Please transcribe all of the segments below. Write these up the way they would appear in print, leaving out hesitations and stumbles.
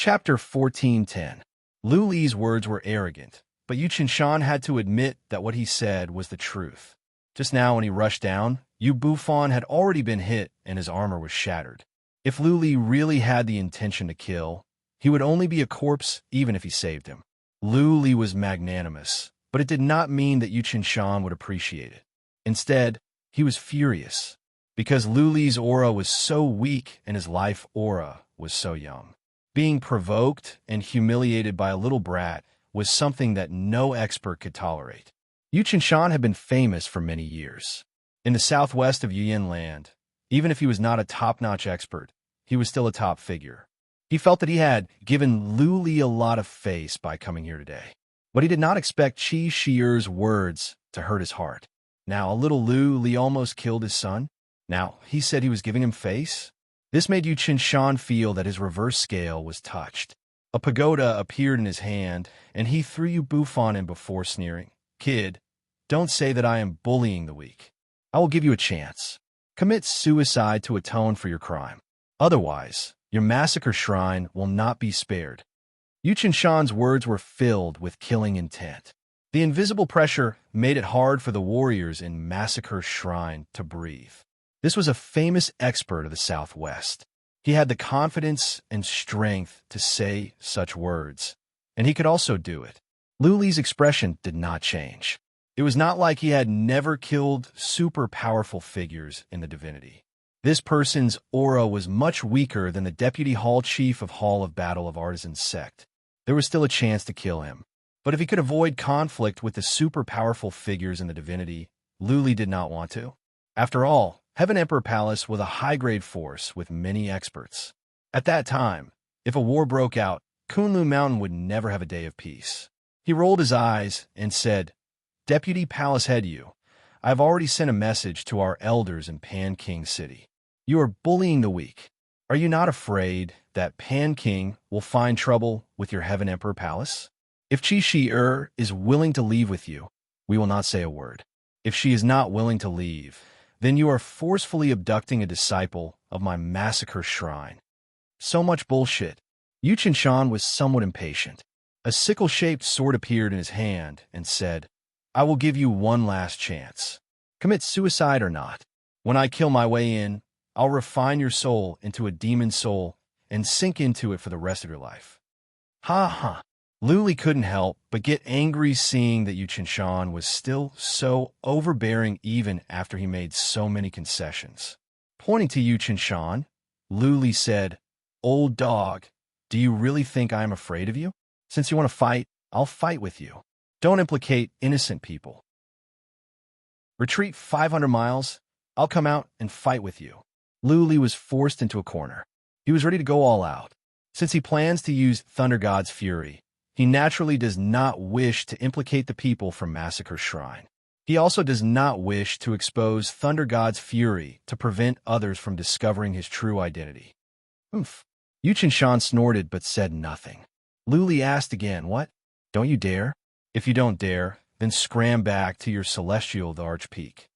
Chapter 14:10. Lu Li's words were arrogant, but Yu Qinshan had to admit that what he said was the truth. Just now when he rushed down, Yu Bufan had already been hit and his armor was shattered. If Lu Li really had the intention to kill, he would only be a corpse even if he saved him. Lu Li was magnanimous, but it did not mean that Yu Qinshan would appreciate it. Instead, he was furious, because Lu Li's aura was so weak and his life aura was so young. Being provoked and humiliated by a little brat was something that no expert could tolerate. Yu Qinshan had been famous for many years. In the southwest of Yuyan land, even if he was not a top-notch expert, he was still a top figure. He felt that he had given Lu Li a lot of face by coming here today. But he did not expect Qi Shi'er's words to hurt his heart. Now, a little Lu Li almost killed his son. Now, he said he was giving him face? This made Yu Qinshan feel that his reverse scale was touched. A pagoda appeared in his hand, and he threw Yu Bufan in before sneering. "Kid, don't say that I am bullying the weak. I will give you a chance. Commit suicide to atone for your crime. Otherwise, your massacre shrine will not be spared." Yu Qinshan's words were filled with killing intent. The invisible pressure made it hard for the warriors in Massacre Shrine to breathe. This was a famous expert of the Southwest. He had the confidence and strength to say such words, and he could also do it. Lu Li's expression did not change. It was not like he had never killed super powerful figures in the divinity. This person's aura was much weaker than the Deputy Hall Chief of Hall of Battle of Artisans sect. There was still a chance to kill him. But if he could avoid conflict with the super powerful figures in the divinity, Lu Li did not want to. After all, Heaven Emperor Palace was a high-grade force with many experts. At that time, if a war broke out, Kunlu Mountain would never have a day of peace. He rolled his eyes and said, "Deputy Palace Head Yu, I have already sent a message to our elders in Pan King City. You are bullying the weak. Are you not afraid that Pan King will find trouble with your Heaven Emperor Palace? If Qi Shi'er is willing to leave with you, we will not say a word. If she is not willing to leave, then you are forcefully abducting a disciple of my Massacre Shrine." So much bullshit. Yu Qinshan was somewhat impatient. A sickle-shaped sword appeared in his hand and said, "I will give you one last chance. Commit suicide or not. When I kill my way in, I'll refine your soul into a demon soul and sink into it for the rest of your life." Ha ha. Lu Li couldn't help but get angry seeing that Yu Qinshan was still so overbearing even after he made so many concessions. Pointing to Yu Qinshan, Lu Li said, "Old dog, do you really think I am afraid of you? Since you want to fight, I'll fight with you. Don't implicate innocent people. Retreat 500 miles, I'll come out and fight with you." Lu Li was forced into a corner. He was ready to go all out. Since he plans to use Thunder God's fury, he naturally does not wish to implicate the people from Massacre Shrine. He also does not wish to expose Thunder God's fury to prevent others from discovering his true identity. Oomph. Yu Qinshan snorted but said nothing. Lu Li asked again, "What? Don't you dare? If you don't dare, then scram back to your celestial large peak."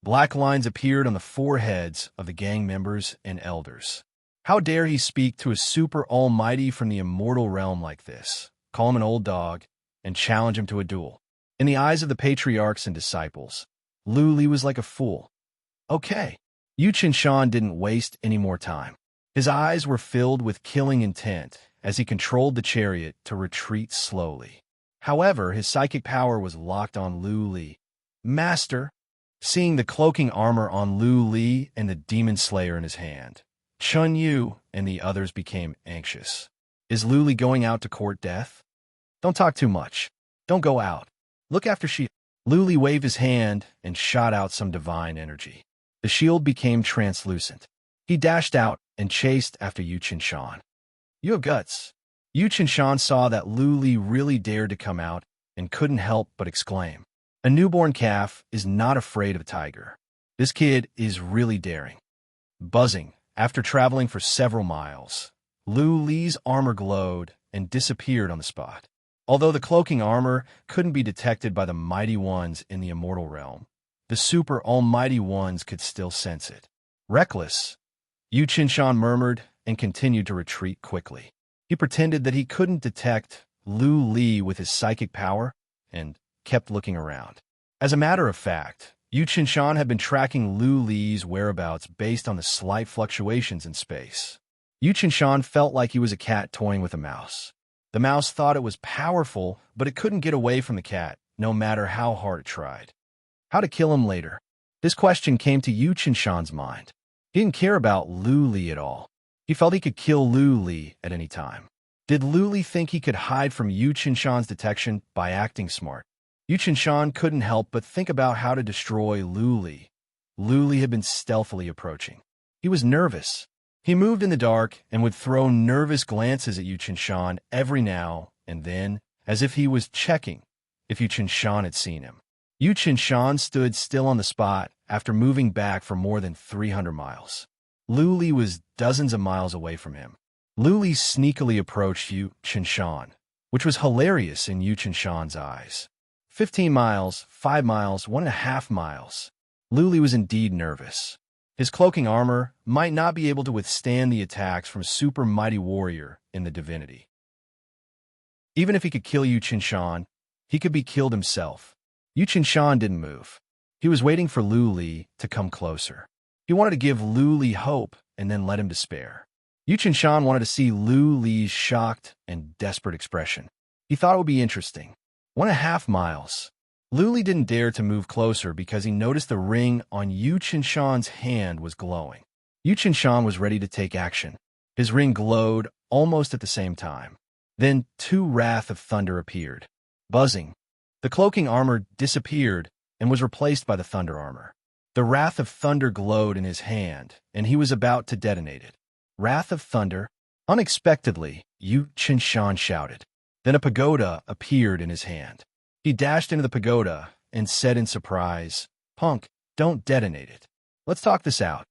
Black lines appeared on the foreheads of the gang members and elders. How dare he speak to a super almighty from the immortal realm like this, call him an old dog, and challenge him to a duel? In the eyes of the patriarchs and disciples, Lu Li was like a fool. Okay. Yu Qinshan didn't waste any more time. His eyes were filled with killing intent as he controlled the chariot to retreat slowly. However, his psychic power was locked on Lu Li. "Master!" Seeing the cloaking armor on Lu Li and the demon slayer in his hand, Chun Yu and the others became anxious. Is Lu Li going out to court death? Don't talk too much. Don't go out. Look after she. Lu Li waved his hand and shot out some divine energy. The shield became translucent. He dashed out and chased after Yu Qinshan. "You have guts." Yu Qinshan saw that Lu Li really dared to come out and couldn't help but exclaim, "A newborn calf is not afraid of a tiger. This kid is really daring." Buzzing, after traveling for several miles, Lu Li's armor glowed and disappeared on the spot. Although the cloaking armor couldn't be detected by the mighty ones in the immortal realm, the super almighty ones could still sense it. Reckless, Yu Qinshan murmured and continued to retreat quickly. He pretended that he couldn't detect Lu Li with his psychic power and kept looking around. As a matter of fact, Yu Qinshan had been tracking Lu Li's whereabouts based on the slight fluctuations in space. Yu Qinshan felt like he was a cat toying with a mouse. The mouse thought it was powerful, but it couldn't get away from the cat, no matter how hard it tried. How to kill him later? This question came to Yu Qinshan's mind. He didn't care about Lu Li at all. He felt he could kill Lu Li at any time. Did Lu Li think he could hide from Yu Qinshan's detection by acting smart? Yu Qinshan couldn't help but think about how to destroy Lu Li. Lu Li had been stealthily approaching. He was nervous. He moved in the dark and would throw nervous glances at Yu Qinshan every now and then, as if he was checking if Yu Qinshan had seen him. Yu Qinshan stood still on the spot after moving back for more than 300 miles. Lu Li was dozens of miles away from him. Lu Li sneakily approached Yu Qinshan, which was hilarious in Yu Qinshan's eyes. 15 miles, 5 miles, 1.5 miles. Lu Li was indeed nervous. His cloaking armor might not be able to withstand the attacks from a super mighty warrior in the divinity. Even if he could kill Yu Qinshan, he could be killed himself. Yu Qinshan didn't move. He was waiting for Lu Li to come closer. He wanted to give Lu Li hope and then let him despair. Yu Qinshan wanted to see Lu Li's shocked and desperate expression. He thought it would be interesting. 1.5 miles. Lu Li didn't dare to move closer because he noticed the ring on Yu Qinshan's hand was glowing. Yu Qinshan was ready to take action. His ring glowed almost at the same time. Then 2 Wrath of Thunder appeared. Buzzing. The cloaking armor disappeared and was replaced by the thunder armor. The Wrath of Thunder glowed in his hand, and he was about to detonate it. Wrath of Thunder? Unexpectedly, Yu Qinshan shouted. Then a pagoda appeared in his hand. He dashed into the pagoda and said in surprise, "Punk, don't detonate it. Let's talk this out."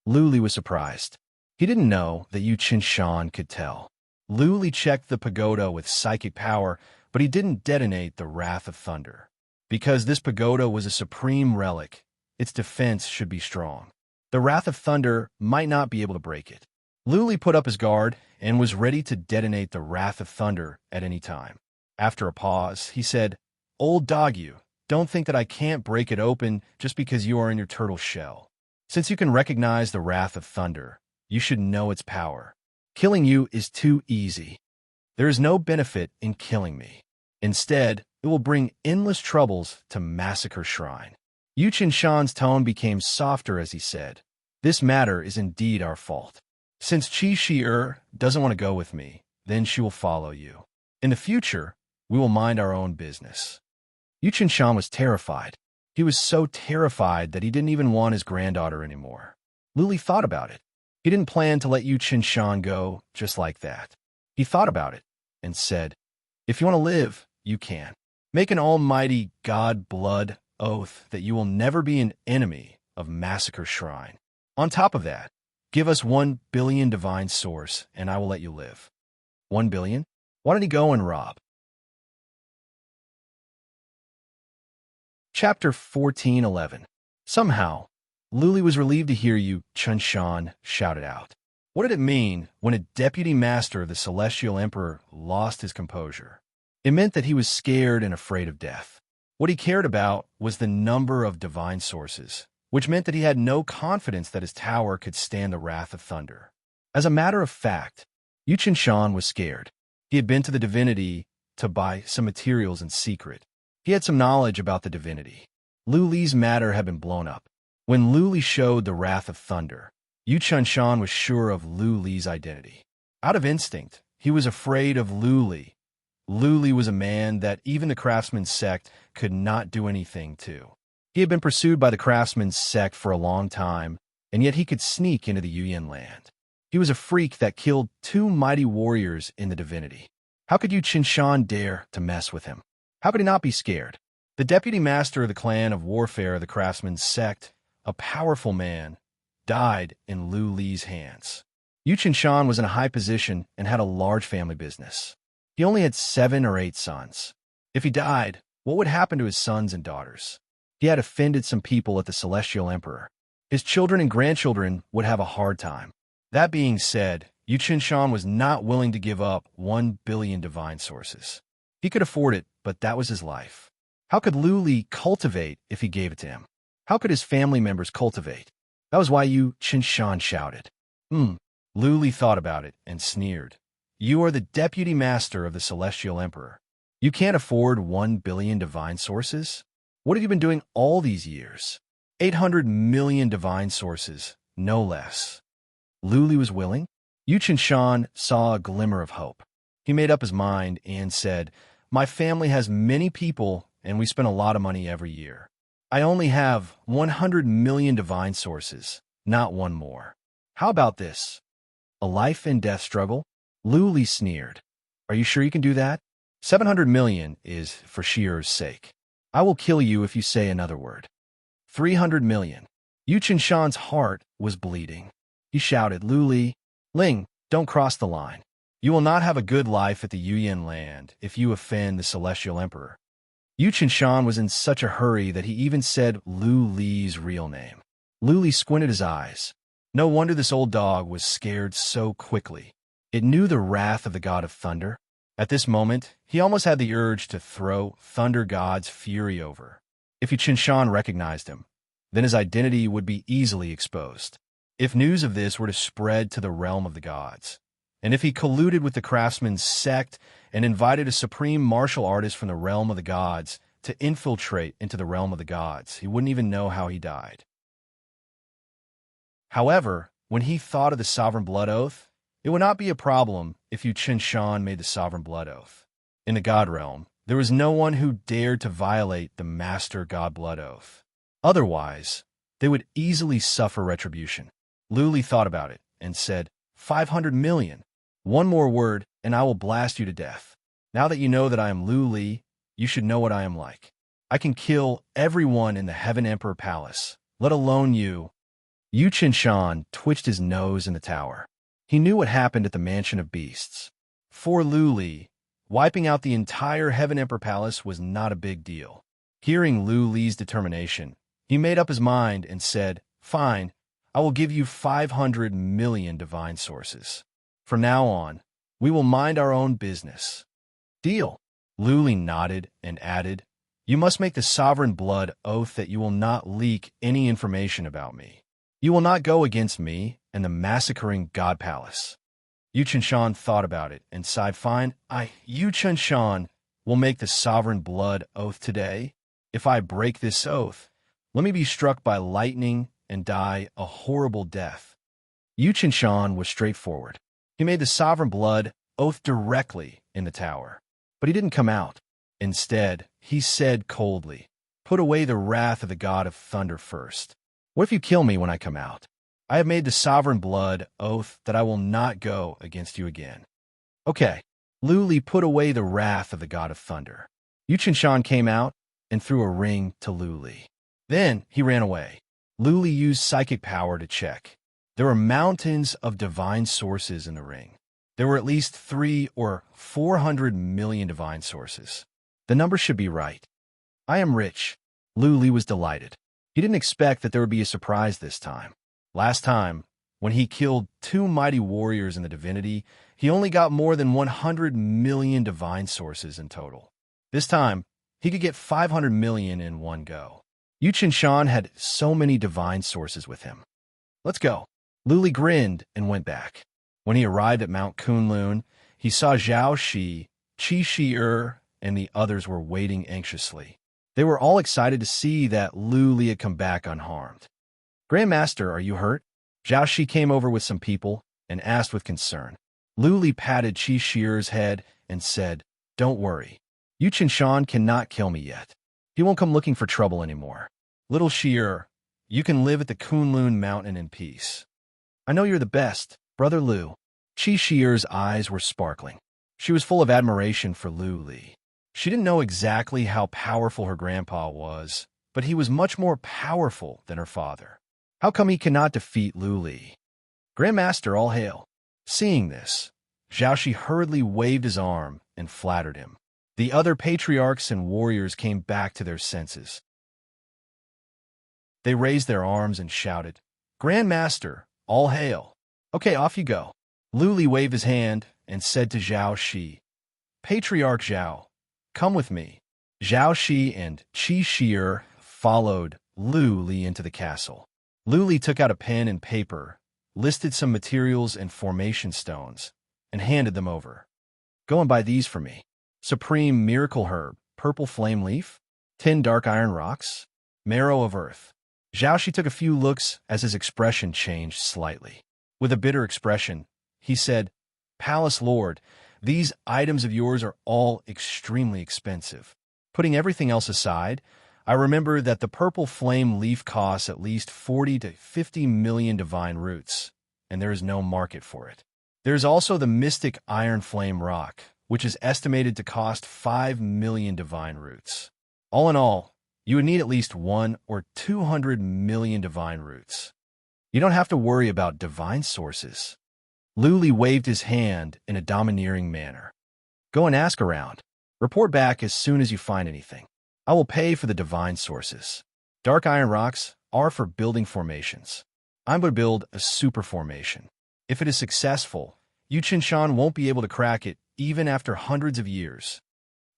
Lu Li was surprised. He didn't know that Yu Qinshan could tell. Lu Li checked the pagoda with psychic power, but he didn't detonate the Wrath of Thunder. Because this pagoda was a supreme relic, its defense should be strong. The Wrath of Thunder might not be able to break it. Lu Li put up his guard and was ready to detonate the Wrath of Thunder at any time. After a pause, he said, "Old dog you, don't think that I can't break it open just because you are in your turtle shell. Since you can recognize the Wrath of Thunder, you should know its power. Killing you is too easy. There is no benefit in killing me. Instead, it will bring endless troubles to Massacre Shrine." Yu Qinshan's tone became softer as he said, "This matter is indeed our fault. Since Qi Shi doesn't want to go with me, then she will follow you. In the future, we will mind our own business." Yu Qinshan was terrified. He was so terrified that he didn't even want his granddaughter anymore. Lu Li thought about it. He didn't plan to let Yu Qinshan go just like that. He thought about it and said, "If you want to live, you can. Make an almighty God blood oath that you will never be an enemy of Massacre Shrine. On top of that, give us 1 billion divine source and I will let you live." 1 billion? Why did he go and rob? Chapter 14:11. Somehow, Lu Li was relieved to hear Yu Qinshan shout it out. What did it mean when a deputy master of the Celestial Emperor lost his composure? It meant that he was scared and afraid of death. What he cared about was the number of divine sources, which meant that he had no confidence that his tower could stand the Wrath of Thunder. As a matter of fact, Yu Qinshan was scared. He had been to the divinity to buy some materials in secret. He had some knowledge about the divinity. Lu Li's matter had been blown up. When Lu Li showed the Wrath of Thunder, Yu Qinshan was sure of Lu Li's identity. Out of instinct, he was afraid of Lu Li. Lu Li was a man that even the craftsman's sect could not do anything to. He had been pursued by the craftsman's sect for a long time, and yet he could sneak into the Yuyan land. He was a freak that killed 2 mighty warriors in the divinity. How could Yu Qinshan dare to mess with him? How could he not be scared? The deputy master of the clan of warfare of the craftsman's sect, a powerful man, died in Lu Li's hands. Yu Qinshan was in a high position and had a large family business. He only had 7 or 8 sons. If he died, what would happen to his sons and daughters? He had offended some people at the Celestial Emperor. His children and grandchildren would have a hard time. That being said, Yu Qinshan was not willing to give up 1 billion divine sources. He could afford it, but that was his life. How could Lu Li cultivate if he gave it to him? How could his family members cultivate? That was why Yu Qinshan shouted. Lu Li thought about it and sneered. You are the deputy master of the Celestial Emperor. You can't afford 1 billion divine sources? What have you been doing all these years? 800 million divine sources, no less. Lu Li was willing? Yu Qinshan saw a glimmer of hope. He made up his mind and said, My family has many people and we spend a lot of money every year. I only have 100 million divine sources, not one more. How about this? A life and death struggle? Lu Li sneered. Are you sure you can do that? 700 million is for Shier's sake. I will kill you if you say another word. 300 million. Yu Qinshan's heart was bleeding. He shouted, Lu Li, Ling, don't cross the line. You will not have a good life at the Yuyan land if you offend the Celestial Emperor. Yu Qinshan was in such a hurry that he even said Lu Li's real name. Lu Li squinted his eyes. No wonder this old dog was scared so quickly. It knew the wrath of the god of thunder. At this moment, he almost had the urge to throw Thunder God's fury over. If Yu Qinshan recognized him, then his identity would be easily exposed. If news of this were to spread to the realm of the gods, and if he colluded with the craftsman's sect and invited a supreme martial artist from the realm of the gods to infiltrate into the realm of the gods, he wouldn't even know how he died. However, when he thought of the sovereign blood oath, it would not be a problem if Yu Qinshan made the sovereign blood oath. In the god realm, there was no one who dared to violate the master god blood oath. Otherwise, they would easily suffer retribution. Lu Li thought about it and said, 500 million. One more word, and I will blast you to death. Now that you know that I am Lu Li, you should know what I am like. I can kill everyone in the Heaven Emperor Palace, let alone you. Yu Qinshan twitched his nose in the tower. He knew what happened at the Mansion of Beasts. For Lu Li, wiping out the entire Heaven Emperor Palace was not a big deal. Hearing Lu Li's determination, he made up his mind and said, Fine, I will give you 500 million divine sources. From now on, we will mind our own business. Deal. Lu Li nodded and added, You must make the sovereign blood oath that you will not leak any information about me. You will not go against me and the massacring God Palace. Yu Qinshan thought about it and sighed, Fine, Yu Qinshan, will make the sovereign blood oath today. If I break this oath, let me be struck by lightning and die a horrible death. Yu Qinshan was straightforward. He made the sovereign blood oath directly in the tower. But he didn't come out. Instead, he said coldly, Put away the wrath of the god of thunder first. What if you kill me when I come out? I have made the sovereign blood oath that I will not go against you again. Okay. Lu Li put away the wrath of the god of thunder. Yu Qinshan came out and threw a ring to Lu Li. Then he ran away. Lu Li used psychic power to check. There were mountains of divine sources in the ring. There were at least 300 or 400 million divine sources. The number should be right. I am rich. Lu Li was delighted. He didn't expect that there would be a surprise this time. Last time, when he killed 2 mighty warriors in the divinity, he only got more than 100 million divine sources in total. This time, he could get 500 million in one go. Yu Qinshan had so many divine sources with him. Let's go. Lu Li grinned and went back. When he arrived at Mount Kunlun, he saw Zhao Shi, Qi Shi and the others were waiting anxiously. They were all excited to see that Lu Li had come back unharmed. Grandmaster, are you hurt? Zhao Shi came over with some people and asked with concern. Lu Li patted Qi Shi's head and said, Don't worry. Yu Qinshan cannot kill me yet. He won't come looking for trouble anymore. Little Shi, you can live at the Kunlun mountain in peace. I know you're the best, Brother Lu. Qi Shi's eyes were sparkling. She was full of admiration for Lu Li. She didn't know exactly how powerful her grandpa was, but he was much more powerful than her father. How come he cannot defeat Lu Li? Grandmaster, all hail. Seeing this, Zhao Shi hurriedly waved his arm and flattered him. The other patriarchs and warriors came back to their senses. They raised their arms and shouted, Grandmaster, all hail. Okay, off you go. Lu Li waved his hand and said to Zhao Shi, Patriarch Zhao, come with me. Zhao Shi and Qi Shi'er followed Lu Li into the castle. Lu Li took out a pen and paper, listed some materials and formation stones, and handed them over. Go and buy these for me. Supreme Miracle Herb, Purple Flame Leaf, 10 Dark Iron Rocks, Marrow of Earth. Zhao Shi took a few looks as his expression changed slightly. With a bitter expression, he said, Palace Lord, these items of yours are all extremely expensive. Putting everything else aside, I remember that the purple flame leaf costs at least 40 to 50 million divine roots, and there is no market for it. There is also the mystic iron flame rock, which is estimated to cost 5 million divine roots. All in all, you would need at least 1 or 200 million divine roots. You don't have to worry about divine sources. Lu Li waved his hand in a domineering manner. Go and ask around. Report back as soon as you find anything. I will pay for the divine sources. Dark iron rocks are for building formations. I'm going to build a super formation. If it is successful, Yu Qinshan won't be able to crack it even after hundreds of years.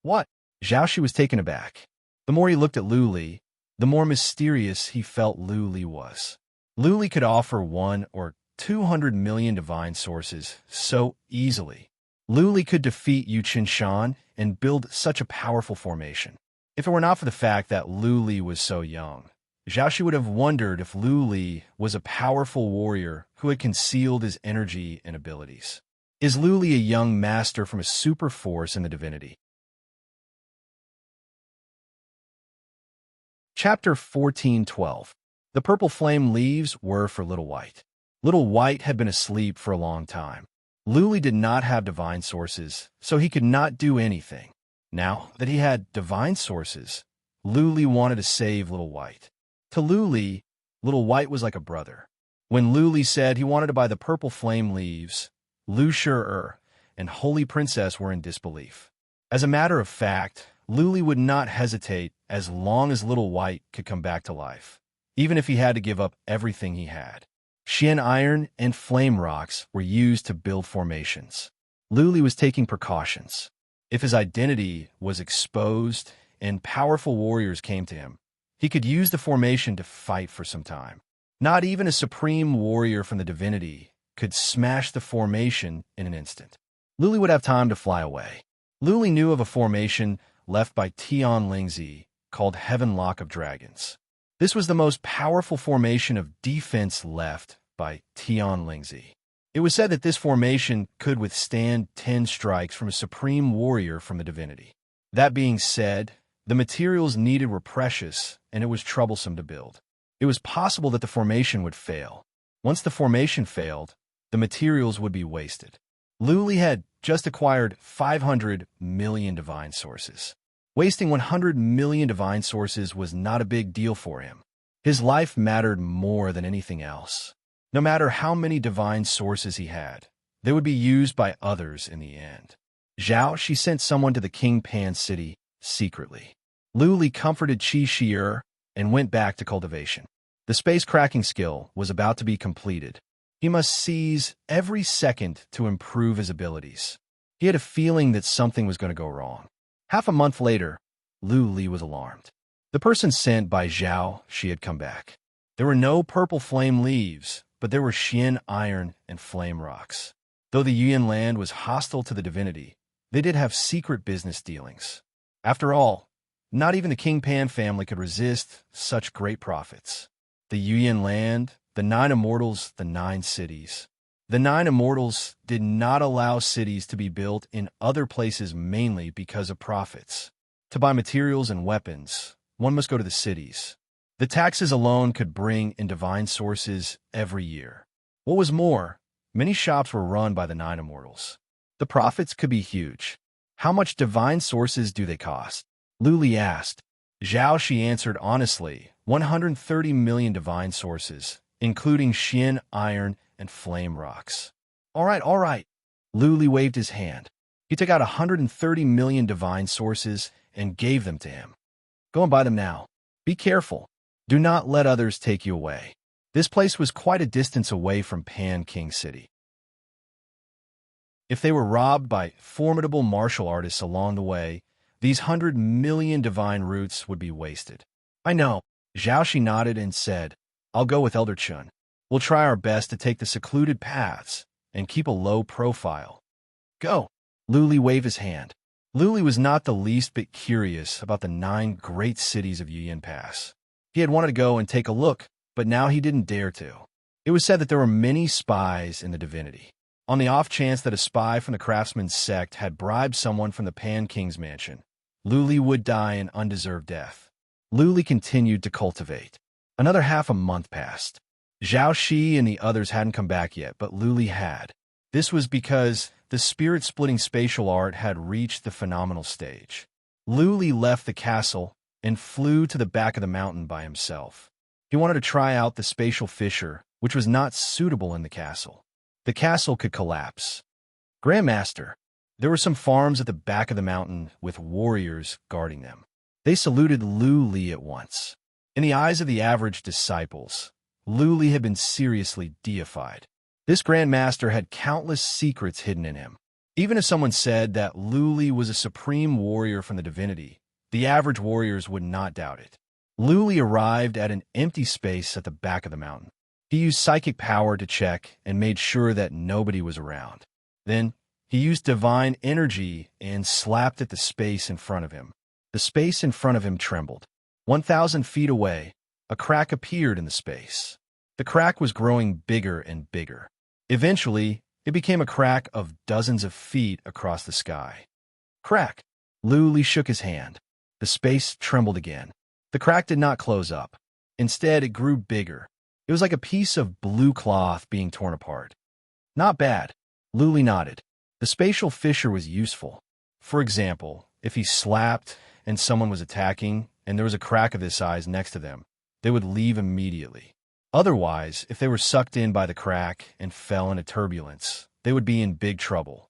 What? Zhao Shi was taken aback. The more he looked at Lu Li, the more mysterious he felt Lu Li was. Lu Li could offer 1 or 200 million divine sources so easily. Lu Li could defeat Yu Qinshan and build such a powerful formation. If it were not for the fact that Lu Li was so young, Zhao Shi would have wondered if Lu Li was a powerful warrior who had concealed his energy and abilities. Is Lu Li a young master from a super force in the divinity? Chapter 14:12. The purple flame leaves were for Little White. Little White had been asleep for a long time. Lu Li did not have divine sources, so he could not do anything. Now that he had divine sources, Lu Li wanted to save Little White. To Lu Li, Little White was like a brother. When Lu Li said he wanted to buy the purple flame leaves, Lu Shi'er and Holy Princess were in disbelief. As a matter of fact, Lu Li would not hesitate as long as Little White could come back to life, even if he had to give up everything he had. Xian iron and flame rocks were used to build formations. Lu Li was taking precautions. If his identity was exposed and powerful warriors came to him, he could use the formation to fight for some time. Not even a supreme warrior from the divinity could smash the formation in an instant. Lu Li would have time to fly away. Lu Li knew of a formation left by Tian Lingzi called Heaven Lock of Dragons. This was the most powerful formation of defense left by Tian Lingzi. It was said that this formation could withstand 10 strikes from a supreme warrior from the divinity. That being said, the materials needed were precious, and it was troublesome to build. It was possible that the formation would fail. Once the formation failed, the materials would be wasted. Lu Li had just acquired 500 million divine sources. Wasting 100 million divine sources was not a big deal for him. His life mattered more than anything else. No matter how many divine sources he had, they would be used by others in the end. Zhao Shi sent someone to the King Pan city secretly. Lu Li comforted Qi Shi'er and went back to cultivation. The space cracking skill was about to be completed. He must seize every second to improve his abilities. He had a feeling that something was going to go wrong. Half a month later, Lu Li was alarmed. The person sent by Zhao Shi had come back. There were no purple flame leaves, but there were Xian iron and flame rocks. Though the Yuan land was hostile to the divinity, they did have secret business dealings. After all, not even the King Pan family could resist such great profits. The Yuan land, the 9 immortals, the 9 cities. The 9 immortals did not allow cities to be built in other places mainly because of profits. To buy materials and weapons, one must go to the cities. The taxes alone could bring in divine sources every year. What was more, many shops were run by the 9 immortals. The profits could be huge. How much divine sources do they cost? Lu Li asked. Zhao Shi answered honestly, 130 million divine sources, including Xian iron and flame rocks. All right. Lu Li waved his hand. He took out 130 million divine sources and gave them to him. Go and buy them now. Be careful. Do not let others take you away. This place was quite a distance away from Pan King City. If they were robbed by formidable martial artists along the way, these 100 million divine roots would be wasted. I know. Zhao nodded and said, I'll go with Elder Chun. We'll try our best to take the secluded paths and keep a low profile. Go. Luli waved his hand. Luli was not the least bit curious about the 9 great cities of Yuyan Pass. He had wanted to go and take a look, but now he didn't dare to. It was said that there were many spies in the divinity. On the off chance that a spy from the craftsman's sect had bribed someone from the Pan King's mansion, Luli would die an undeserved death. Luli continued to cultivate. Another half a month passed. Zhao Shi and the others hadn't come back yet, but Luli had. This was because the spirit-splitting spatial art had reached the phenomenal stage. Luli left the castle and flew to the back of the mountain by himself. He wanted to try out the spatial fissure, which was not suitable in the castle. The castle could collapse. Grandmaster, there were some farms at the back of the mountain with warriors guarding them. They saluted Luli at once. In the eyes of the average disciples, Luli had been seriously deified. This Grandmaster had countless secrets hidden in him. Even if someone said that Luli was a supreme warrior from the divinity, the average warriors would not doubt it. Luli arrived at an empty space at the back of the mountain. He used psychic power to check and made sure that nobody was around. Then, he used divine energy and slapped at the space in front of him. The space in front of him trembled. 1,000 feet away, a crack appeared in the space. The crack was growing bigger and bigger. Eventually, it became a crack of dozens of feet across the sky. Crack! Luli shook his hand. The space trembled again. The crack did not close up. Instead, it grew bigger. It was like a piece of blue cloth being torn apart. Not bad. Luli nodded. The spatial fissure was useful. For example, if he slapped and someone was attacking and there was a crack of this size next to them, they would leave immediately. Otherwise, if they were sucked in by the crack and fell into turbulence, they would be in big trouble.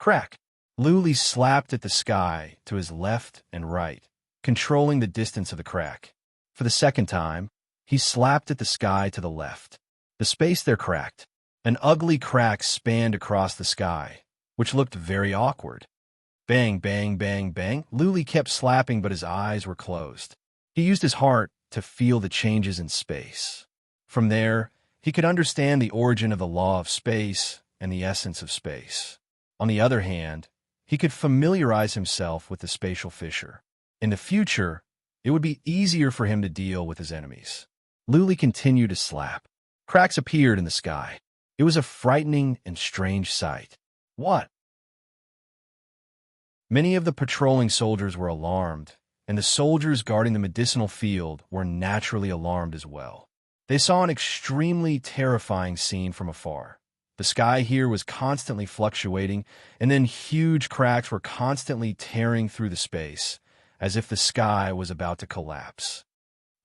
Crack! Luli slapped at the sky to his left and right, controlling the distance of the crack. For the second time, he slapped at the sky to the left. The space there cracked. An ugly crack spanned across the sky, which looked very awkward. Bang, bang, bang, bang. Luli kept slapping, but his eyes were closed. He used his heart to feel the changes in space. From there, he could understand the origin of the law of space and the essence of space. On the other hand, he could familiarize himself with the spatial fissure. In the future, it would be easier for him to deal with his enemies. Luli continued to slap. Cracks appeared in the sky. It was a frightening and strange sight. What? Many of the patrolling soldiers were alarmed, and the soldiers guarding the medicinal field were naturally alarmed as well. They saw an extremely terrifying scene from afar. The sky here was constantly fluctuating, and then huge cracks were constantly tearing through the space, as if the sky was about to collapse.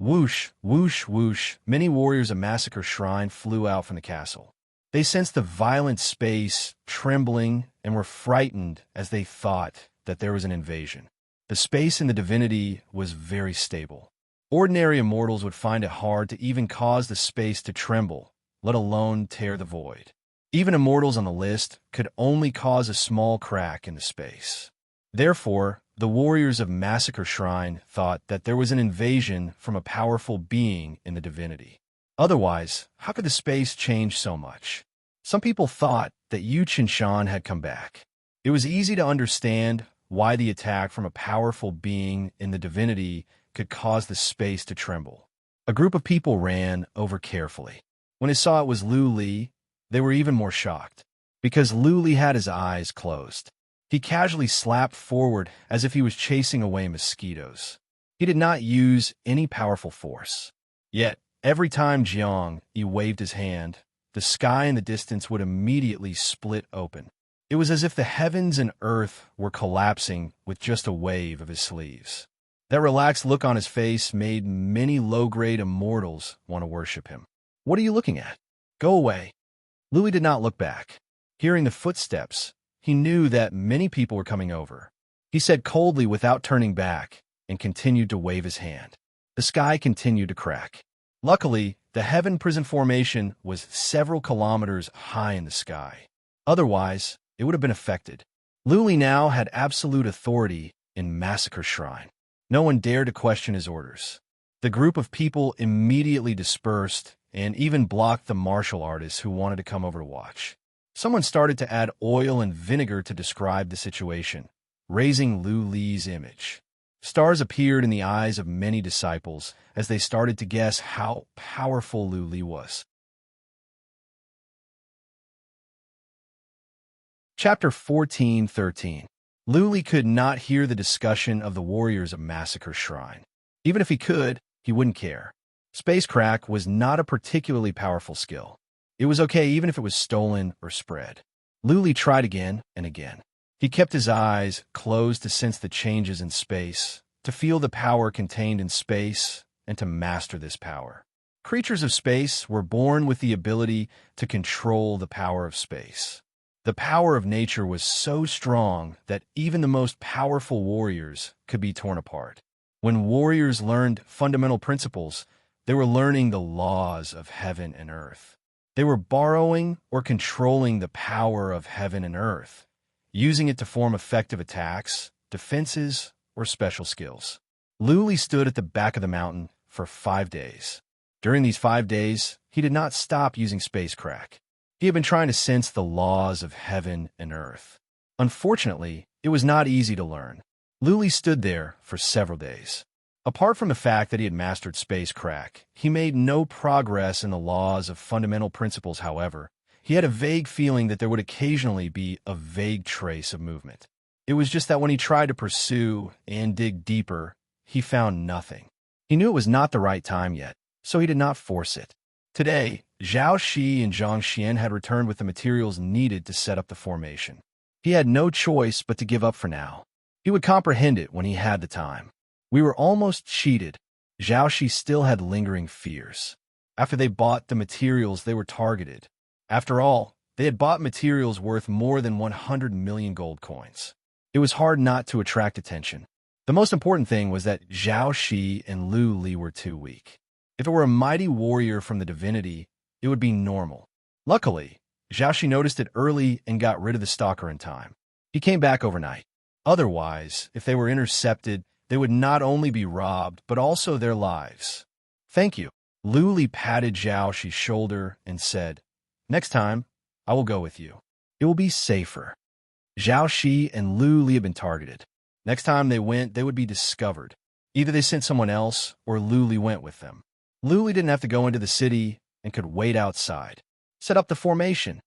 Whoosh, whoosh, whoosh, many warriors of Massacre Shrine flew out from the castle. They sensed the violent space trembling and were frightened as they thought that there was an invasion. The space in the divinity was very stable. Ordinary immortals would find it hard to even cause the space to tremble, let alone tear the void. Even immortals on the list could only cause a small crack in the space. Therefore, the warriors of Massacre Shrine thought that there was an invasion from a powerful being in the divinity. Otherwise, how could the space change so much? Some people thought that Yu Qinshan had come back. It was easy to understand why the attack from a powerful being in the divinity could cause the space to tremble. A group of people ran over carefully. When they saw it was Luli, they were even more shocked, because Luli had his eyes closed. He casually slapped forward as if he was chasing away mosquitoes. He did not use any powerful force. Yet, every time Jiang Yi waved his hand, the sky in the distance would immediately split open. It was as if the heavens and earth were collapsing with just a wave of his sleeves. That relaxed look on his face made many low-grade immortals want to worship him. What are you looking at? Go away. Louis did not look back. Hearing the footsteps, he knew that many people were coming over. He said coldly without turning back and continued to wave his hand. The sky continued to crack. Luckily, the heaven prison formation was several kilometers high in the sky. Otherwise, it would have been affected. Luli now had absolute authority in Massacre Shrine. No one dared to question his orders. The group of people immediately dispersed and even blocked the martial artists who wanted to come over to watch. Someone started to add oil and vinegar to describe the situation, raising Lu Li's image. Stars appeared in the eyes of many disciples as they started to guess how powerful Lu Li was. Chapter 14:13. Lu Li could not hear the discussion of the warriors of Massacre Shrine. Even if he could, he wouldn't care. Spacecrack was not a particularly powerful skill. It was okay even if it was stolen or spread. Lu Li tried again and again. He kept his eyes closed to sense the changes in space, to feel the power contained in space, and to master this power. Creatures of space were born with the ability to control the power of space. The power of nature was so strong that even the most powerful warriors could be torn apart. When warriors learned fundamental principles, they were learning the laws of heaven and earth. They were borrowing or controlling the power of heaven and earth, using it to form effective attacks, defenses, or special skills. Lu Li stood at the back of the mountain for 5 days. During these 5 days, he did not stop using spacecrack. He had been trying to sense the laws of heaven and earth. Unfortunately, it was not easy to learn. Lu Li stood there for several days. Apart from the fact that he had mastered spacecrack, he made no progress in the laws of fundamental principles. However, he had a vague feeling that there would occasionally be a vague trace of movement. It was just that when he tried to pursue and dig deeper, he found nothing. He knew it was not the right time yet, so he did not force it. Today, Zhao Shi and Zhang Xian had returned with the materials needed to set up the formation. He had no choice but to give up for now. He would comprehend it when he had the time. We were almost cheated. Zhao Shi still had lingering fears. After they bought the materials, they were targeted. After all, they had bought materials worth more than 100 million gold coins. It was hard not to attract attention. The most important thing was that Zhao Shi and Lu Li were too weak. If it were a mighty warrior from the divinity, it would be normal. Luckily, Zhao Shi noticed it early and got rid of the stalker in time. He came back overnight. Otherwise, if they were intercepted, they would not only be robbed, but also their lives. Thank you. Lu Li patted Zhao Shi's shoulder and said, "Next time, I will go with you. It will be safer." Zhao Shi and Lu Li had been targeted. Next time they went, they would be discovered. Either they sent someone else, or Lu Li went with them. Lu Li didn't have to go into the city and could wait outside. Set up the formation.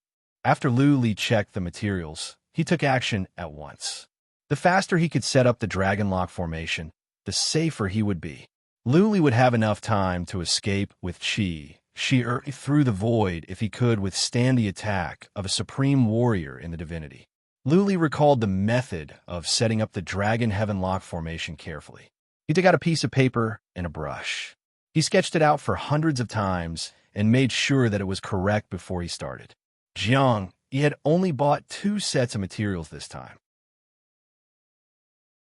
After Lu Li checked the materials, he took action at once. The faster he could set up the Dragon Lock formation, the safer he would be. Lu Li would have enough time to escape with Qi through the void if he could withstand the attack of a supreme warrior in the divinity. Lu Li recalled the method of setting up the Dragon Heaven Lock formation carefully. He took out a piece of paper and a brush. He sketched it out for hundreds of times and made sure that it was correct before he started. Jiang, he had only bought 2 sets of materials this time.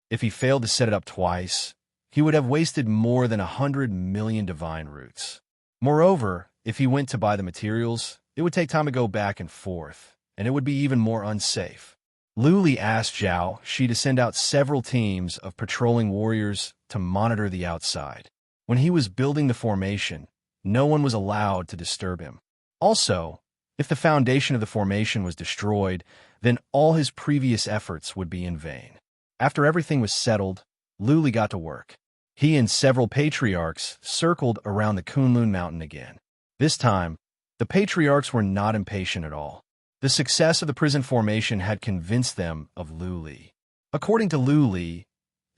If he failed to set it up twice, he would have wasted more than 100 million divine roots. Moreover, if he went to buy the materials, it would take time to go back and forth, and it would be even more unsafe. Lu Li asked Zhao Shi to send out several teams of patrolling warriors to monitor the outside. When he was building the formation, no one was allowed to disturb him. Also, if the foundation of the formation was destroyed, then all his previous efforts would be in vain. After everything was settled, Lu Li got to work. He and several patriarchs circled around the Kunlun mountain again. This time, the patriarchs were not impatient at all. The success of the prison formation had convinced them of Lu Li. According to Lu Li,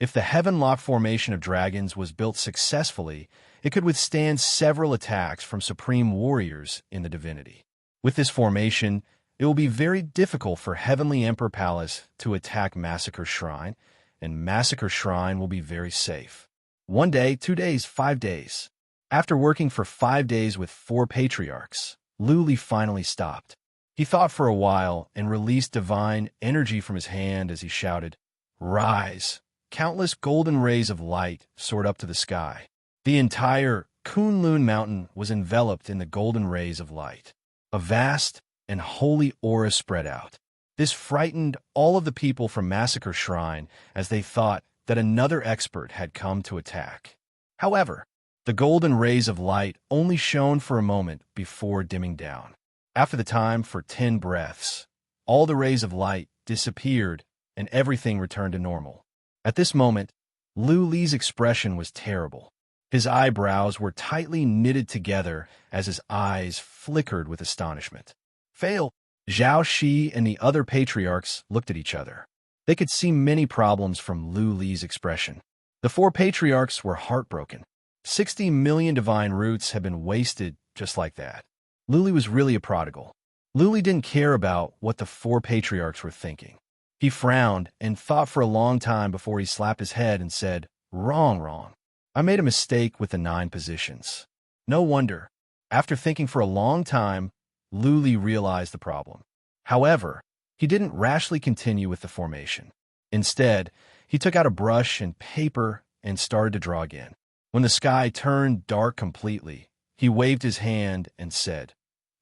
if the Heaven Lock formation of dragons was built successfully, it could withstand several attacks from supreme warriors in the divinity. With this formation, it will be very difficult for Heavenly Emperor Palace to attack Massacre Shrine, and Massacre Shrine will be very safe. 1 day, 2 days, 5 days. After working for 5 days with 4 patriarchs, Lu Li finally stopped. He thought for a while and released divine energy from his hand as he shouted, "Rise!" Countless golden rays of light soared up to the sky. The entire Kunlun mountain was enveloped in the golden rays of light. A vast and holy aura spread out. This frightened all of the people from Massacre Shrine as they thought that another expert had come to attack. However, the golden rays of light only shone for a moment before dimming down. After the time for 10 breaths, all the rays of light disappeared and everything returned to normal. At this moment, Lu Li's expression was terrible. His eyebrows were tightly knitted together as his eyes flickered with astonishment. Fail! Zhao Shi and the other patriarchs looked at each other. They could see many problems from Lu Li's expression. The 4 patriarchs were heartbroken. 60 million divine roots had been wasted just like that. Lu Li was really a prodigal. Lu Li didn't care about what the 4 patriarchs were thinking. He frowned and thought for a long time before he slapped his head and said, Wrong. I made a mistake with the 9 positions. No wonder. After thinking for a long time, Lu Li realized the problem. However, he didn't rashly continue with the formation. Instead, he took out a brush and paper and started to draw again. When the sky turned dark completely, he waved his hand and said,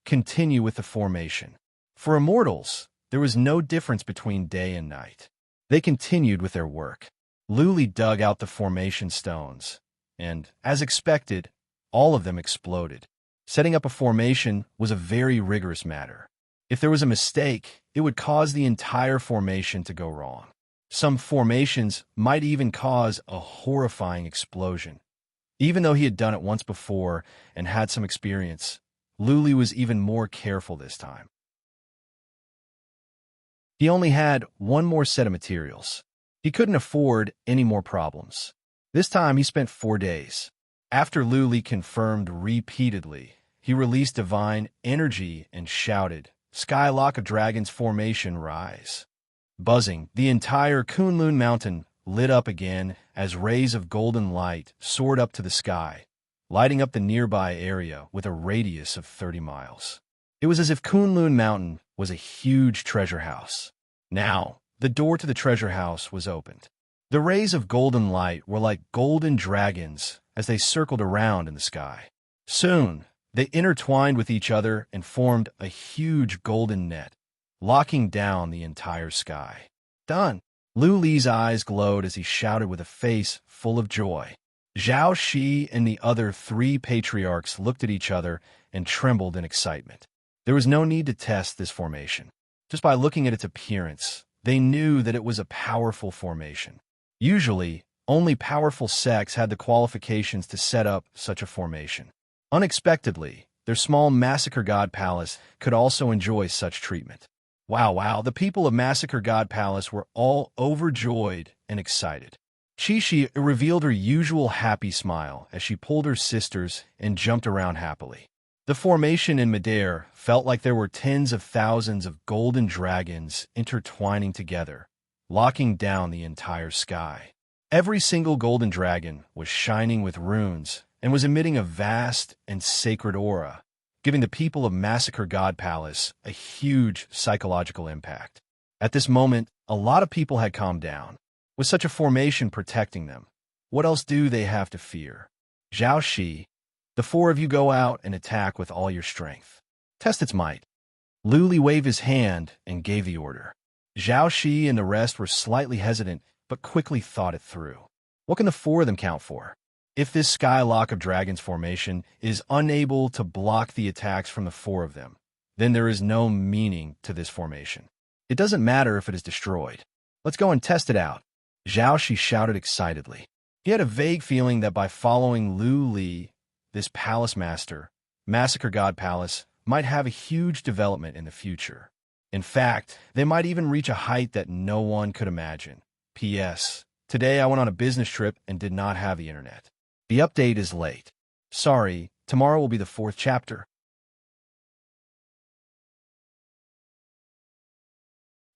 Continue with the formation. For immortals, there was no difference between day and night. They continued with their work. Lu Li dug out the formation stones, and, as expected, all of them exploded. Setting up a formation was a very rigorous matter. If there was a mistake, it would cause the entire formation to go wrong. Some formations might even cause a horrifying explosion. Even though he had done it once before and had some experience, Lu Li was even more careful this time. He only had one more set of materials. He couldn't afford any more problems. This time he spent 4 days. After Lu Li confirmed repeatedly, he released divine energy and shouted, Skylock of Dragons formation rise. Buzzing, the entire Kunlun mountain lit up again as rays of golden light soared up to the sky, lighting up the nearby area with a radius of 30 miles. It was as if Kunlun Mountain was a huge treasure house. Now, the door to the treasure house was opened. The rays of golden light were like golden dragons as they circled around in the sky. Soon, they intertwined with each other and formed a huge golden net, locking down the entire sky. Done! Lu Li's eyes glowed as he shouted with a face full of joy. Zhao Shi and the other 3 patriarchs looked at each other and trembled in excitement. There was no need to test this formation. Just by looking at its appearance, they knew that it was a powerful formation. Usually, only powerful sects had the qualifications to set up such a formation. Unexpectedly, their small Massacre God Palace could also enjoy such treatment. Wow, the people of Massacre God Palace were all overjoyed and excited. Chi revealed her usual happy smile as she pulled her sisters and jumped around happily. The formation in midair felt like there were tens of thousands of golden dragons intertwining together, locking down the entire sky. Every single golden dragon was shining with runes and was emitting a vast and sacred aura, giving the people of Massacre God Palace a huge psychological impact. At this moment, a lot of people had calmed down. With such a formation protecting them, what else do they have to fear? Zhao Shi, the 4 of you go out and attack with all your strength. Test its might. Lu Li waved his hand and gave the order. Zhao Shi and the rest were slightly hesitant, but quickly thought it through. What can the 4 of them count for? If this Skylock of Dragons formation is unable to block the attacks from the 4 of them, then there is no meaning to this formation. It doesn't matter if it is destroyed. Let's go and test it out. Zhao Shi shouted excitedly. He had a vague feeling that by following Lu Li, this palace master, Massacre God Palace, might have a huge development in the future. In fact, they might even reach a height that no one could imagine. P.S. Today I went on a business trip and did not have the internet. The update is late. Sorry, tomorrow will be the 4th chapter.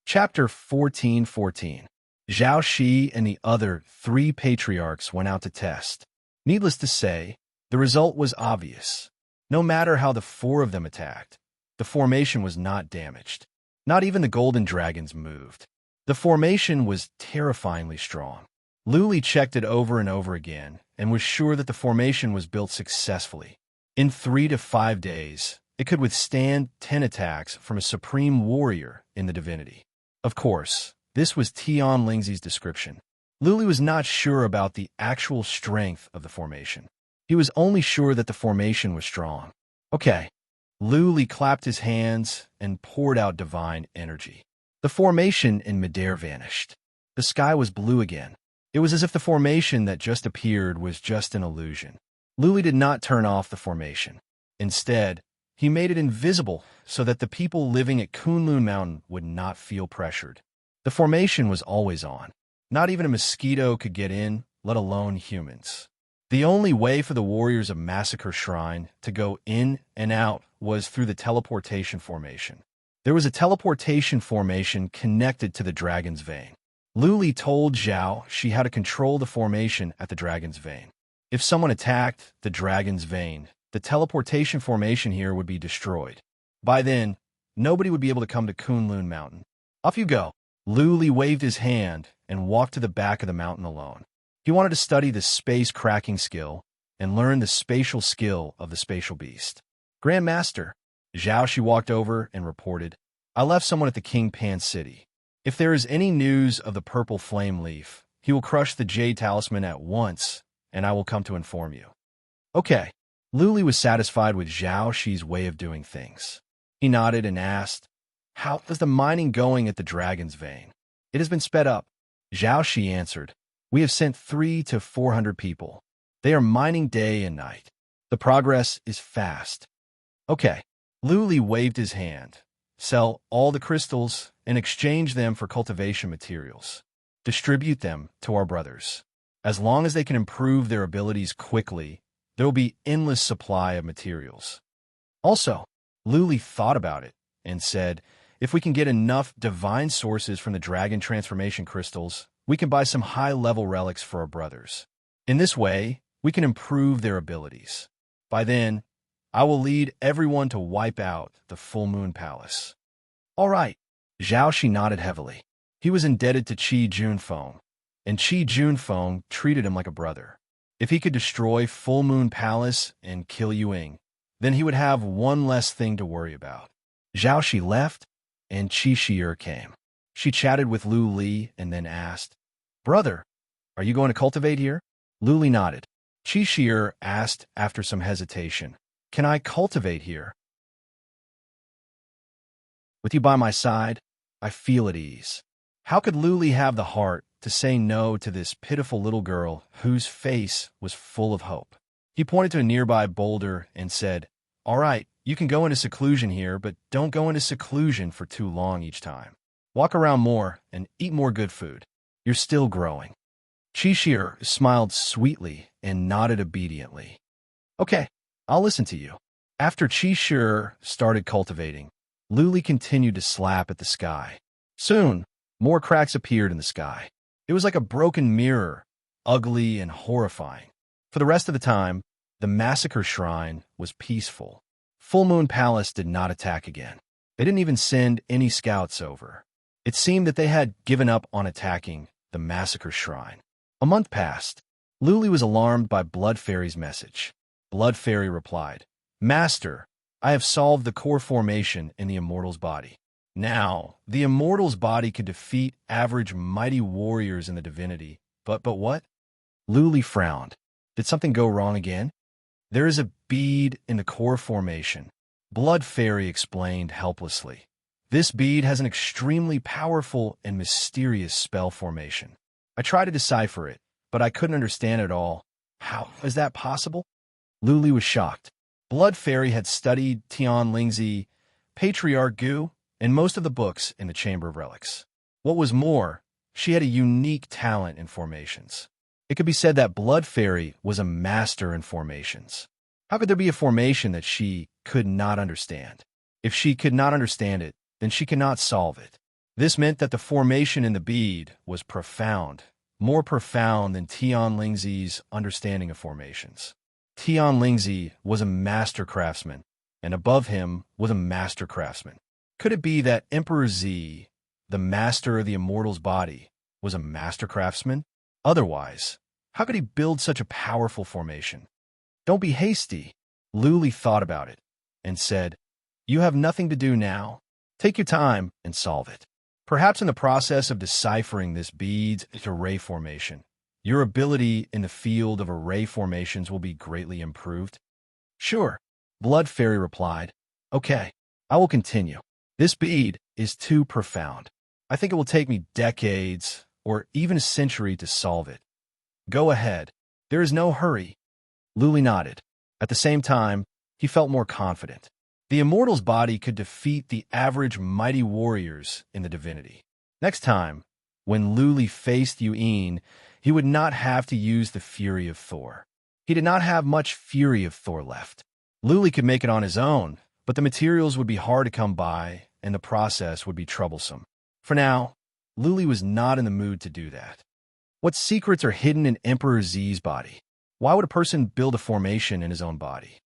Chapter 14:14. Zhao Shi and the other 3 patriarchs went out to test. Needless to say, the result was obvious. No matter how the 4 of them attacked, the formation was not damaged. Not even the golden dragons moved. The formation was terrifyingly strong. Lu Li checked it over and over again and was sure that the formation was built successfully. In 3 to 5 days, it could withstand 10 attacks from a supreme warrior in the divinity. Of course, this was Tian Lingzi's description. Luli was not sure about the actual strength of the formation. He was only sure that the formation was strong. Okay. Luli clapped his hands and poured out divine energy. The formation in midair vanished. The sky was blue again. It was as if the formation that just appeared was just an illusion. Luli did not turn off the formation. Instead, he made it invisible so that the people living at Kunlun Mountain would not feel pressured. The formation was always on. Not even a mosquito could get in, let alone humans. The only way for the warriors of Massacre Shrine to go in and out was through the teleportation formation. There was a teleportation formation connected to the dragon's vein. Luli told Zhao she had to control the formation at the dragon's vein. If someone attacked the dragon's vein, the teleportation formation here would be destroyed. By then, nobody would be able to come to Kunlun Mountain. Off you go. Luli waved his hand and walked to the back of the mountain alone. He wanted to study the space cracking skill and learn the spatial skill of the spatial beast. Grandmaster, Zhao Shi walked over and reported, I left someone at the King Pan City. If there is any news of the purple flame leaf, he will crush the jade talisman at once, and I will come to inform you. Okay. Luli was satisfied with Zhao Shi's way of doing things. He nodded and asked, How is the mining going at the dragon's vein? It has been sped up. Zhao Shi answered, We have sent 300 to 400 people. They are mining day and night. The progress is fast. Okay. Luli waved his hand. Sell all the crystals and exchange them for cultivation materials. Distribute them to our brothers. As long as they can improve their abilities quickly, there will be endless supply of materials. Also, Luli thought about it and said, if we can get enough divine sources from the dragon transformation crystals, we can buy some high-level relics for our brothers. In this way, we can improve their abilities. By then, I will lead everyone to wipe out the Full Moon Palace. All right. Zhao Shi nodded heavily. He was indebted to Qi Junfeng, and Qi Junfeng treated him like a brother. If he could destroy Full Moon Palace and kill Yuing, then he would have one less thing to worry about. Zhao Shi left, and Qi Shi'er came. She chatted with Lu Li and then asked, Brother, are you going to cultivate here? Lu Li nodded. Qi Shi'er asked after some hesitation, Can I cultivate here? With you by my side, I feel at ease. How could Lu Li have the heart to say no to this pitiful little girl whose face was full of hope? He pointed to a nearby boulder and said, All right, you can go into seclusion here, but don't go into seclusion for too long each time. Walk around more and eat more good food. You're still growing. Qi Shi'er smiled sweetly and nodded obediently. Okay, I'll listen to you. After Qi Shi'er started cultivating, Lu Li continued to slap at the sky. Soon, more cracks appeared in the sky. It was like a broken mirror, ugly and horrifying. For the rest of the time, the Massacre Shrine was peaceful. Full Moon Palace did not attack again. They didn't even send any scouts over. It seemed that they had given up on attacking the Massacre Shrine. A month passed. Lu Li was alarmed by Blood Fairy's message. Blood Fairy replied, Master, I have solved the core formation in the Immortal's body. Now, the Immortal's body could defeat average mighty warriors in the divinity. But what? Lu Li frowned. Did something go wrong again? There is a bead in the core formation. Blood Fairy explained helplessly. This bead has an extremely powerful and mysterious spell formation. I tried to decipher it, but I couldn't understand it all. How is that possible? Lu Li was shocked. Blood Fairy had studied Tian Lingzi, Patriarch Gu, and most of the books in the Chamber of Relics. What was more, she had a unique talent in formations. It could be said that Blood Fairy was a master in formations. How could there be a formation that she could not understand? If she could not understand it, then she cannot solve it. This meant that the formation in the bead was profound, more profound than Tian Lingzi's understanding of formations. Tian Lingzi was a master craftsman, and above him was a master craftsman. Could it be that Emperor Z, the master of the Immortal's body, was a master craftsman? Otherwise, how could he build such a powerful formation? Don't be hasty. Lu Li thought about it and said, You have nothing to do now. Take your time and solve it. Perhaps in the process of deciphering this bead into ray formation, your ability in the field of array formations will be greatly improved. Sure, Blood Fairy replied. Okay, I will continue. This bead is too profound. I think it will take me decades or even a century to solve it. Go ahead. There is no hurry. Luli nodded. At the same time, he felt more confident. The immortal's body could defeat the average mighty warriors in the divinity. Next time, when Luli faced Yuin, he would not have to use the fury of Thor. He did not have much fury of Thor left. Luli could make it on his own, but the materials would be hard to come by, and the process would be troublesome. For now, Luli was not in the mood to do that. What secrets are hidden in Emperor Z's body? Why would a person build a formation in his own body?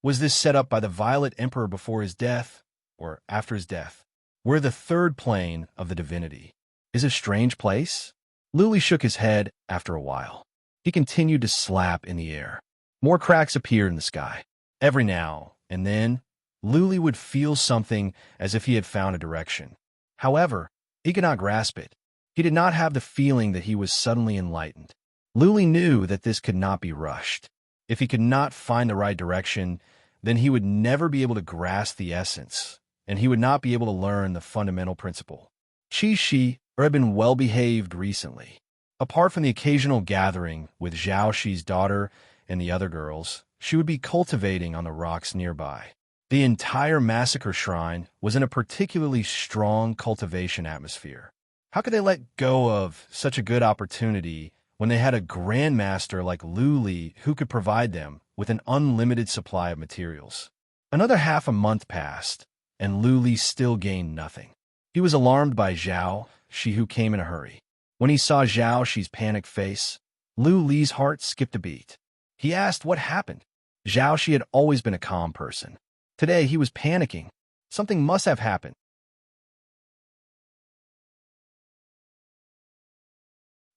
Was this set up by the Violet Emperor before his death, or after his death? Where the third plane of the divinity is a strange place? Luli shook his head after a while. He continued to slap in the air. More cracks appeared in the sky. Every now and then, Luli would feel something as if he had found a direction. However, he could not grasp it. He did not have the feeling that he was suddenly enlightened. Luli knew that this could not be rushed. If he could not find the right direction, then he would never be able to grasp the essence, and he would not be able to learn the fundamental principle. Shi had been well-behaved recently. Apart from the occasional gathering with Zhao Shi's daughter and the other girls, she would be cultivating on the rocks nearby. The entire massacre shrine was in a particularly strong cultivation atmosphere. How could they let go of such a good opportunity when they had a grandmaster like Luli who could provide them with an unlimited supply of materials? Another half a month passed, and Luli still gained nothing. He was alarmed by Zhao Shi, who came in a hurry. When he saw Zhao Shi's panicked face, Luli's heart skipped a beat. He asked what happened. Zhao Shi had always been a calm person. Today he was panicking. Something must have happened.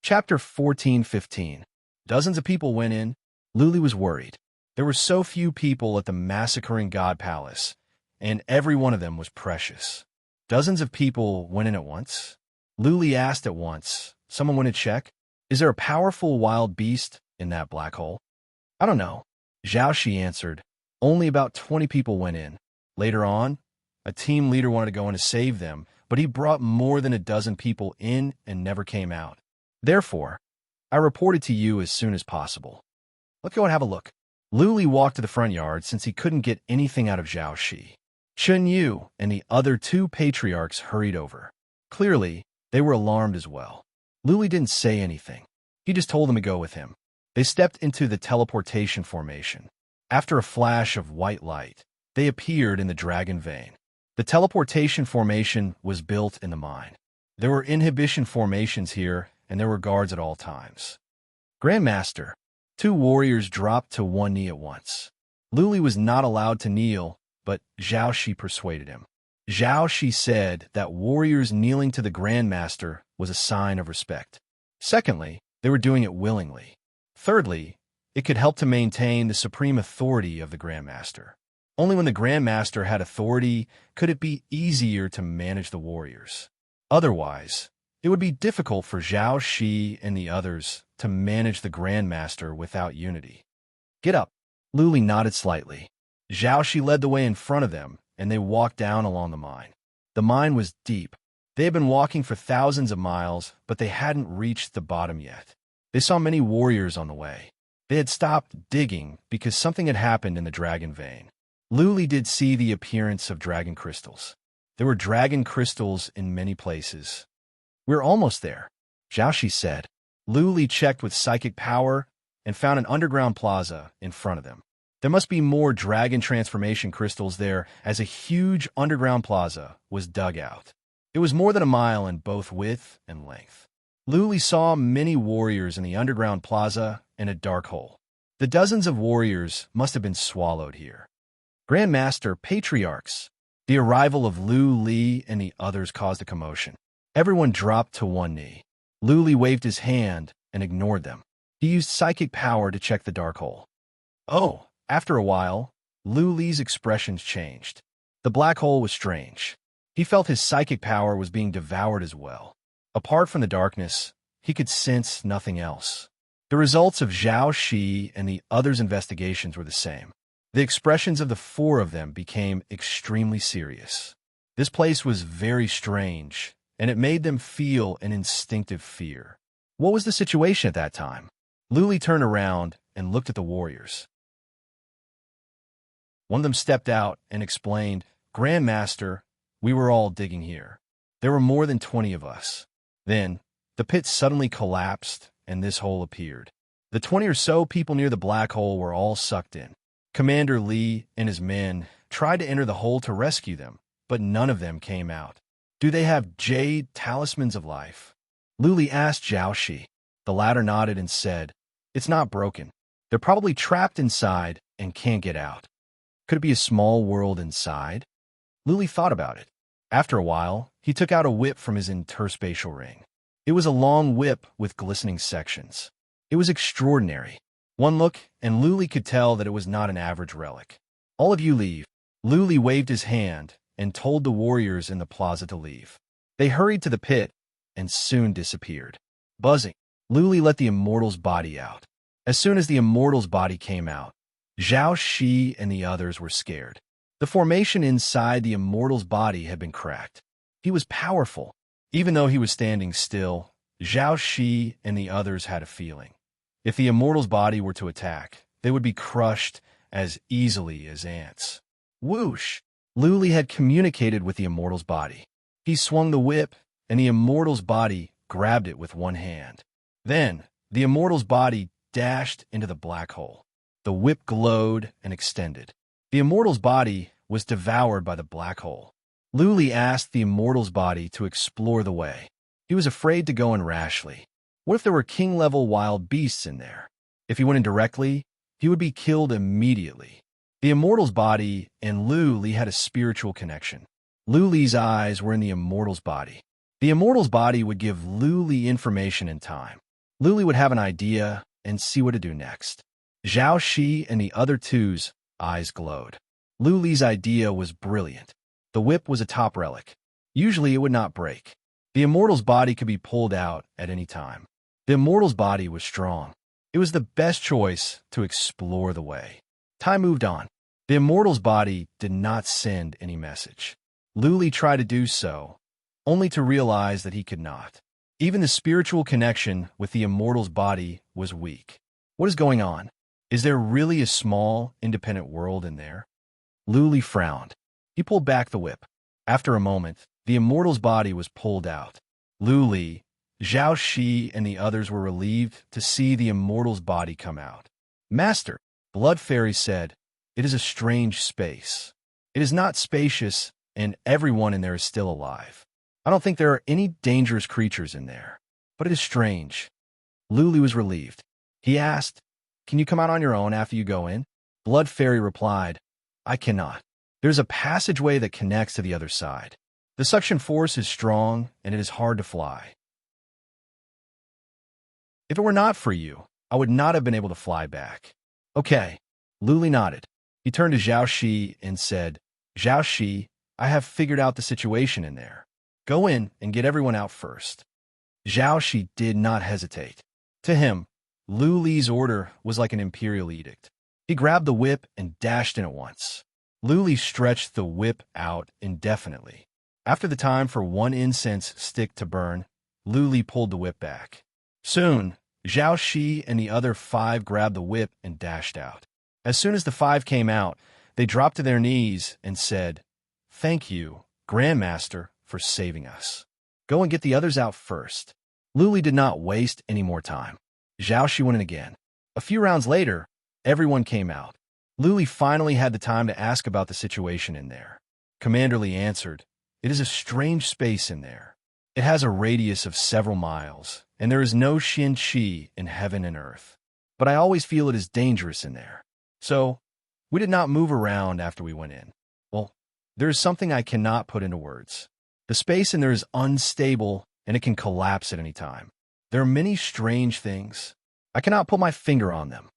Chapter 14:15. Dozens of people went in. Luli was worried. There were so few people at the massacring god palace, and every one of them was precious. Dozens of people went in at once. Luli asked at once, someone want to check? Is there a powerful wild beast in that black hole? I don't know. Zhao Shi answered. Only about 20 people went in. Later on, a team leader wanted to go in to save them, but he brought more than a dozen people in and never came out. Therefore, I reported to you as soon as possible. Let's go and have a look. Luli walked to the front yard since he couldn't get anything out of Zhao Shi. Chun Yu and the other two patriarchs hurried over. Clearly, they were alarmed as well. Luli didn't say anything. He just told them to go with him. They stepped into the teleportation formation. After a flash of white light, they appeared in the dragon vein. The teleportation formation was built in the mine. There were inhibition formations here, and there were guards at all times. Grandmaster, two warriors dropped to one knee at once. Luli was not allowed to kneel, but Zhao Shi persuaded him. Zhao Shi said that warriors kneeling to the Grandmaster was a sign of respect. Secondly, they were doing it willingly. Thirdly, it could help to maintain the supreme authority of the Grandmaster. Only when the Grandmaster had authority could it be easier to manage the warriors. Otherwise, it would be difficult for Zhao Shi and the others to manage the Grandmaster without unity. Get up. Luli nodded slightly. Zhao Shi led the way in front of them, and they walked down along the mine. The mine was deep. They had been walking for thousands of miles, but they hadn't reached the bottom yet. They saw many warriors on the way. They had stopped digging because something had happened in the dragon vein. Luli did see the appearance of dragon crystals. There were dragon crystals in many places. We're almost there, Zhao Shi said. Luli checked with psychic power and found an underground plaza in front of them. There must be more dragon transformation crystals there, as a huge underground plaza was dug out. It was more than a mile in both width and length. Luli saw many warriors in the underground plaza and a dark hole. The dozens of warriors must have been swallowed here. Grandmaster, patriarchs. The arrival of Luli and the others caused a commotion. Everyone dropped to one knee. Luli waved his hand and ignored them. He used psychic power to check the dark hole. Oh, after a while, Luli's expressions changed. The black hole was strange. He felt his psychic power was being devoured as well. Apart from the darkness, he could sense nothing else. The results of Zhao Shi and the others' investigations were the same. The expressions of the four of them became extremely serious. This place was very strange, and it made them feel an instinctive fear. What was the situation at that time? Luli turned around and looked at the warriors. One of them stepped out and explained, "Grandmaster, we were all digging here. There were more than 20 of us. Then, the pit suddenly collapsed, and this hole appeared. The 20 or so people near the black hole were all sucked in. Commander Li and his men tried to enter the hole to rescue them, but none of them came out. Do they have jade talismans of life?" Luli asked Zhao Shi. The latter nodded and said, "It's not broken. They're probably trapped inside and can't get out." Could it be a small world inside? Luli thought about it. After a while, he took out a whip from his interspatial ring. It was a long whip with glistening sections. It was extraordinary. One look, and Luli could tell that it was not an average relic. "All of you leave." Luli waved his hand and told the warriors in the plaza to leave. They hurried to the pit and soon disappeared. Buzzing, Luli let the immortal's body out. As soon as the immortal's body came out, Zhao Shi and the others were scared. The formation inside the immortal's body had been cracked. He was powerful. Even though he was standing still, Zhao Shi and the others had a feeling. If the immortal's body were to attack, they would be crushed as easily as ants. Whoosh! Luli had communicated with the immortal's body. He swung the whip, and the immortal's body grabbed it with one hand. Then, the immortal's body dashed into the black hole. The whip glowed and extended. The immortal's body was devoured by the black hole. Luli asked the immortal's body to explore the way. He was afraid to go in rashly. What if there were king-level wild beasts in there? If he went in directly, he would be killed immediately. The immortal's body and Luli had a spiritual connection. Luli's eyes were in the immortal's body. The immortal's body would give Luli information in time. Luli would have an idea and see what to do next. Zhao Shi and the other two's eyes glowed. Luli's idea was brilliant. The whip was a top relic. Usually it would not break. The immortal's body could be pulled out at any time. The immortal's body was strong. It was the best choice to explore the way. Time moved on. The immortal's body did not send any message. Luli tried to do so, only to realize that he could not. Even the spiritual connection with the immortal's body was weak. What is going on? Is there really a small, independent world in there? Luli frowned. He pulled back the whip. After a moment, the immortal's body was pulled out. Luli, Zhao Shi, and the others were relieved to see the immortal's body come out. "Master," Blood Fairy said, "it is a strange space. It is not spacious, and everyone in there is still alive. I don't think there are any dangerous creatures in there, but it is strange." Luli was relieved. He asked, "Can you come out on your own after you go in?" Blood Fairy replied, "I cannot. There's a passageway that connects to the other side. The suction force is strong, and it is hard to fly. If it were not for you, I would not have been able to fly back." "Okay." Luli nodded. He turned to Zhao Shi and said, "Zhao Shi, I have figured out the situation in there. Go in and get everyone out first." Zhao Shi did not hesitate. To him, Luli's order was like an imperial edict. He grabbed the whip and dashed in at once. Luli stretched the whip out indefinitely. After the time for one incense stick to burn, Luli pulled the whip back. Soon, Zhao Shi and the other 5 grabbed the whip and dashed out. As soon as the 5 came out, they dropped to their knees and said, "Thank you, Grandmaster, for saving us. Go and get the others out first." Luli did not waste any more time. Zhao Shi went in again. A few rounds later, everyone came out. Luli finally had the time to ask about the situation in there. Commander Li answered, "It is a strange space in there. It has a radius of several miles, and there is no Xin Qi in heaven and earth. But I always feel it is dangerous in there. So, we did not move around after we went in. Well, there is something I cannot put into words. The space in there is unstable, and it can collapse at any time. There are many strange things. I cannot put my finger on them."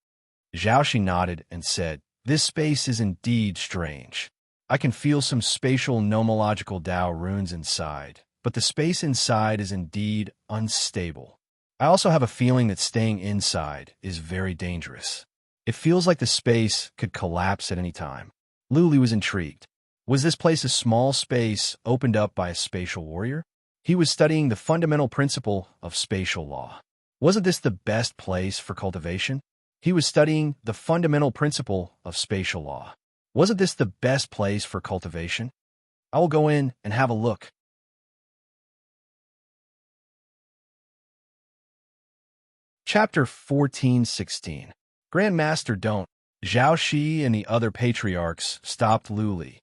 Zhao Shi nodded and said, "This space is indeed strange. I can feel some spatial nomological Tao runes inside, but the space inside is indeed unstable. I also have a feeling that staying inside is very dangerous. It feels like the space could collapse at any time. Luli was intrigued. Was this place a small space opened up by a spatial warrior? He was studying the fundamental principle of spatial law. Wasn't this the best place for cultivation? He was studying the fundamental principle of spatial law. Wasn't this the best place for cultivation? I will go in and have a look. Chapter 14:16. Grandmaster don't. Zhao Shi and the other patriarchs stopped Luli.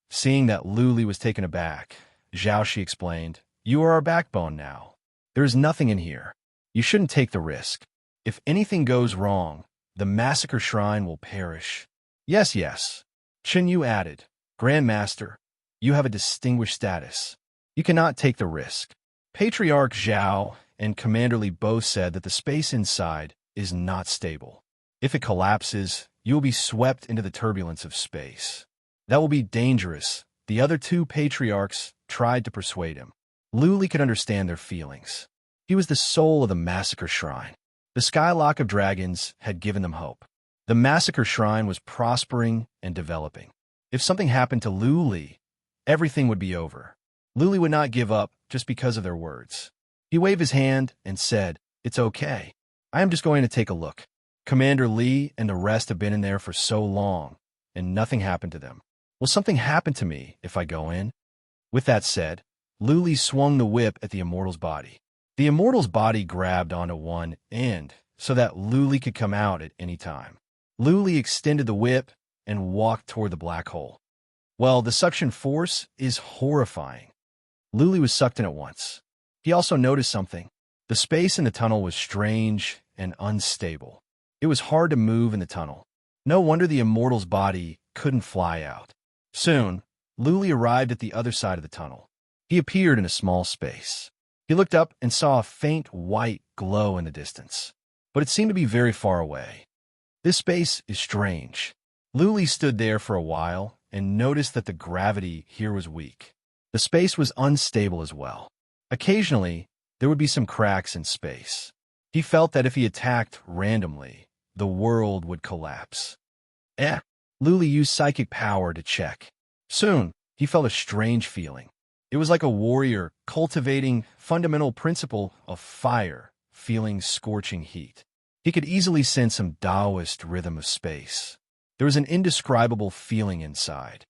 Seeing that Luli was taken aback, Zhao Shi explained, "You are our backbone now. There is nothing in here. You shouldn't take the risk. If anything goes wrong, the massacre shrine will perish." Yes, yes. Chen Yu added, "Grandmaster, you have a distinguished status. You cannot take the risk." Patriarch Zhao and Commander Li both said that the space inside is not stable. If it collapses, you will be swept into the turbulence of space. That will be dangerous. The other two patriarchs tried to persuade him. Luli could understand their feelings. He was the soul of the massacre shrine. The Skylock of Dragons had given them hope. The massacre shrine was prospering and developing. If something happened to Luli, everything would be over. Luli would not give up just because of their words. He waved his hand and said, "It's okay. I am just going to take a look. Commander Li and the rest have been in there for so long, and nothing happened to them. Will something happen to me if I go in?" With that said, Luli swung the whip at the immortal's body. The immortal's body grabbed onto one end so that Luli could come out at any time. Luli extended the whip and walked toward the black hole. Well, the suction force is horrifying. Luli was sucked in at once. He also noticed something. The space in the tunnel was strange and unstable. It was hard to move in the tunnel. No wonder the immortal's body couldn't fly out. Soon, Luli arrived at the other side of the tunnel. He appeared in a small space. He looked up and saw a faint white glow in the distance, but it seemed to be very far away. This space is strange. Luli stood there for a while and noticed that the gravity here was weak. The space was unstable as well. Occasionally, there would be some cracks in space. He felt that if he attacked randomly, the world would collapse. Luli used psychic power to check. Soon, he felt a strange feeling. It was like a warrior cultivating fundamental principle of fire, feeling scorching heat. He could easily sense some Taoist rhythm of space. There was an indescribable feeling inside.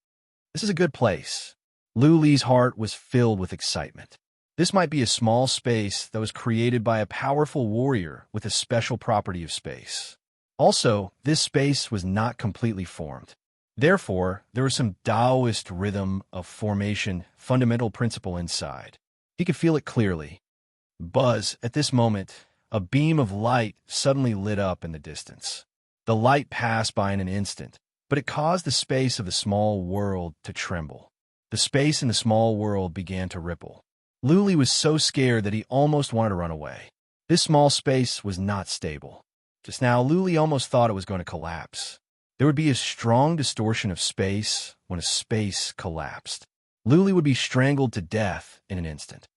This is a good place. Luli's heart was filled with excitement. This might be a small space that was created by a powerful warrior with a special property of space. Also, this space was not completely formed. Therefore, there was some Taoist rhythm of formation, fundamental principle inside. He could feel it clearly. Buzz, at this moment, a beam of light suddenly lit up in the distance. The light passed by in an instant, but it caused the space of the small world to tremble. The space in the small world began to ripple. Luli was so scared that he almost wanted to run away. This small space was not stable. Just now, Luli almost thought it was going to collapse. There would be a strong distortion of space when a space collapsed. Luli would be strangled to death in an instant.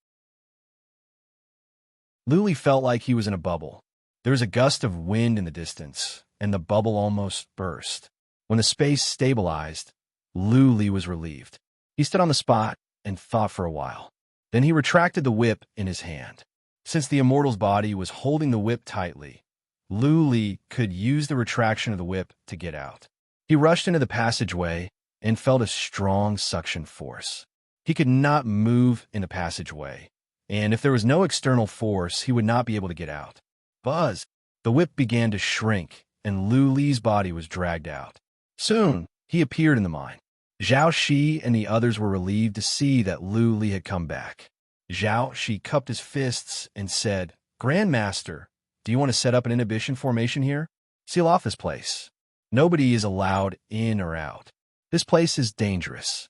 Luli felt like he was in a bubble. There was a gust of wind in the distance, and the bubble almost burst. When the space stabilized, Luli was relieved. He stood on the spot and thought for a while. Then he retracted the whip in his hand. Since the immortal's body was holding the whip tightly, Luli could use the retraction of the whip to get out. He rushed into the passageway and felt a strong suction force. He could not move in the passageway, and if there was no external force, he would not be able to get out. Buzz! The whip began to shrink, and Luli's body was dragged out. Soon, he appeared in the mine. Zhao Shi and the others were relieved to see that Luli had come back. Zhao Shi cupped his fists and said, "Grandmaster, do you want to set up an inhibition formation here? Seal off this place. Nobody is allowed in or out. This place is dangerous.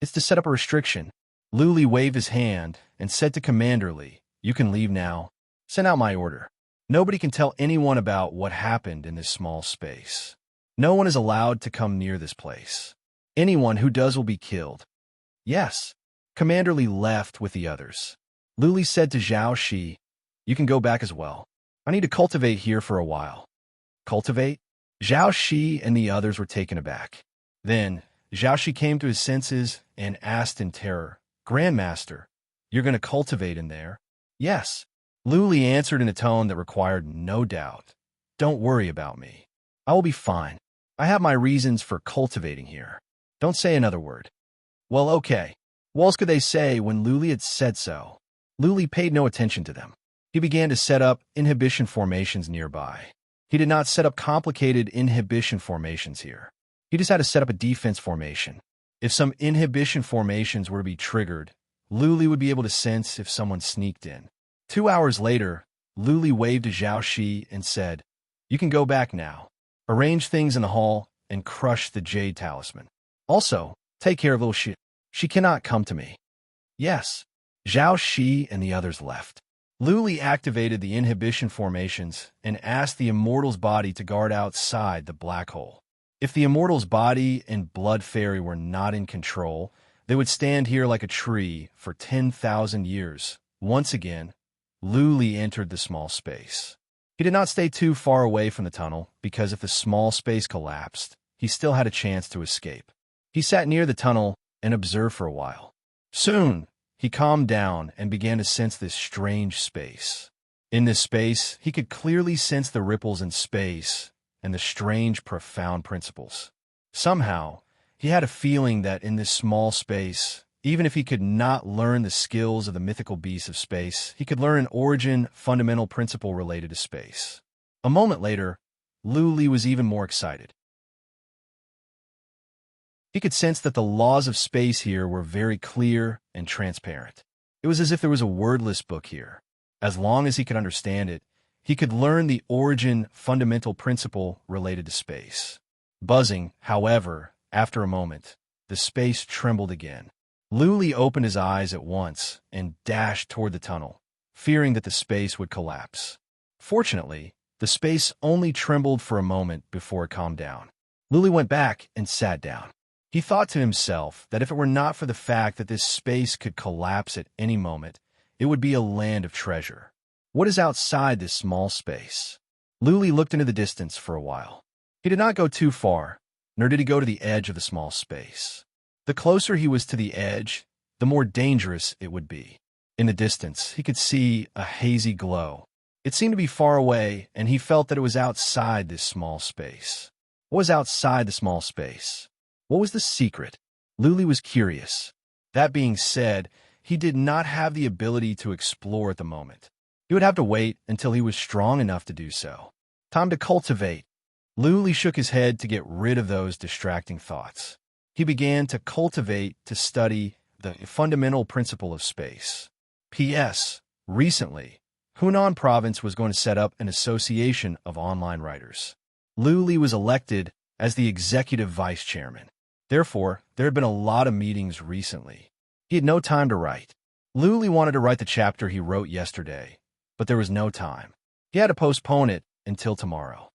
It's to set up a restriction." Luli waved his hand and said to Commander Li, "You can leave now. Send out my order. Nobody can tell anyone about what happened in this small space. No one is allowed to come near this place. Anyone who does will be killed. Yes. Commander Li left with the others. Luli said to Zhao Shi, "You can go back as well. I need to cultivate here for a while." Cultivate? Zhao Shi and the others were taken aback. Then, Zhao Shi came to his senses and asked in terror, "Grandmaster, you're going to cultivate in there?" "Yes." Luli answered in a tone that required no doubt. "Don't worry about me. I will be fine. I have my reasons for cultivating here. Don't say another word." "Well, okay." What else could they say when Luli had said so? Luli paid no attention to them. He began to set up inhibition formations nearby. He did not set up complicated inhibition formations here. He just had to set up a defense formation. If some inhibition formations were to be triggered, Luli would be able to sense if someone sneaked in. 2 hours later, Luli waved to Zhao Shi and said, "You can go back now. Arrange things in the hall and crush the jade talisman. Also, take care of little Shi. She cannot come to me." "Yes." Zhao Shi and the others left. Luli activated the inhibition formations and asked the immortal's body to guard outside the black hole. If the immortal's body and blood fairy were not in control, they would stand here like a tree for 10,000 years. Once again, Luli entered the small space. He did not stay too far away from the tunnel, because if the small space collapsed, he still had a chance to escape. He sat near the tunnel and observed for a while. Soon, he calmed down and began to sense this strange space. In this space, he could clearly sense the ripples in space and the strange, profound principles. Somehow, he had a feeling that in this small space, even if he could not learn the skills of the mythical beasts of space, he could learn an origin, fundamental principle related to space. A moment later, Luli was even more excited. He could sense that the laws of space here were very clear and transparent. It was as if there was a wordless book here. As long as he could understand it, he could learn the origin, fundamental principle related to space. Buzzing, however, after a moment, the space trembled again. Luli opened his eyes at once and dashed toward the tunnel, fearing that the space would collapse. Fortunately, the space only trembled for a moment before it calmed down. Luli went back and sat down. He thought to himself that if it were not for the fact that this space could collapse at any moment, it would be a land of treasure. What is outside this small space? Luli looked into the distance for a while. He did not go too far, nor did he go to the edge of the small space. The closer he was to the edge, the more dangerous it would be. In the distance, he could see a hazy glow. It seemed to be far away, and he felt that it was outside this small space. What was outside the small space? What was the secret? Luli was curious. That being said, he did not have the ability to explore at the moment. He would have to wait until he was strong enough to do so. Time to cultivate. Luli shook his head to get rid of those distracting thoughts. He began to cultivate to study the fundamental principle of space. P.S. Recently, Hunan Province was going to set up an association of online writers. Luli was elected as the executive vice chairman. Therefore, there had been a lot of meetings recently. He had no time to write. Luli wanted to write the chapter he wrote yesterday, but there was no time. He had to postpone it until tomorrow.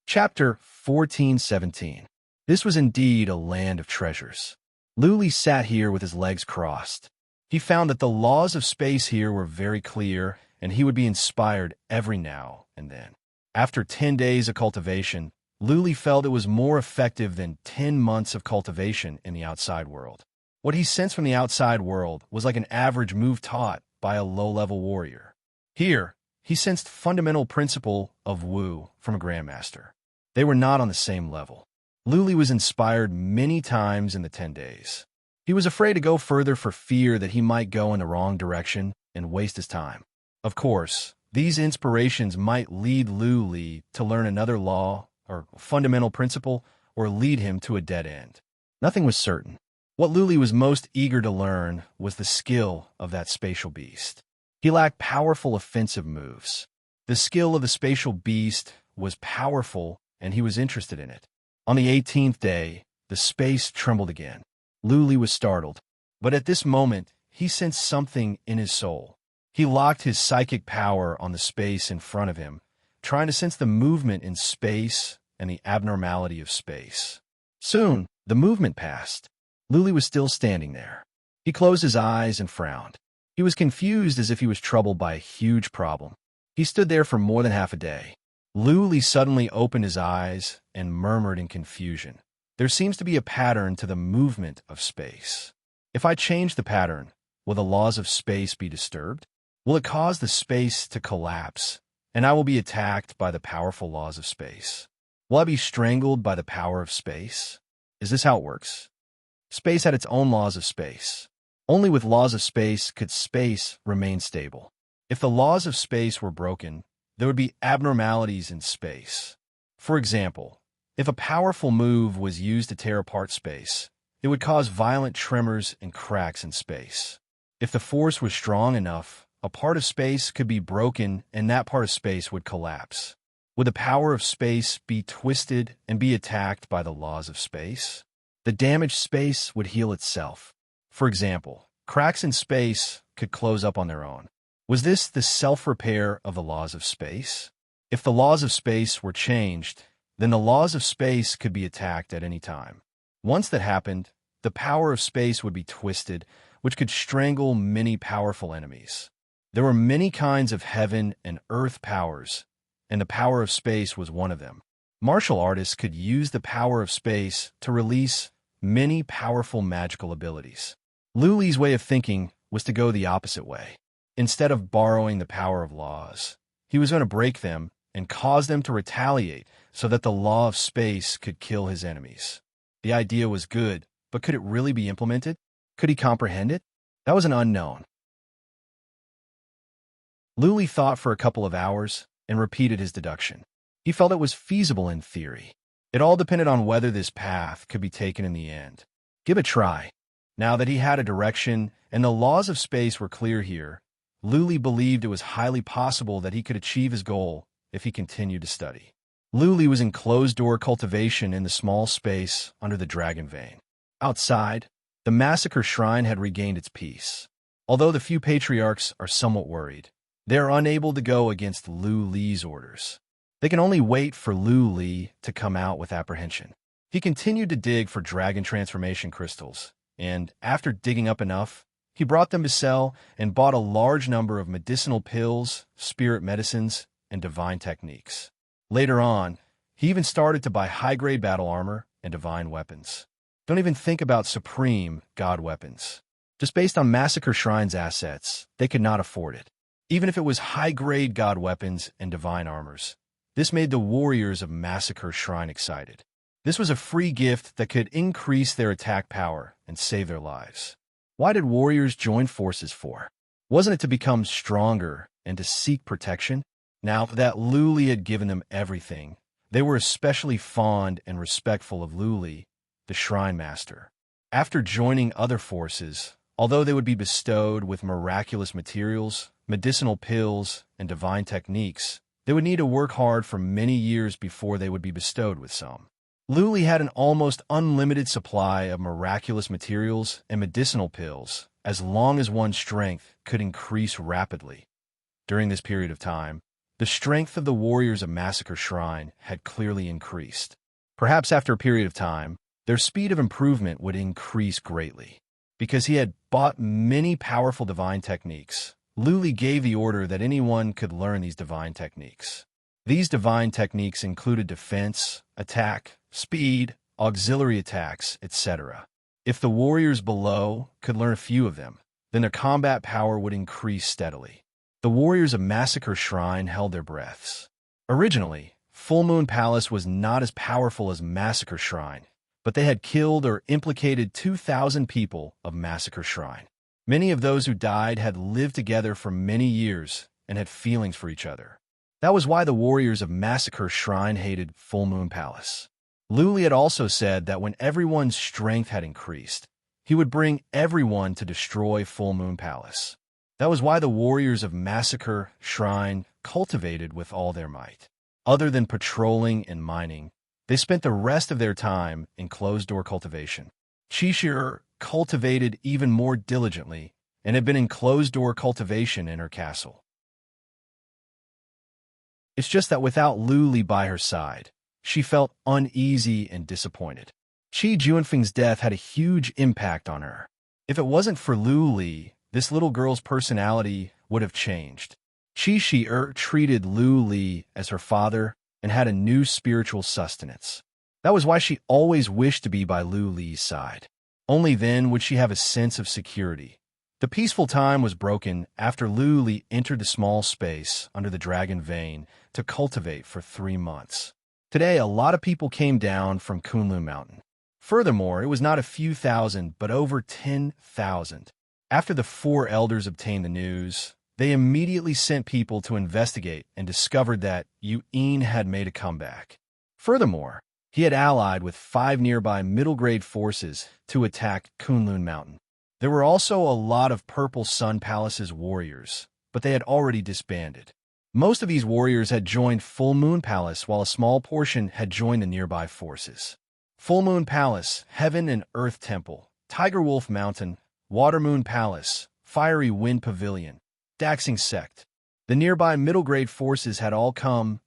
Chapter 14:17. This was indeed a land of treasures. Luli sat here with his legs crossed. He found that the laws of space here were very clear, and he would be inspired every now and then. After 10 days of cultivation, Luli felt it was more effective than 10 months of cultivation in the outside world. What he sensed from the outside world was like an average move taught by a low-level warrior. Here, he sensed fundamental principle of Wu from a grandmaster. They were not on the same level. Luli was inspired many times in the 10 days. He was afraid to go further for fear that he might go in the wrong direction and waste his time. Of course, these inspirations might lead Luli to learn another law or fundamental principle or lead him to a dead end. Nothing was certain. What Luli was most eager to learn was the skill of that spatial beast. He lacked powerful offensive moves. The skill of the spatial beast was powerful, and he was interested in it. On the 18th day, the space trembled again. Luli was startled, but at this moment, he sensed something in his soul. He locked his psychic power on the space in front of him, trying to sense the movement in space and the abnormality of space. Soon, the movement passed. Luli was still standing there. He closed his eyes and frowned. He was confused, as if he was troubled by a huge problem. He stood there for more than half a day. Luli suddenly opened his eyes and murmured in confusion. There seems to be a pattern to the movement of space. If I change the pattern, will the laws of space be disturbed? Will it cause the space to collapse, and I will be attacked by the powerful laws of space? Will I be strangled by the power of space? Is this how it works? Space had its own laws of space. Only with laws of space could space remain stable. If the laws of space were broken, there would be abnormalities in space. For example, if a powerful move was used to tear apart space, it would cause violent tremors and cracks in space. If the force was strong enough, a part of space could be broken and that part of space would collapse. Would the power of space be twisted and be attacked by the laws of space? The damaged space would heal itself. For example, cracks in space could close up on their own. Was this the self-repair of the laws of space? If the laws of space were changed, then the laws of space could be attacked at any time. Once that happened, the power of space would be twisted, which could strangle many powerful enemies. There were many kinds of heaven and earth powers, and the power of space was one of them. Martial artists could use the power of space to release many powerful magical abilities. Luli's way of thinking was to go the opposite way. Instead of borrowing the power of laws, he was going to break them and cause them to retaliate so that the law of space could kill his enemies. The idea was good, but could it really be implemented? Could he comprehend it? That was an unknown. Luli thought for a couple of hours and repeated his deduction. He felt it was feasible in theory. It all depended on whether this path could be taken in the end. Give it a try. Now that he had a direction and the laws of space were clear here, Luli believed it was highly possible that he could achieve his goal if he continued to study. Luli was in closed-door cultivation in the small space under the dragon vein. Outside, the massacre shrine had regained its peace. Although the few patriarchs are somewhat worried, they are unable to go against Luli's orders. They can only wait for Luli to come out with apprehension. He continued to dig for dragon transformation crystals, and after digging up enough, he brought them to sell and bought a large number of medicinal pills, spirit medicines, and divine techniques. Later on, he even started to buy high-grade battle armor and divine weapons. Don't even think about supreme god weapons. Just based on Massacre Shrine's assets, they could not afford it. Even if it was high-grade god weapons and divine armors, this made the warriors of Massacre Shrine excited. This was a free gift that could increase their attack power and save their lives. Why did warriors join forces for? Wasn't it to become stronger and to seek protection? Now that Luli had given them everything, they were especially fond and respectful of Luli, the shrine master. After joining other forces, although they would be bestowed with miraculous materials, medicinal pills, and divine techniques, they would need to work hard for many years before they would be bestowed with some. Luli had an almost unlimited supply of miraculous materials and medicinal pills, as long as one's strength could increase rapidly. During this period of time, the strength of the warriors of Massacre Shrine had clearly increased. Perhaps after a period of time, their speed of improvement would increase greatly. Because he had bought many powerful divine techniques, Luli gave the order that anyone could learn these divine techniques. These divine techniques included defense, attack, speed, auxiliary attacks, etc. If the warriors below could learn a few of them, then their combat power would increase steadily. The warriors of Massacre Shrine held their breaths. Originally, Full Moon Palace was not as powerful as Massacre Shrine, but they had killed or implicated 2,000 people of Massacre Shrine. Many of those who died had lived together for many years and had feelings for each other. That was why the warriors of Massacre Shrine hated Full Moon Palace. Luli had also said that when everyone's strength had increased, he would bring everyone to destroy Full Moon Palace. That was why the warriors of Massacre Shrine cultivated with all their might. Other than patrolling and mining, they spent the rest of their time in closed-door cultivation. Chishire cultivated even more diligently and had been in closed-door cultivation in her castle. It's just that without Lu Li by her side, she felt uneasy and disappointed. Qi Juanfeng's death had a huge impact on her. If it wasn't for Lu Li, this little girl's personality would have changed. Qi Shi treated Lu Li as her father and had a new spiritual sustenance. That was why she always wished to be by Lu Li's side. Only then would she have a sense of security. The peaceful time was broken after Lu Li entered the small space under the dragon vein to cultivate for 3 months. Today, a lot of people came down from Kunlun Mountain. Furthermore, it was not a few thousand, but over 10,000. After the 4 elders obtained the news, they immediately sent people to investigate and discovered that Yin had made a comeback. Furthermore, he had allied with 5 nearby middle-grade forces to attack Kunlun Mountain. There were also a lot of Purple Sun Palace's warriors, but they had already disbanded. Most of these warriors had joined Full Moon Palace, while a small portion had joined the nearby forces. Full Moon Palace, Heaven and Earth Temple, Tiger Wolf Mountain, Water Moon Palace, Fiery Wind Pavilion, Daxing Sect. The nearby middle-grade forces had all come,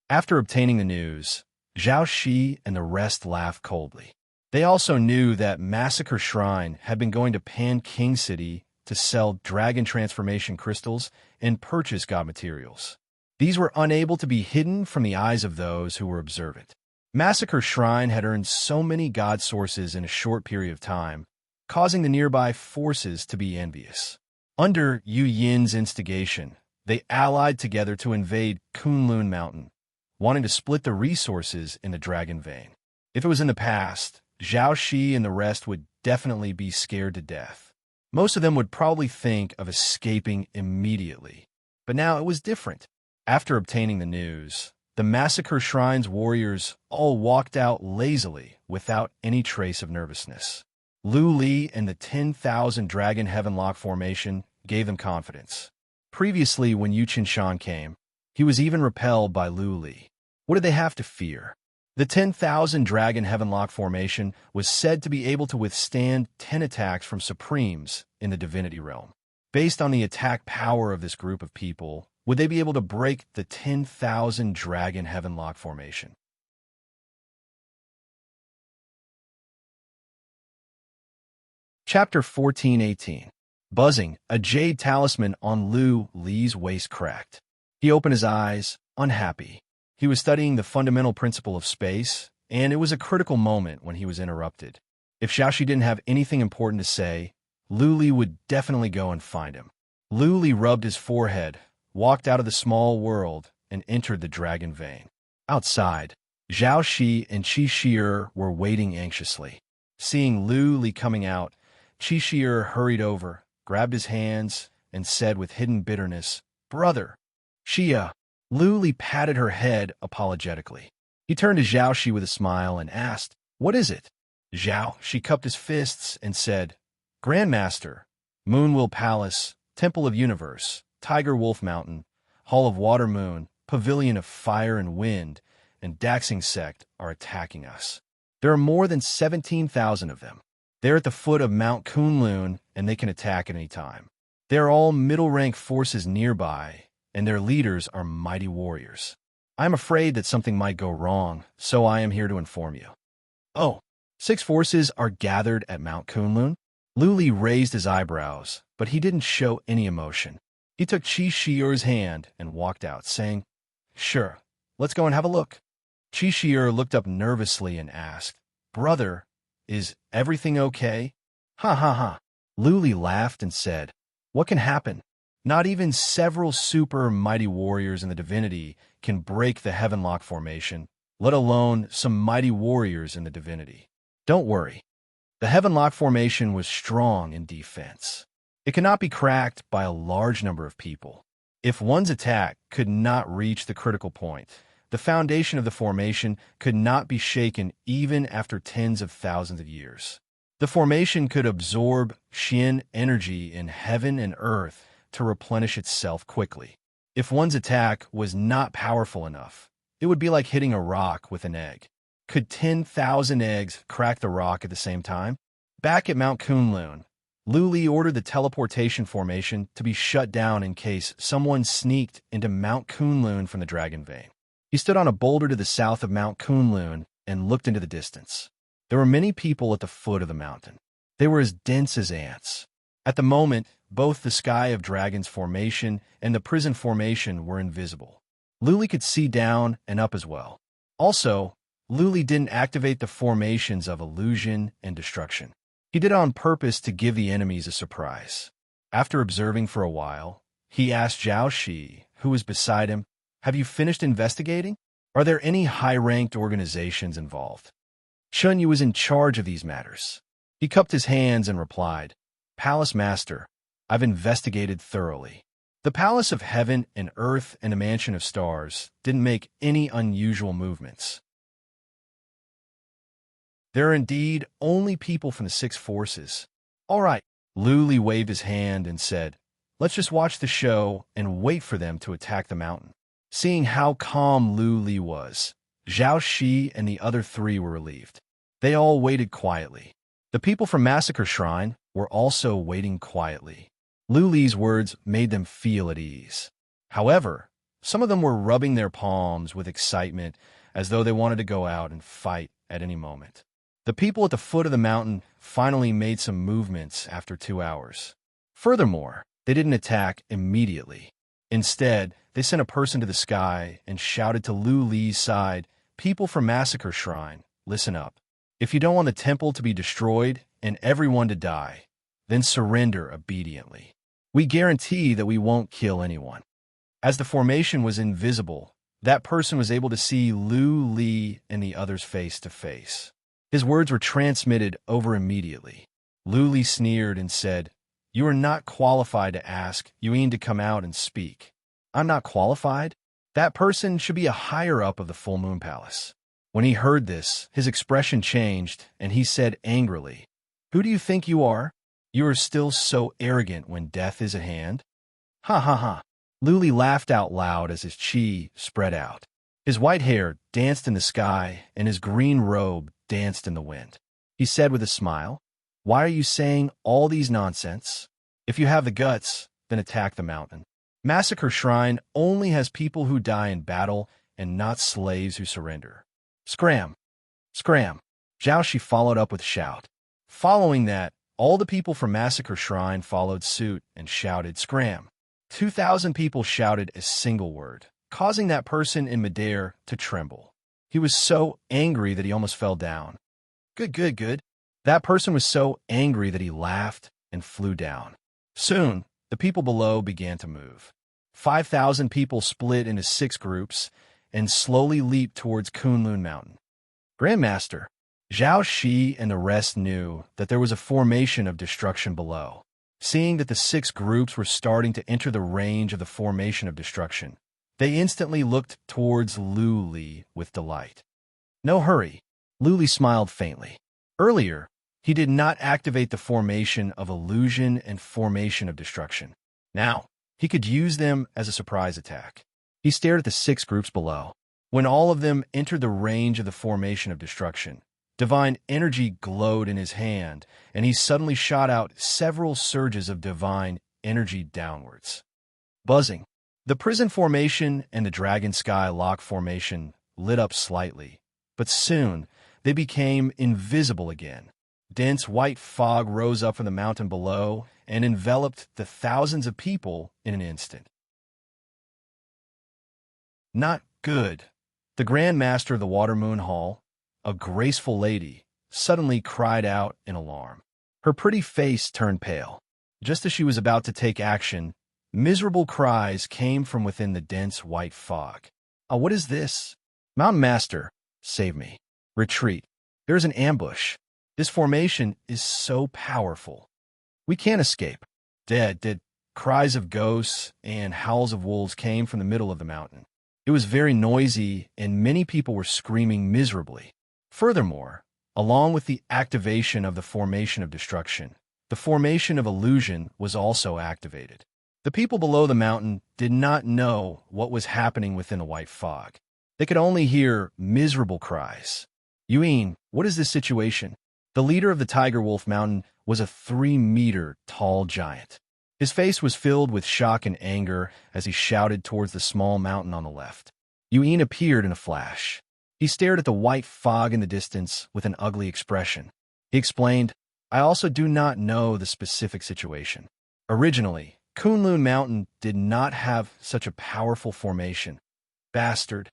After obtaining the news, Zhao Shi and the rest laughed coldly. They also knew that Massacre Shrine had been going to Pan King City to sell dragon transformation crystals and purchase god materials. These were unable to be hidden from the eyes of those who were observant. Massacre Shrine had earned so many god sources in a short period of time, causing the nearby forces to be envious. Under Yu Yin's instigation, they allied together to invade Kunlun Mountain, wanting to split the resources in the dragon vein. If it was in the past, Zhao Shi and the rest would definitely be scared to death. Most of them would probably think of escaping immediately. But now it was different. After obtaining the news, the Massacre Shrine's warriors all walked out lazily without any trace of nervousness. Lu Li and the 10,000 Dragon Heavenlock formation gave them confidence. Previously, when Yu Qinshan came, he was even repelled by Lu Li. What did they have to fear? The 10,000 Dragon Heavenlock formation was said to be able to withstand 10 attacks from Supremes in the Divinity Realm. Based on the attack power of this group of people, would they be able to break the 10,000 Dragon Heavenlock formation? Chapter 14:18. Buzzing, a jade talisman on Lu Li's waist cracked. He opened his eyes, unhappy. He was studying the fundamental principle of space, and it was a critical moment when he was interrupted. If Xiaoxi didn't have anything important to say, Lu Li would definitely go and find him. Lu Li rubbed his forehead, walked out of the small world, and entered the dragon vein. Outside, Zhao Shi and Qi Shi'er were waiting anxiously. Seeing Lu Li coming out, Qi Shi'er hurried over, grabbed his hands, and said with hidden bitterness, "Brother." Xia. Lu Li patted her head apologetically. He turned to Zhao Shi with a smile and asked, "What is it?" Zhao Shi cupped his fists and said, "Grandmaster, Moonwill Palace, Temple of Universe, Tiger Wolf Mountain, Hall of Water Moon, Pavilion of Fire and Wind, and Daxing Sect are attacking us. There are more than 17,000 of them. They're at the foot of Mount Kunlun, and they can attack at any time. They're all middle-rank forces nearby, and their leaders are mighty warriors. I am afraid that something might go wrong, so I am here to inform you." "Oh, 6 forces are gathered at Mount Kunlun?" Lu Li raised his eyebrows, but he didn't show any emotion. He took Qi Shi'er's hand and walked out, saying, "Sure, let's go and have a look." Qi Shi'er looked up nervously and asked, "Brother, is everything okay?" "Ha ha ha." Lu Li laughed and said, "What can happen? Not even several super mighty warriors in the divinity can break the Heavenlock formation, let alone some mighty warriors in the divinity. Don't worry. The Heavenlock formation was strong in defense. It cannot be cracked by a large number of people. If one's attack could not reach the critical point, the foundation of the formation could not be shaken even after tens of thousands of years. The formation could absorb Xian energy in heaven and earth to replenish itself quickly. If one's attack was not powerful enough, it would be like hitting a rock with an egg. Could 10,000 eggs crack the rock at the same time? Back at Mount Kunlun, Luli ordered the teleportation formation to be shut down in case someone sneaked into Mount Kunlun from the Dragon Vein. He stood on a boulder to the south of Mount Kunlun and looked into the distance. There were many people at the foot of the mountain. They were as dense as ants. At the moment, both the Sky of Dragons formation and the prison formation were invisible. Luli could see down and up as well. Also, Luli didn't activate the formations of illusion and destruction. He did it on purpose to give the enemies a surprise. After observing for a while, he asked Zhao Shi, who was beside him, "Have you finished investigating? Are there any high-ranked organizations involved?" Chun Yu was in charge of these matters. He cupped his hands and replied, "Palace Master, I've investigated thoroughly. The Palace of Heaven and Earth and the Mansion of Stars didn't make any unusual movements. There are indeed only people from the six forces." "All right." Luli waved his hand and said, "Let's just watch the show and wait for them to attack the mountain." Seeing how calm Luli was, Zhao Shi and the other three were relieved. They all waited quietly. The people from Massacre Shrine were also waiting quietly. Luli's words made them feel at ease. However, some of them were rubbing their palms with excitement as though they wanted to go out and fight at any moment. The people at the foot of the mountain finally made some movements after 2 hours. Furthermore, they didn't attack immediately. Instead, they sent a person to the sky and shouted to Luli's side, "People from Massacre Shrine, listen up. If you don't want the temple to be destroyed and everyone to die, then surrender obediently. We guarantee that we won't kill anyone." As the formation was invisible, that person was able to see Luli and the others face to face. His words were transmitted over immediately. Luli sneered and said, "You are not qualified to ask Yuan to come out and speak." "I'm not qualified? That person should be a higher-up of the Full Moon Palace." When he heard this, his expression changed, and he said angrily, "Who do you think you are? You are still so arrogant when death is at hand?" "Ha ha ha." Luli laughed out loud as his chi spread out. His white hair danced in the sky, and his green robe danced in the wind. He said with a smile, "Why are you saying all these nonsense? If you have the guts, then attack the mountain. Massacre Shrine only has people who die in battle and not slaves who surrender. Scram! Scram!" Zhao Shi followed up with a shout. Following that, all the people from Massacre Shrine followed suit and shouted, "Scram!" 2,000 people shouted a single word, causing that person in midair to tremble. He was so angry that he almost fell down. Good. That person was so angry that he laughed and flew down. Soon, the people below began to move. 5,000 people split into 6 groups and slowly leaped towards Kunlun Mountain. Grandmaster, Zhao Shi and the rest knew that there was a formation of destruction below. Seeing that the 6 groups were starting to enter the range of the formation of destruction, they instantly looked towards Luli with delight. "No hurry." Luli smiled faintly. Earlier, he did not activate the formation of illusion and formation of destruction. Now, he could use them as a surprise attack. He stared at the 6 groups below. When all of them entered the range of the formation of destruction, divine energy glowed in his hand, and he suddenly shot out several surges of divine energy downwards. Buzzing. The prison formation and the dragon sky lock formation lit up slightly, but soon they became invisible again. Dense white fog rose up from the mountain below and enveloped the thousands of people in an instant. Not good. The Grand Master of the Water Moon Hall, a graceful lady, suddenly cried out in alarm. Her pretty face turned pale. Just as she was about to take action, miserable cries came from within the dense white fog. "Oh, what is this?" "Mountain Master, save me. Retreat. There's an ambush. This formation is so powerful. We can't escape." Dead. Cries of ghosts and howls of wolves came from the middle of the mountain. It was very noisy, and many people were screaming miserably. Furthermore, along with the activation of the formation of destruction, the formation of illusion was also activated. The people below the mountain did not know what was happening within the white fog. They could only hear miserable cries. "Yuan, what is this situation?" The leader of the Tiger Wolf Mountain was a 3-meter tall giant. His face was filled with shock and anger as he shouted towards the small mountain on the left. Yuin appeared in a flash. He stared at the white fog in the distance with an ugly expression. He explained, "I also do not know the specific situation. Originally, Kunlun Mountain did not have such a powerful formation. Bastard."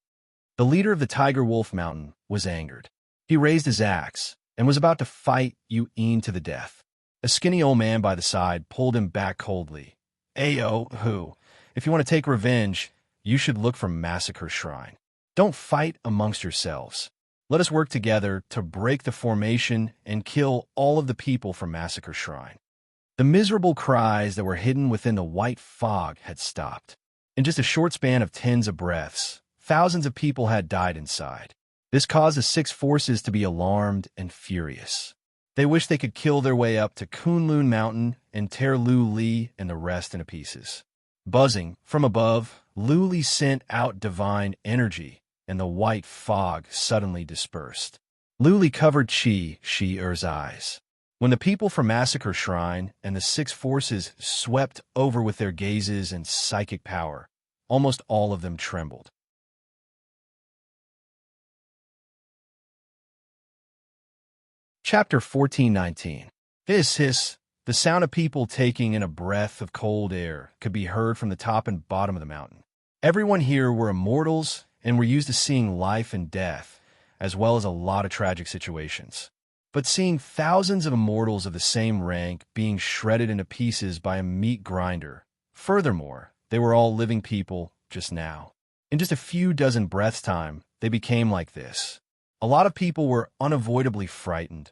The leader of the Tiger Wolf Mountain was angered. He raised his axe and was about to fight Yuin to the death. A skinny old man by the side pulled him back coldly. "Ayo, who? If you want to take revenge, you should look for Massacre Shrine. Don't fight amongst yourselves. Let us work together to break the formation and kill all of the people from Massacre Shrine." The miserable cries that were hidden within the white fog had stopped. In just a short span of tens of breaths, thousands of people had died inside. This caused the six forces to be alarmed and furious. They wished they could kill their way up to Kunlun Mountain and tear Lu Li and the rest into pieces. Buzzing from above, Lu Li sent out divine energy, and the white fog suddenly dispersed. Lu Li covered Shi-Er's eyes. When the people from Massacre Shrine and the six forces swept over with their gazes and psychic power, almost all of them trembled. Chapter 14:19. Hiss. The sound of people taking in a breath of cold air could be heard from the top and bottom of the mountain. Everyone here were immortals and were used to seeing life and death, as well as a lot of tragic situations. But seeing thousands of immortals of the same rank being shredded into pieces by a meat grinder. Furthermore, they were all living people just now. In just a few dozen breaths' time, they became like this. A lot of people were unavoidably frightened,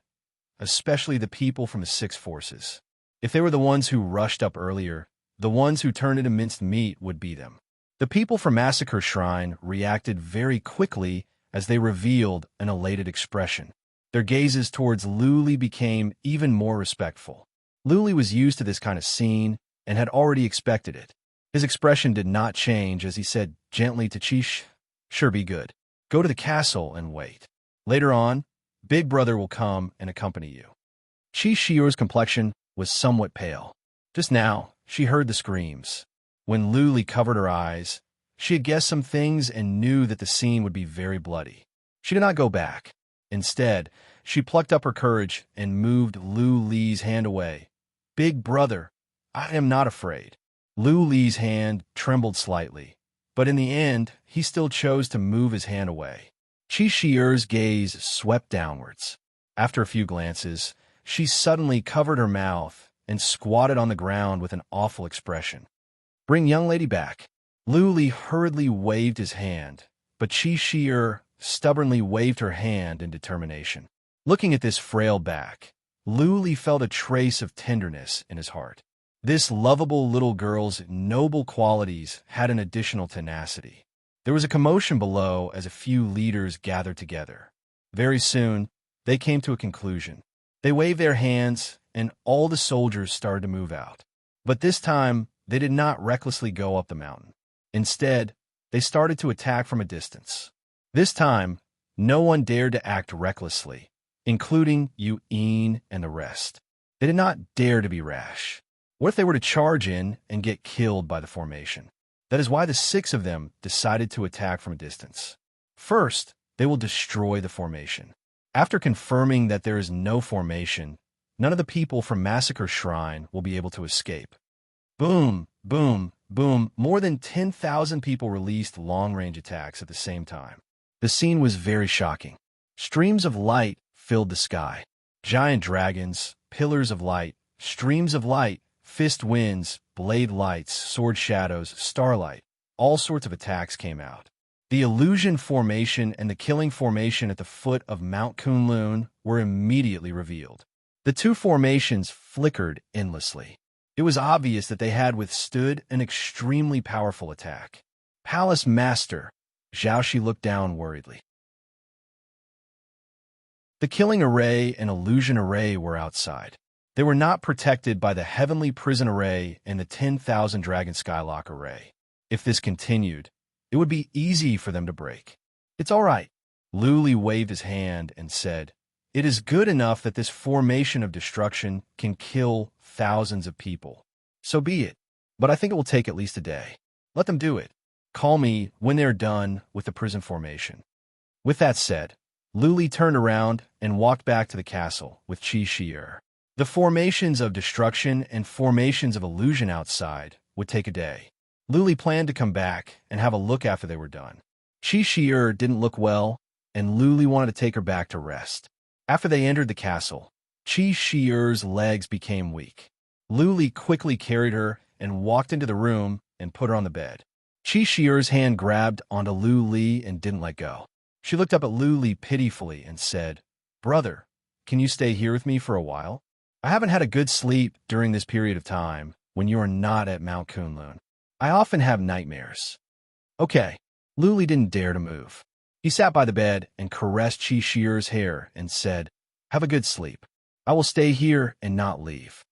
especially the people from the six forces. If they were the ones who rushed up earlier, the ones who turned into minced meat would be them. The people from Massacre Shrine reacted very quickly as they revealed an elated expression. Their gazes towards Lu Li became even more respectful. Lu Li was used to this kind of scene and had already expected it. His expression did not change as he said gently to Chish, "Sure, be good. Go to the castle and wait. Later on, Big Brother will come and accompany you." Chi-Shior's complexion was somewhat pale. Just now, she heard the screams. When Lu Li covered her eyes, she had guessed some things and knew that the scene would be very bloody. She did not go back. Instead, she plucked up her courage and moved Lu Li's hand away. "Big Brother, I am not afraid." Lu Li's hand trembled slightly, but in the end, he still chose to move his hand away. Chi-Shior's gaze swept downwards. After a few glances, she suddenly covered her mouth and squatted on the ground with an awful expression. "Bring young lady back." Lu Li hurriedly waved his hand, but Chi-Shior stubbornly waved her hand in determination. Looking at this frail back, Lu Li felt a trace of tenderness in his heart. This lovable little girl's noble qualities had an additional tenacity. There was a commotion below as a few leaders gathered together. Very soon, they came to a conclusion. They waved their hands, and all the soldiers started to move out. But this time, they did not recklessly go up the mountain. Instead, they started to attack from a distance. This time, no one dared to act recklessly, including Yuin and the rest. They did not dare to be rash. What if they were to charge in and get killed by the formation? That is why the six of them decided to attack from a distance. First, they will destroy the formation. After confirming that there is no formation, none of the people from Massacre Shrine will be able to escape. Boom, boom, boom. More than 10,000 people released long-range attacks at the same time. The scene was very shocking. Streams of light filled the sky. Giant dragons, pillars of light, streams of light, fist winds, blade lights, sword shadows, starlight. All sorts of attacks came out. The illusion formation and the killing formation at the foot of Mount Kunlun were immediately revealed. The two formations flickered endlessly. It was obvious that they had withstood an extremely powerful attack. "Palace Master," Zhaoxi looked down worriedly. The killing array and illusion array were outside. They were not protected by the heavenly prison array and the 10,000 dragon skylock array. If this continued, it would be easy for them to break. "It's all right." Lu Li waved his hand and said, It is good enough that this formation of destruction can kill thousands of people. So be it. But I think it will take at least a day. Let them do it. Call me when they're done with the prison formation. With that said, Luli turned around and walked back to the castle with Qi Shi'er. The formations of destruction and formations of illusion outside would take a day. Luli planned to come back and have a look after they were done. Qi Shi'er didn't look well, and Luli wanted to take her back to rest. After they entered the castle, Qi Shi'er's legs became weak. Luli quickly carried her and walked into the room and put her on the bed. Qi Shi'er's hand grabbed onto Lu Li and didn't let go. She looked up at Lu Li pitifully and said, "Brother, can you stay here with me for a while? I haven't had a good sleep during this period of time when you are not at Mount Kunlun. I often have nightmares." Okay. Lu Li didn't dare to move. He sat by the bed and caressed Qi Shi'er's hair and said, "Have a good sleep. I will stay here and not leave."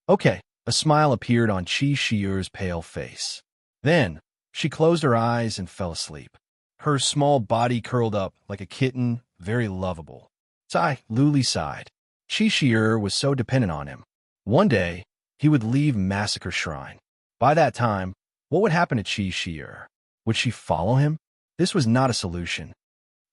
Okay. A smile appeared on Qi Shi'er's pale face. Then, she closed her eyes and fell asleep. Her small body curled up like a kitten, very lovable. Sigh, Lu Li sighed. Qi Shi'er was so dependent on him. One day, he would leave Massacre Shrine. By that time, what would happen to Qi Shi'er? Would she follow him? This was not a solution.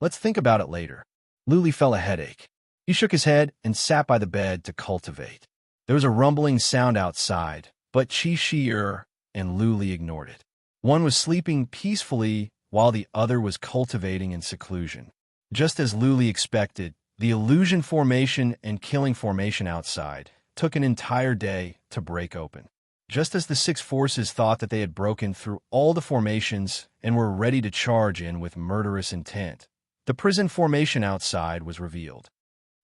Let's think about it later. Lu Li felt a headache. He shook his head and sat by the bed to cultivate. There was a rumbling sound outside, but Qi Shi'er and Lu Li ignored it. One was sleeping peacefully while the other was cultivating in seclusion. Just as Lu Li expected, the illusion formation and killing formation outside took an entire day to break open. Just as the six forces thought that they had broken through all the formations and were ready to charge in with murderous intent, the prison formation outside was revealed.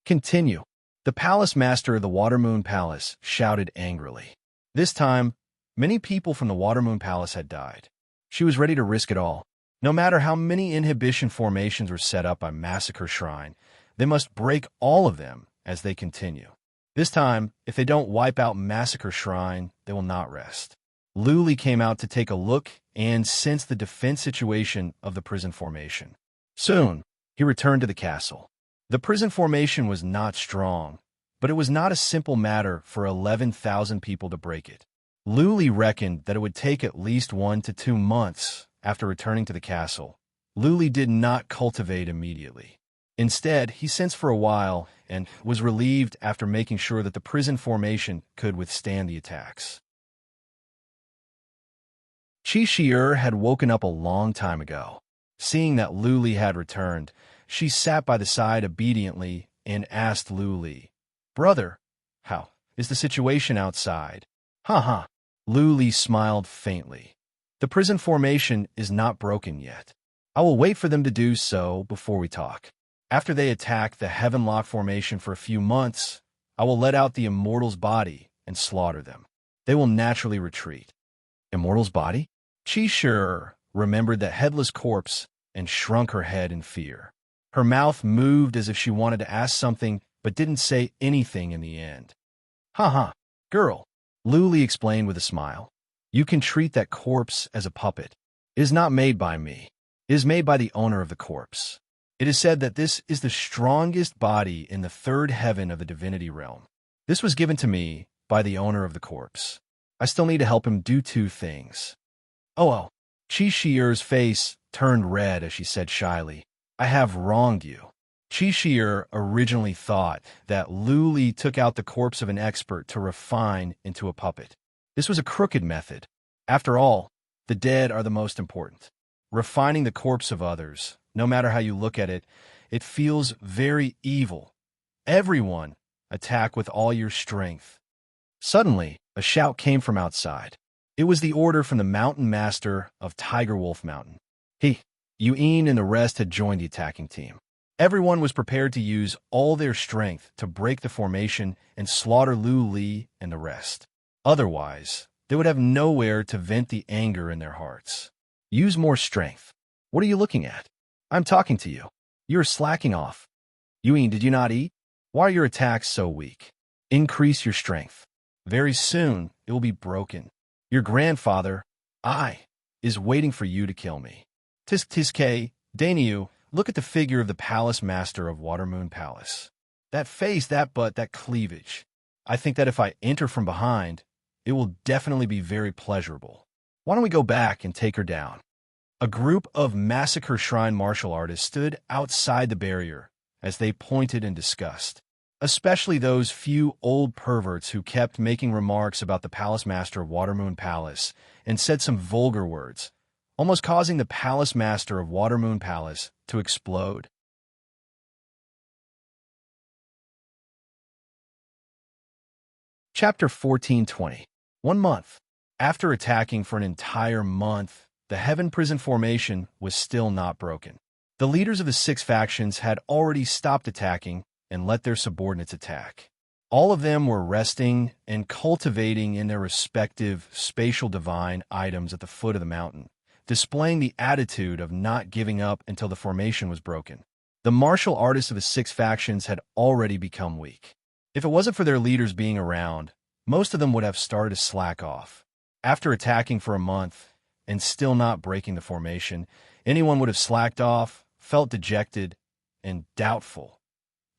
Continue. The palace master of the Watermoon Palace shouted angrily. This time, many people from the Watermoon Palace had died. She was ready to risk it all. No matter how many inhibition formations were set up by Massacre Shrine, they must break all of them as they continue. This time, if they don't wipe out Massacre Shrine, they will not rest. Lu Li came out to take a look and sense the defense situation of the prison formation. Soon, he returned to the castle. The prison formation was not strong, but it was not a simple matter for 11,000 people to break it. Lu Li reckoned that it would take at least 1 to 2 months after returning to the castle. Lu Li did not cultivate immediately. Instead, he sensed for a while and was relieved after making sure that the prison formation could withstand the attacks. Qi Shi'er had woken up a long time ago. Seeing that Lu Li had returned, she sat by the side obediently and asked Lu Li, "Brother, how is the situation outside?" "Ha." Lu Li smiled faintly. "The prison formation is not broken yet. I will wait for them to do so before we talk. After they attack the Heavenlock formation for a few months, I will let out the Immortal's body and slaughter them. They will naturally retreat." Immortal's body? Qi Shi'er remembered the headless corpse and shrunk her head in fear. Her mouth moved as if she wanted to ask something but didn't say anything in the end. Ha, girl, Lu Li explained with a smile. "You can treat that corpse as a puppet. It is not made by me. It is made by the owner of the corpse. It is said that this is the strongest body in the third heaven of the divinity realm. This was given to me by the owner of the corpse. I still need to help him do 2 things. Oh. Qi Shi'er's face turned red as she said shyly, "I have wronged you." Qi Shi'er originally thought that Lu Li took out the corpse of an expert to refine into a puppet. This was a crooked method. After all, the dead are the most important. Refining the corpse of others, no matter how you look at it, it feels very evil. Everyone, attack with all your strength. Suddenly, a shout came from outside. It was the order from the mountain master of Tiger Wolf Mountain. Yuan and the rest had joined the attacking team. Everyone was prepared to use all their strength to break the formation and slaughter Lu Li and the rest. Otherwise, they would have nowhere to vent the anger in their hearts. Use more strength. What are you looking at? I'm talking to you. You are slacking off. Yuan, did you not eat? Why are your attacks so weak? Increase your strength. Very soon, it will be broken. Your grandfather, is waiting for you to kill me. Tiske, Dainyu, look at the figure of the palace master of Watermoon Palace. That face, that butt, that cleavage. I think that if I enter from behind, it will definitely be very pleasurable. Why don't we go back and take her down? A group of Massacre Shrine martial artists stood outside the barrier as they pointed in disgust, especially those few old perverts who kept making remarks about the palace master of Watermoon Palace and said some vulgar words, almost causing the palace master of Watermoon Palace to explode. Chapter 14:20. 1 month. After attacking for an entire month, the Heaven Prison formation was still not broken. The leaders of the 6 factions had already stopped attacking and let their subordinates attack. All of them were resting and cultivating in their respective spatial divine items at the foot of the mountain, displaying the attitude of not giving up until the formation was broken. The martial artists of the 6 factions had already become weak. If it wasn't for their leaders being around, most of them would have started to slack off. After attacking for a month and still not breaking the formation, anyone would have slacked off, felt dejected, and doubtful.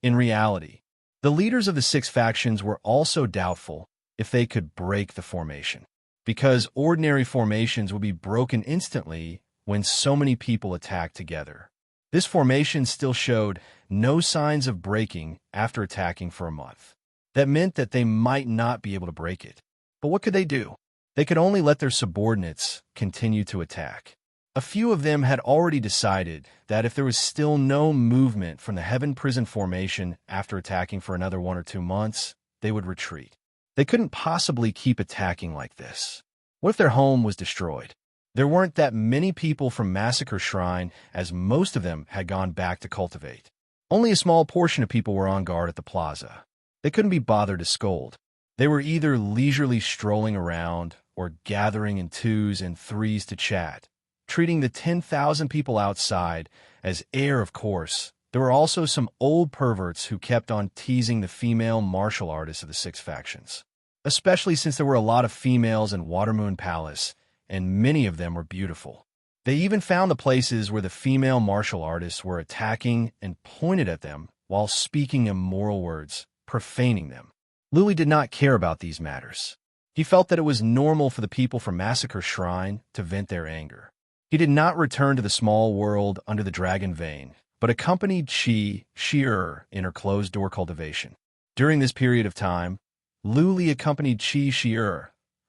In reality, the leaders of the 6 factions were also doubtful if they could break the formation, because ordinary formations would be broken instantly when so many people attacked together. This formation still showed no signs of breaking after attacking for a month. That meant that they might not be able to break it. But what could they do? They could only let their subordinates continue to attack. A few of them had already decided that if there was still no movement from the Heaven Prison formation after attacking for another 1 or 2 months, they would retreat. They couldn't possibly keep attacking like this. What if their home was destroyed? There weren't that many people from Massacre Shrine, as most of them had gone back to cultivate. Only a small portion of people were on guard at the plaza. They couldn't be bothered to scold. They were either leisurely strolling around or gathering in 2s and 3s to chat, treating the 10,000 people outside as air, of course. There were also some old perverts who kept on teasing the female martial artists of the 6 factions, especially since there were a lot of females in Watermoon Palace, and many of them were beautiful. They even found the places where the female martial artists were attacking and pointed at them while speaking immoral words, profaning them. Louis did not care about these matters. He felt that it was normal for the people from Massacre Shrine to vent their anger. He did not return to the small world under the dragon vein, but accompanied Shi in her closed-door cultivation. During this period of time, Louis accompanied Shi,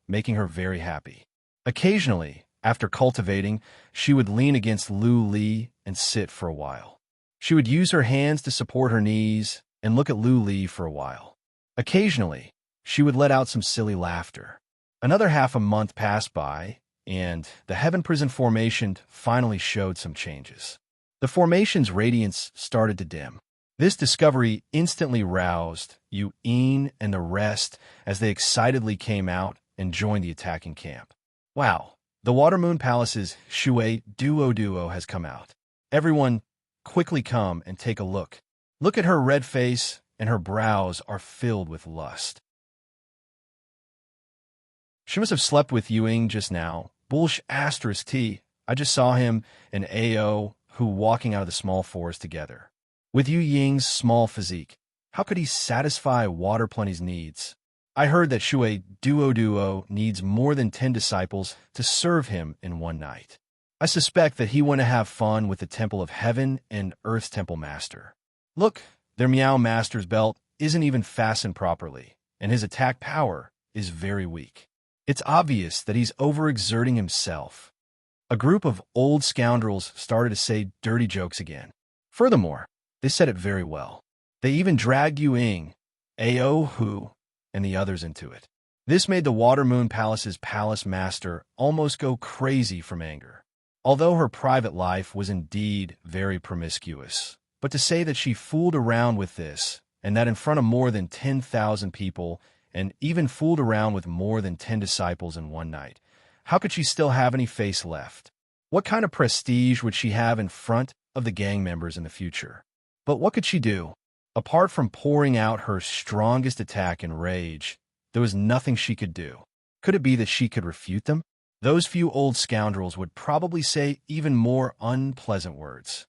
making her very happy. Occasionally, after cultivating, she would lean against Lu Li and sit for a while. She would use her hands to support her knees and look at Lu Li for a while. Occasionally, she would let out some silly laughter. Another half a month passed by, and the Heaven Prison formation finally showed some changes. The formation's radiance started to dim. This discovery instantly roused Yuan and the rest as they excitedly came out and joined the attacking camp. Wow, the Watermoon Palace's Shui Duo has come out. Everyone, quickly come and take a look. Look at her red face, and her brows are filled with lust. She must have slept with Yuing just now. Bullsh asterisk T. I just saw him and Ao who walking out of the small forest together. With Yu Ying's small physique, how could he satisfy Water Plenty's needs? I heard that Shui Duo needs more than 10 disciples to serve him in one night. I suspect that he want to have fun with the Temple of Heaven and Earth's Temple Master. Look, their Meow Master's belt isn't even fastened properly, and his attack power is very weak. It's obvious that he's overexerting himself. A group of old scoundrels started to say dirty jokes again. Furthermore, they said it very well. They even dragged Yuing, Ao Hu, and the others into it. This made the Watermoon Palace's palace master almost go crazy from anger. Although her private life was indeed very promiscuous, but to say that she fooled around with this, and that in front of more than 10,000 people, and even fooled around with more than 10 disciples in one night, how could she still have any face left? What kind of prestige would she have in front of the gang members in the future? But what could she do? Apart from pouring out her strongest attack in rage, there was nothing she could do. Could it be that she could refute them? Those few old scoundrels would probably say even more unpleasant words.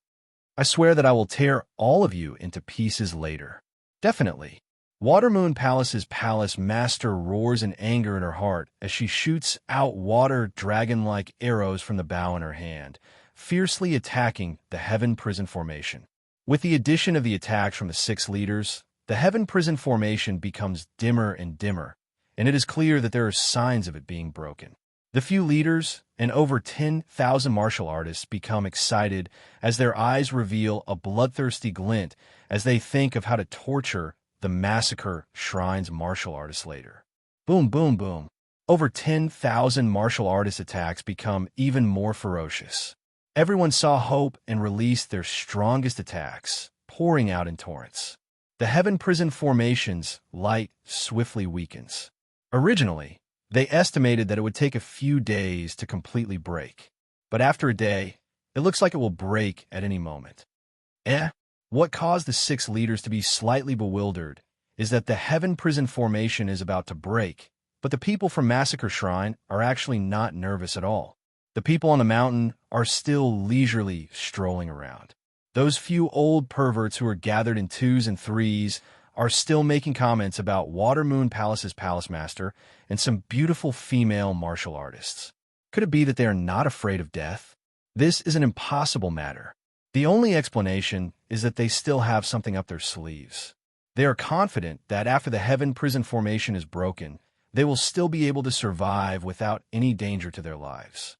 I swear that I will tear all of you into pieces later. Definitely. Watermoon Palace's palace master roars in anger in her heart as she shoots out water dragon-like arrows from the bow in her hand, fiercely attacking the Heaven Prison Formation. With the addition of the attacks from the 6 leaders, the Heaven Prison Formation becomes dimmer and dimmer, and it is clear that there are signs of it being broken. The few leaders and over 10,000 martial artists become excited as their eyes reveal a bloodthirsty glint as they think of how to torture the Massacre Shrine's martial artists later. Boom, boom, boom. Over 10,000 martial artist attacks become even more ferocious. Everyone saw hope and released their strongest attacks, pouring out in torrents. The Heaven Prison Formation's light swiftly weakens. Originally, they estimated that it would take a few days to completely break. But after a day, it looks like it will break at any moment. What caused the 6 leaders to be slightly bewildered is that the Heaven Prison Formation is about to break, but the people from Massacre Shrine are actually not nervous at all. The people on the mountain are still leisurely strolling around. Those few old perverts who are gathered in 2s and 3s are still making comments about Watermoon Palace's palace master and some beautiful female martial artists. Could it be that they are not afraid of death? This is an impossible matter. The only explanation is that they still have something up their sleeves. They are confident that after the Heaven Prison Formation is broken, they will still be able to survive without any danger to their lives.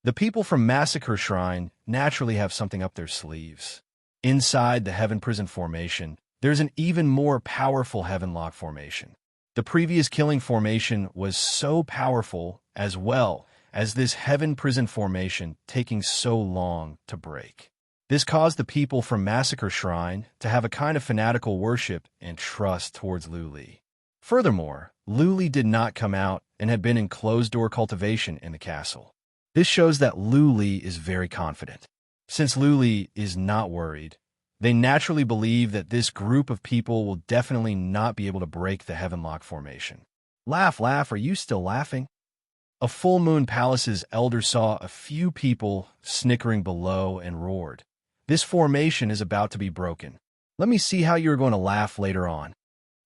The people from Massacre Shrine naturally have something up their sleeves. Inside the Heaven Prison Formation, there's an even more powerful Heavenlock Formation. The previous Killing Formation was so powerful as well as this Heaven Prison Formation taking so long to break. This caused the people from Massacre Shrine to have a kind of fanatical worship and trust towards Lu Li. Furthermore, Lu Li did not come out and had been in closed-door cultivation in the castle. This shows that Lu Li is very confident. Since Lu Li is not worried, they naturally believe that this group of people will definitely not be able to break the Heavenlock Formation. Laugh, laugh, are you still laughing? A Full Moon Palace's elder saw a few people snickering below and roared. This formation is about to be broken. Let me see how you are going to laugh later on.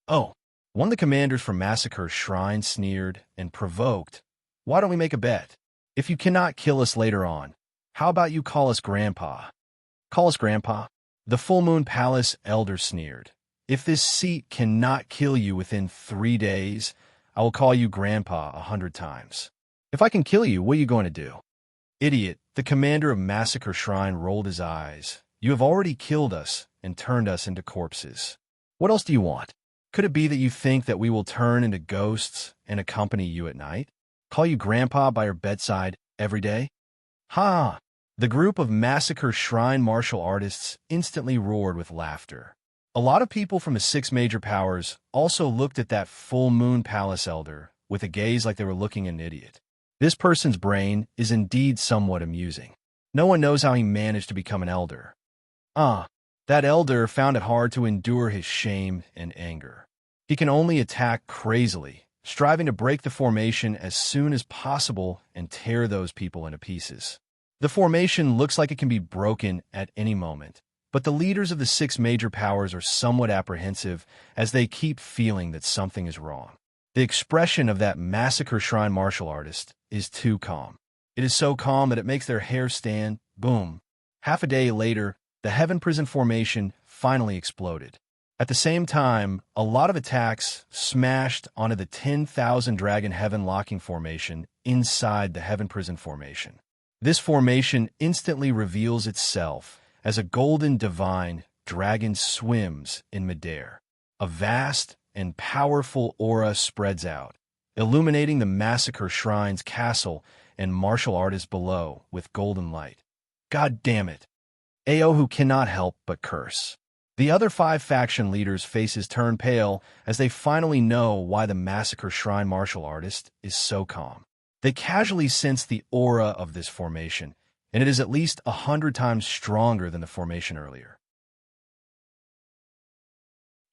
Oh, one of the commanders from Massacre Shrine sneered and provoked. Why don't we make a bet? If you cannot kill us later on, how about you call us Grandpa? Call us Grandpa? The Full Moon Palace elder sneered. If this seat cannot kill you within 3 days, I will call you Grandpa 100 times. If I can kill you, what are you going to do? Idiot, the commander of Massacre Shrine rolled his eyes. You have already killed us and turned us into corpses. What else do you want? Could it be that you think that we will turn into ghosts and accompany you at night? Call you Grandpa by your bedside every day? Ha! The group of Massacre Shrine martial artists instantly roared with laughter. A lot of people from the 6 major powers also looked at that Full Moon Palace elder with a gaze like they were looking at an idiot. This person's brain is indeed somewhat amusing. No one knows how he managed to become an elder. That elder found it hard to endure his shame and anger. He can only attack crazily, striving to break the formation as soon as possible and tear those people into pieces. The formation looks like it can be broken at any moment, but the leaders of the 6 major powers are somewhat apprehensive as they keep feeling that something is wrong. The expression of that Massacre Shrine martial artist is too calm. It is so calm that it makes their hair stand. Boom. Half a day later, the Heaven Prison Formation finally exploded. At the same time, a lot of attacks smashed onto the 10,000 Dragon Heaven Locking Formation inside the Heaven Prison Formation. This formation instantly reveals itself as a golden divine dragon swims in midair. A vast and powerful aura spreads out, illuminating the Massacre Shrine's castle and martial artists below with golden light. God damn it! Ao cannot help but curse. The other 5 faction leaders' faces turn pale as they finally know why the Massacre Shrine martial artist is so calm. They casually sense the aura of this formation, and it is at least 100 times stronger than the formation earlier.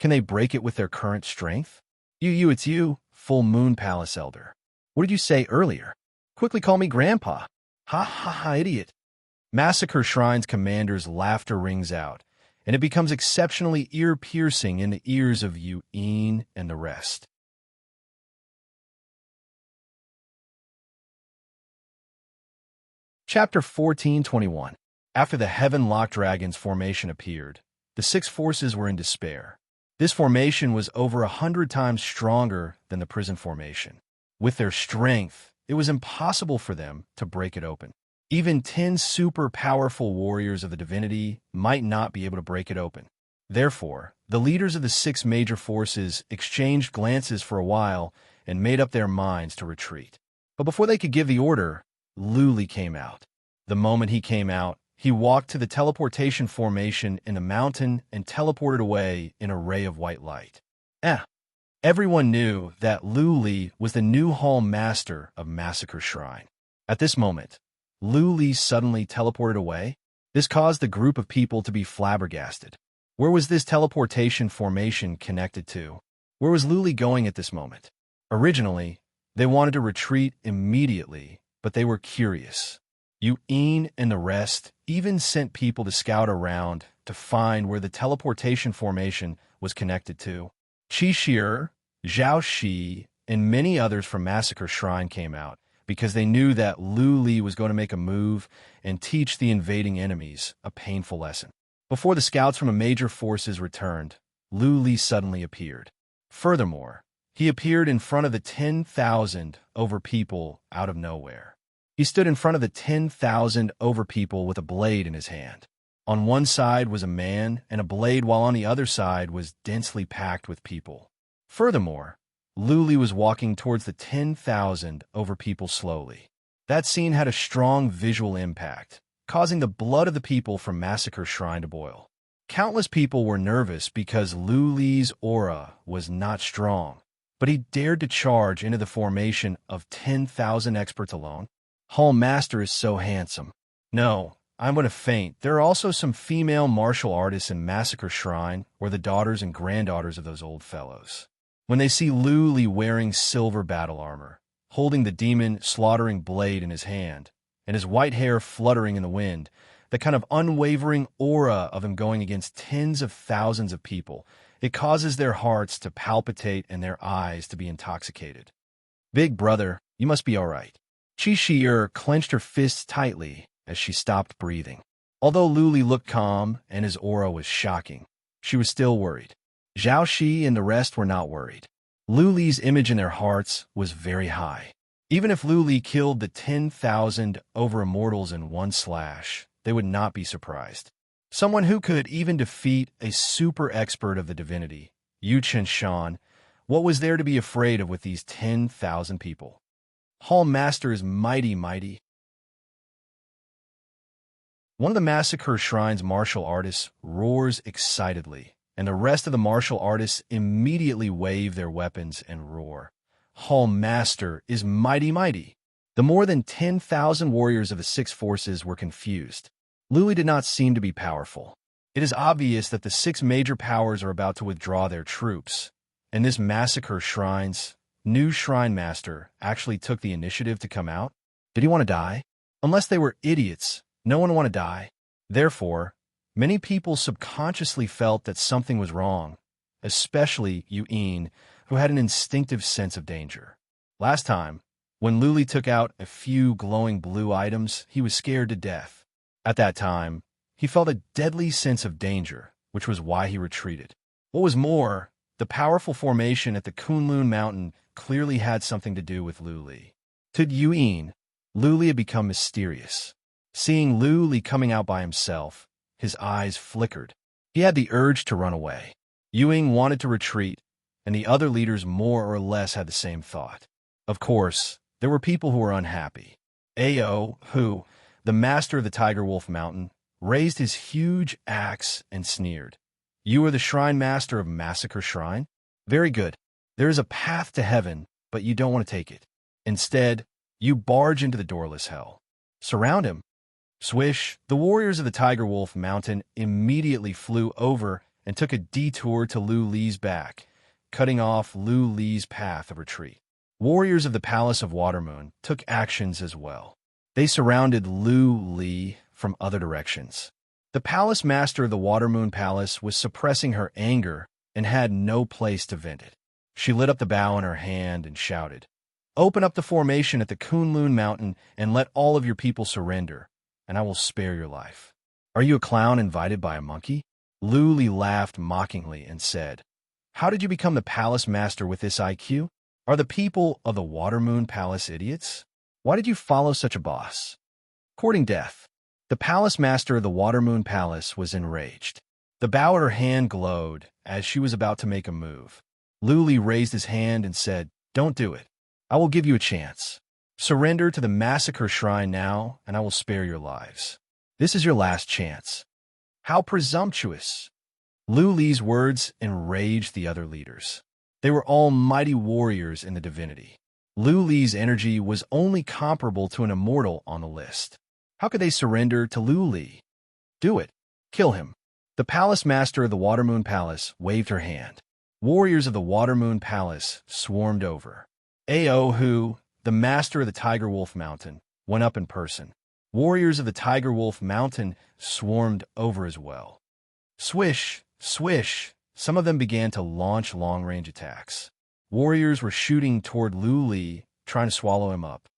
Can they break it with their current strength? It's you, Full Moon Palace Elder. What did you say earlier? Quickly call me Grandpa. Ha ha ha, idiot. Massacre Shrine's commander's laughter rings out, and it becomes exceptionally ear-piercing in the ears of Yin and the rest. Chapter 14:21. After the heaven-locked dragon's formation appeared, the six forces were in despair. This formation was over 100 times stronger than the prison formation. With their strength, it was impossible for them to break it open. Even 10 super-powerful warriors of the divinity might not be able to break it open. Therefore, the leaders of the six major forces exchanged glances for a while and made up their minds to retreat. But before they could give the order, Luli came out. The moment he came out, he walked to the teleportation formation in the mountain and teleported away in a ray of white light. Everyone knew that Luli was the new hall master of Massacre Shrine. At this moment, Luli suddenly teleported away. This caused the group of people to be flabbergasted. Where was this teleportation formation connected to? Where was Luli going at this moment? Originally, they wanted to retreat immediately, but they were curious. Yin and the rest even sent people to scout around to find where the teleportation formation was connected to. Qi Shi, Zhao Shi, and many others from Massacre Shrine came out because they knew that Luli was going to make a move and teach the invading enemies a painful lesson. Before the scouts from the major forces returned, Luli suddenly appeared. Furthermore, he appeared in front of the 10,000 over people out of nowhere. He stood in front of the 10,000 over people with a blade in his hand. On one side was a man and a blade, while on the other side was densely packed with people. Furthermore, Luli was walking towards the 10,000 over people slowly. That scene had a strong visual impact, causing the blood of the people from Massacre Shrine to boil. Countless people were nervous because Luli's aura was not strong, but he dared to charge into the formation of 10,000 experts alone. Hall Master is so handsome. No, I'm going to faint. There are also some female martial artists in Massacre Shrine, or the daughters and granddaughters of those old fellows. When they see Luli wearing silver battle armor, holding the demon slaughtering blade in his hand, and his white hair fluttering in the wind, the kind of unwavering aura of him going against tens of thousands of people, it causes their hearts to palpitate and their eyes to be intoxicated. Big brother, you must be all right. Qi Shi clenched her fists tightly as she stopped breathing. Although Luli looked calm and his aura was shocking, she was still worried. Zhao Shi and the rest were not worried. Luli's image in their hearts was very high. Even if Luli killed the 10,000 over immortals in one slash, they would not be surprised. Someone who could even defeat a super expert of the divinity, Yu Chen-shan, what was there to be afraid of with these 10,000 people? Hall Master is mighty, mighty. One of the Massacre Shrine's martial artists roars excitedly, and the rest of the martial artists immediately wave their weapons and roar. Hall Master is mighty, mighty. The more than 10,000 warriors of the six forces were confused. Luli did not seem to be powerful. It is obvious that the six major powers are about to withdraw their troops, and this Massacre Shrine's new Shrine Master actually took the initiative to come out. Did he want to die? Unless they were idiots, no one wanted to die. Therefore, many people subconsciously felt that something was wrong, especially Yin, who had an instinctive sense of danger. Last time, when Luli took out a few glowing blue items, he was scared to death. At that time, he felt a deadly sense of danger, which was why he retreated. What was more, the powerful formation at the Kunlun Mountain clearly had something to do with Luli. To Yin, Luli had become mysterious. Seeing Luli coming out by himself, his eyes flickered. He had the urge to run away. Yin wanted to retreat, and the other leaders more or less had the same thought. Of course, there were people who were unhappy. Ao, who, the master of the Tiger Wolf Mountain, raised his huge axe and sneered. You are the Shrine Master of Massacre Shrine? Very good. There is a path to heaven, but you don't want to take it. Instead, you barge into the doorless hell. Surround him. Swish, the warriors of the Tiger Wolf Mountain immediately flew over and took a detour to Lu Li's back, cutting off Lu Li's path of retreat. Warriors of the Palace of Watermoon took actions as well. They surrounded Lu Li from other directions. The palace master of the Watermoon Palace was suppressing her anger and had no place to vent it. She lit up the bow in her hand and shouted, "Open up the formation at the Kunlun Mountain and let all of your people surrender, and I will spare your life." "Are you a clown invited by a monkey?" Luli laughed mockingly and said, "How did you become the palace master with this IQ? Are the people of the Watermoon Palace idiots? Why did you follow such a boss?" Courting death. The palace master of the Watermoon Palace was enraged. The bow at her hand glowed as she was about to make a move. Luli raised his hand and said, "Don't do it. I will give you a chance. Surrender to the massacre shrine now, and I will spare your lives. This is your last chance." How presumptuous! Luli's words enraged the other leaders. They were all mighty warriors in the divinity. Luli's energy was only comparable to an immortal on the list. How could they surrender to Luli? "Do it. Kill him." The palace master of the Watermoon Palace waved her hand. Warriors of the Watermoon Palace swarmed over. Aohu, the master of the Tiger Wolf Mountain, went up in person. Warriors of the Tiger Wolf Mountain swarmed over as well. Swish, swish, some of them began to launch long-range attacks. Warriors were shooting toward Luli, trying to swallow him up.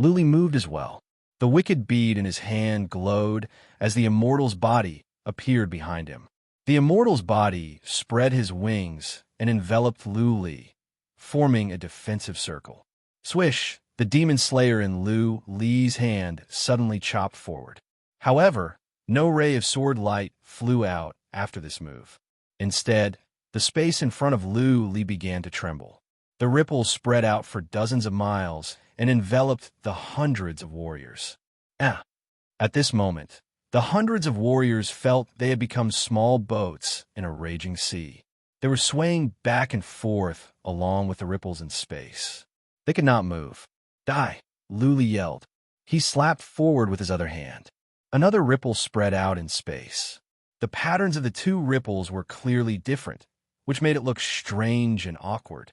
Luli moved as well. The wicked bead in his hand glowed as the immortal's body appeared behind him. The immortal's body spread his wings and enveloped Luli, forming a defensive circle. Swish, the demon slayer in Li's hand suddenly chopped forward. However, no ray of sword light flew out after this move. Instead, the space in front of Li began to tremble. The ripples spread out for dozens of miles and enveloped the hundreds of warriors. At this moment, the hundreds of warriors felt they had become small boats in a raging sea. They were swaying back and forth along with the ripples in space. They could not move. "Die!" Luli yelled. He slapped forward with his other hand. Another ripple spread out in space. The patterns of the two ripples were clearly different, which made it look strange and awkward.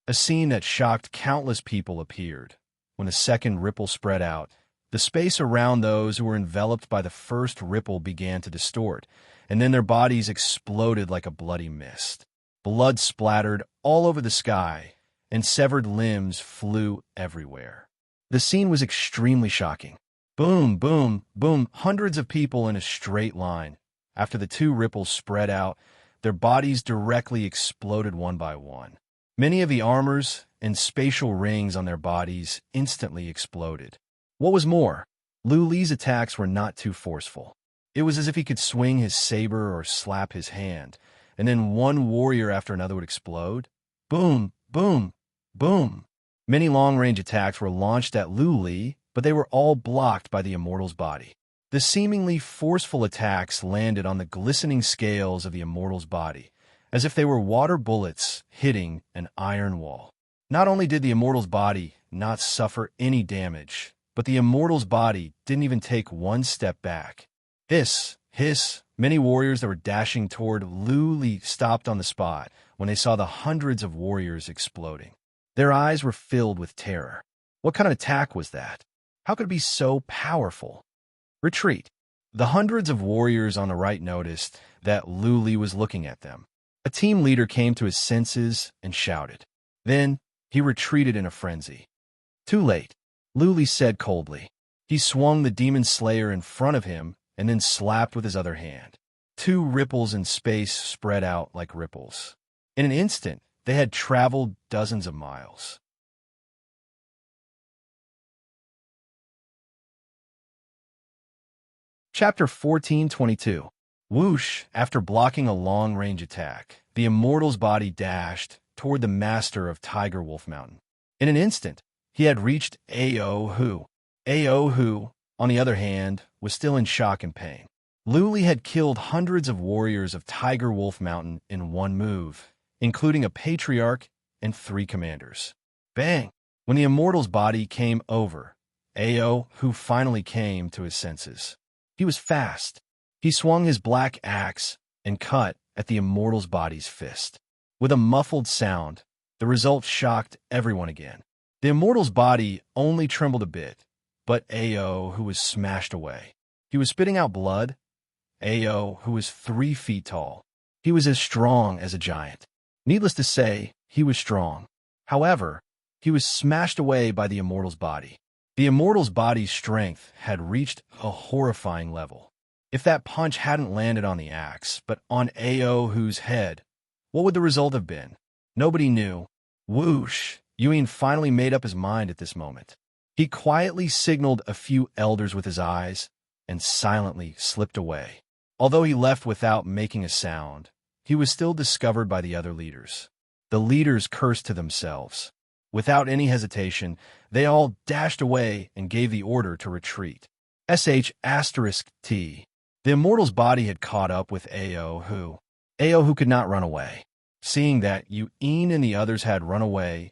A scene that shocked countless people appeared. When the second ripple spread out, the space around those who were enveloped by the first ripple began to distort, and then their bodies exploded like a bloody mist. Blood splattered all over the sky, and severed limbs flew everywhere. The scene was extremely shocking. Boom, boom, boom, hundreds of people in a straight line. After the two ripples spread out, their bodies directly exploded one by one. Many of the armors and spatial rings on their bodies instantly exploded. What was more, Luli's attacks were not too forceful. It was as if he could swing his saber or slap his hand, and then one warrior after another would explode. Boom, boom, boom. Many long-range attacks were launched at Luli, but they were all blocked by the immortal's body. The seemingly forceful attacks landed on the glistening scales of the immortal's body, as if they were water bullets hitting an iron wall. Not only did the immortal's body not suffer any damage, but the immortal's body didn't even take one step back. Hiss, many warriors that were dashing toward Luli stopped on the spot when they saw the hundreds of warriors exploding. Their eyes were filled with terror. What kind of attack was that? How could it be so powerful? Retreat. The hundreds of warriors on the right noticed that Luli was looking at them. A team leader came to his senses and shouted. Then he retreated in a frenzy. Too late, Luli said coldly. He swung the demon slayer in front of him and then slapped with his other hand. Two ripples in space spread out like ripples. In an instant, they had traveled dozens of miles. Chapter 14:22. Whoosh! After blocking a long-range attack, the immortal's body dashed toward the master of Tiger Wolf Mountain. In an instant, he had reached Aohu. Aohu, on the other hand, was still in shock and pain. Luli had killed hundreds of warriors of Tiger Wolf Mountain in one move, including a patriarch and 3 commanders. Bang! When the immortal's body came over, Aohu finally came to his senses. He was fast. He swung his black axe and cut at the immortal's body's fist. With a muffled sound, the result shocked everyone again. The immortal's body only trembled a bit, but Ao, who was smashed away. He was spitting out blood. Ao, who was 3 feet tall. He was as strong as a giant. Needless to say, he was strong. However, he was smashed away by the immortal's body. The immortal's body's strength had reached a horrifying level. If that punch hadn't landed on the axe, but on Ao-Hu's head, what would the result have been? Nobody knew. Whoosh! Yuan finally made up his mind at this moment. He quietly signaled a few elders with his eyes and silently slipped away. Although he left without making a sound, he was still discovered by the other leaders. The leaders cursed to themselves. Without any hesitation, they all dashed away and gave the order to retreat. *T. The immortal's body had caught up with Ao-Hu. Ao-Hu could not run away. Seeing that Yuan and the others had run away,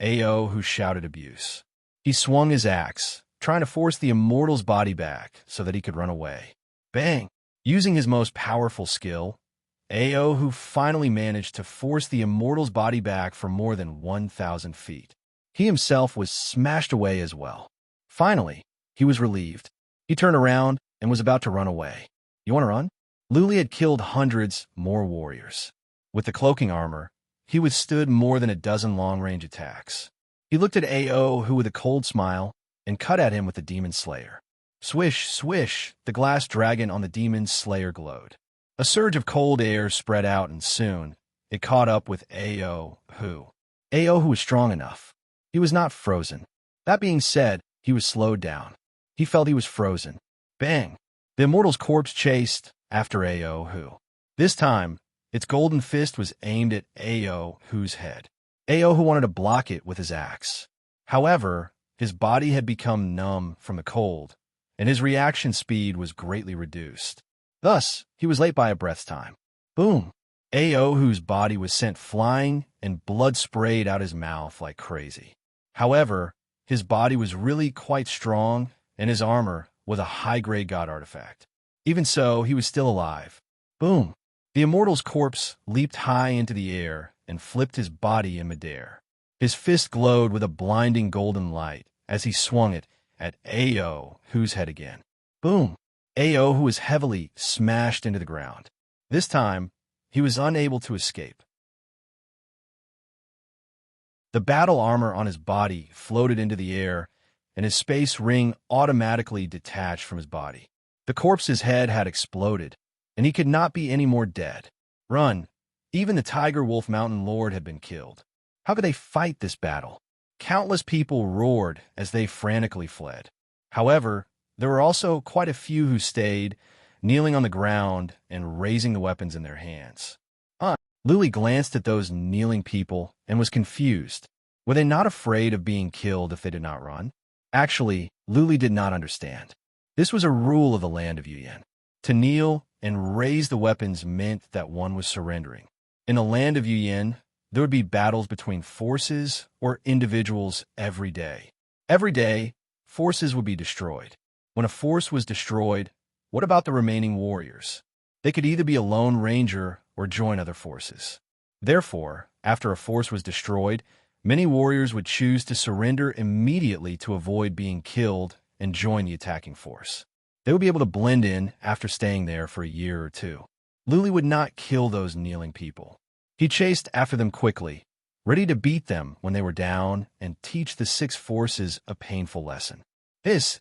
Ao-Hu shouted abuse. He swung his axe, trying to force the immortal's body back so that he could run away. Bang! Using his most powerful skill, Ao-Hu finally managed to force the immortal's body back for more than 1,000 feet. He himself was smashed away as well. Finally, he was relieved. He turned around and was about to run away. You want to run? Luli had killed hundreds more warriors. With the cloaking armor, he withstood more than a dozen long-range attacks. He looked at Ao-Hu with a cold smile and cut at him with the Demon Slayer. Swish, swish, the glass dragon on the Demon Slayer glowed. A surge of cold air spread out, and soon it caught up with Ao-Hu. Ao-Hu was strong enough. He was not frozen. That being said, he was slowed down. He felt he was frozen. Bang! The immortal's corpse chased after Ao-Hu. This time, its golden fist was aimed at Ao-Hu's head. Ao-Hu wanted to block it with his axe. However, his body had become numb from the cold, and his reaction speed was greatly reduced. Thus, he was late by a breath's time. Boom! Ao-Hu's body was sent flying, and blood sprayed out his mouth like crazy. However, his body was really quite strong, and his armor was a high-grade god artifact. Even so, he was still alive. Boom! The immortal's corpse leaped high into the air and flipped his body in midair. His fist glowed with a blinding golden light as he swung it at Ao-Hu's head again. Boom! Ao-Hu was heavily smashed into the ground. This time, he was unable to escape. The battle armor on his body floated into the air, and his space ring automatically detached from his body. The corpse's head had exploded, and he could not be any more dead. Run! Even the Tiger Wolf Mountain Lord had been killed. How could they fight this battle? Countless people roared as they frantically fled. However, there were also quite a few who stayed, kneeling on the ground and raising the weapons in their hands. Luli glanced at those kneeling people and was confused. Were they not afraid of being killed if they did not run? Actually, Luli did not understand. This was a rule of the land of Yuyan. To kneel and raise the weapons meant that one was surrendering. In the land of Yuyan, there would be battles between forces or individuals every day. Every day, forces would be destroyed. When a force was destroyed, what about the remaining warriors? They could either be a lone ranger or join other forces. Therefore, after a force was destroyed, many warriors would choose to surrender immediately to avoid being killed and join the attacking force. They would be able to blend in after staying there for a year or two. Luli would not kill those kneeling people. He chased after them quickly, ready to beat them when they were down and teach the 6 forces a painful lesson. Hiss,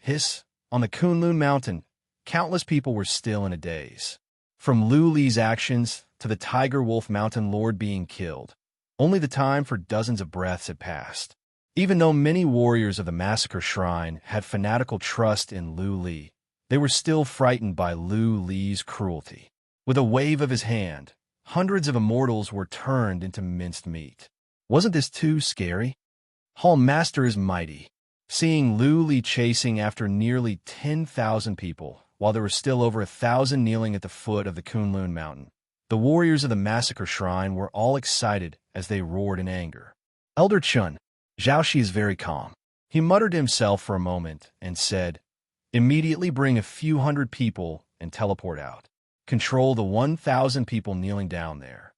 on the Kunlun Mountain, countless people were still in a daze. From Luli's actions to the Tiger Wolf Mountain Lord being killed, only the time for dozens of breaths had passed. Even though many warriors of the Massacre Shrine had fanatical trust in Luli, they were still frightened by Luli's cruelty. With a wave of his hand, hundreds of immortals were turned into minced meat. Wasn't this too scary? Hall Master is mighty. Seeing Luli chasing after nearly 10,000 people, while there were still over 1,000 kneeling at the foot of the Kunlun Mountain, the warriors of the Massacre Shrine were all excited as they roared in anger. Elder Chun, Zhaoxi is very calm. He muttered to himself for a moment and said, "Immediately bring a few hundred people and teleport out. Control the 1,000 people kneeling down there."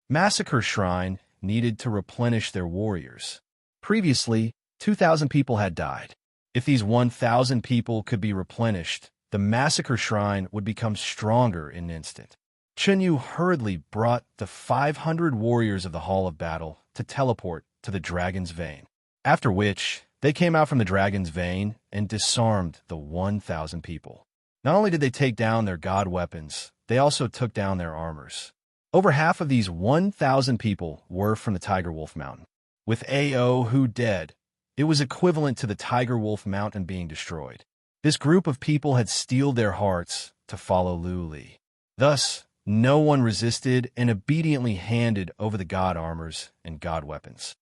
Massacre Shrine needed to replenish their warriors. Previously, 2,000 people had died. If these 1,000 people could be replenished, the massacre shrine would become stronger in an instant. Chunyu hurriedly brought the 500 warriors of the Hall of Battle to teleport to the dragon's vein, after which they came out from the dragon's vein and disarmed the 1,000 people. Not only did they take down their god weapons, they also took down their armors. Over half of these 1,000 people were from the Tiger Wolf Mountain. With A.O. Hu dead, it was equivalent to the Tiger Wolf Mountain being destroyed. This group of people had steeled their hearts to follow Lu Li. Thus, no one resisted and obediently handed over the god armors and god weapons.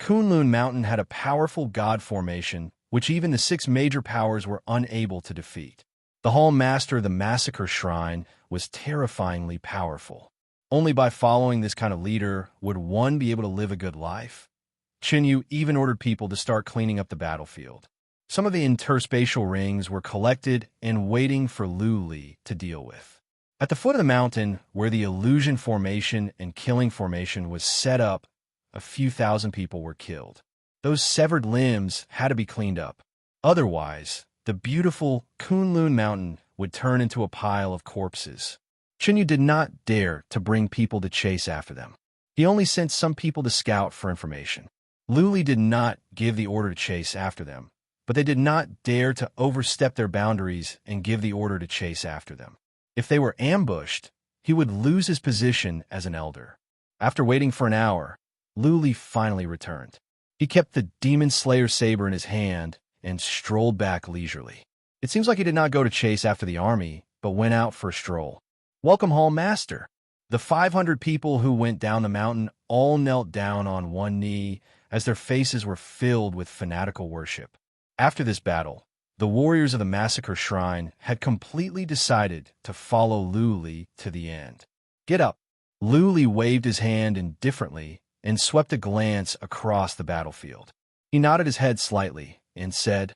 Kunlun Mountain had a powerful god formation, which even the 6 major powers were unable to defeat. The Hall Master of the Massacre Shrine was terrifyingly powerful. Only by following this kind of leader would one be able to live a good life. Chinyu even ordered people to start cleaning up the battlefield. Some of the interspatial rings were collected and waiting for Lu Li to deal with. At the foot of the mountain, where the illusion formation and killing formation was set up, a few thousand people were killed. Those severed limbs had to be cleaned up. Otherwise, the beautiful Kunlun Mountain would turn into a pile of corpses. Chinyu did not dare to bring people to chase after them. He only sent some people to scout for information. Lu Li did not give the order to chase after them, but they did not dare to overstep their boundaries and give the order to chase after them. If they were ambushed, he would lose his position as an elder. After waiting for an hour, Lu Li finally returned. He kept the Demon Slayer saber in his hand and strolled back leisurely. It seems like he did not go to chase after the army, but went out for a stroll. "Welcome, Hall Master." The 500 people who went down the mountain all knelt down on one knee as their faces were filled with fanatical worship. After this battle, the warriors of the Massacre Shrine had completely decided to follow Lu Li to the end. "Get up." Lu Li waved his hand indifferently and swept a glance across the battlefield. He nodded his head slightly and said,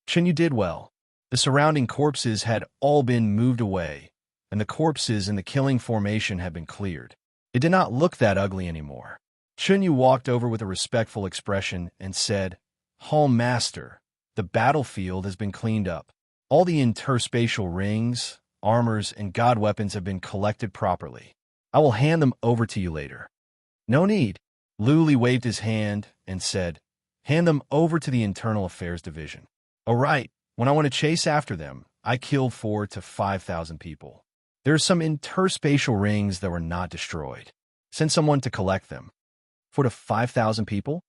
"Chinyu did well." The surrounding corpses had all been moved away, and the corpses in the killing formation had been cleared. It did not look that ugly anymore. Chinyu walked over with a respectful expression and said, "Hall Master, the battlefield has been cleaned up. All the interspatial rings, armors, and god weapons have been collected properly. I will hand them over to you later." "No need." Lu Li waved his hand and said, "Hand them over to the Internal Affairs Division." "All right, when I want to chase after them, I killed 4,000 to 5,000 people. There are some interspatial rings that were not destroyed. Send someone to collect them." 4,000 to 5,000 people?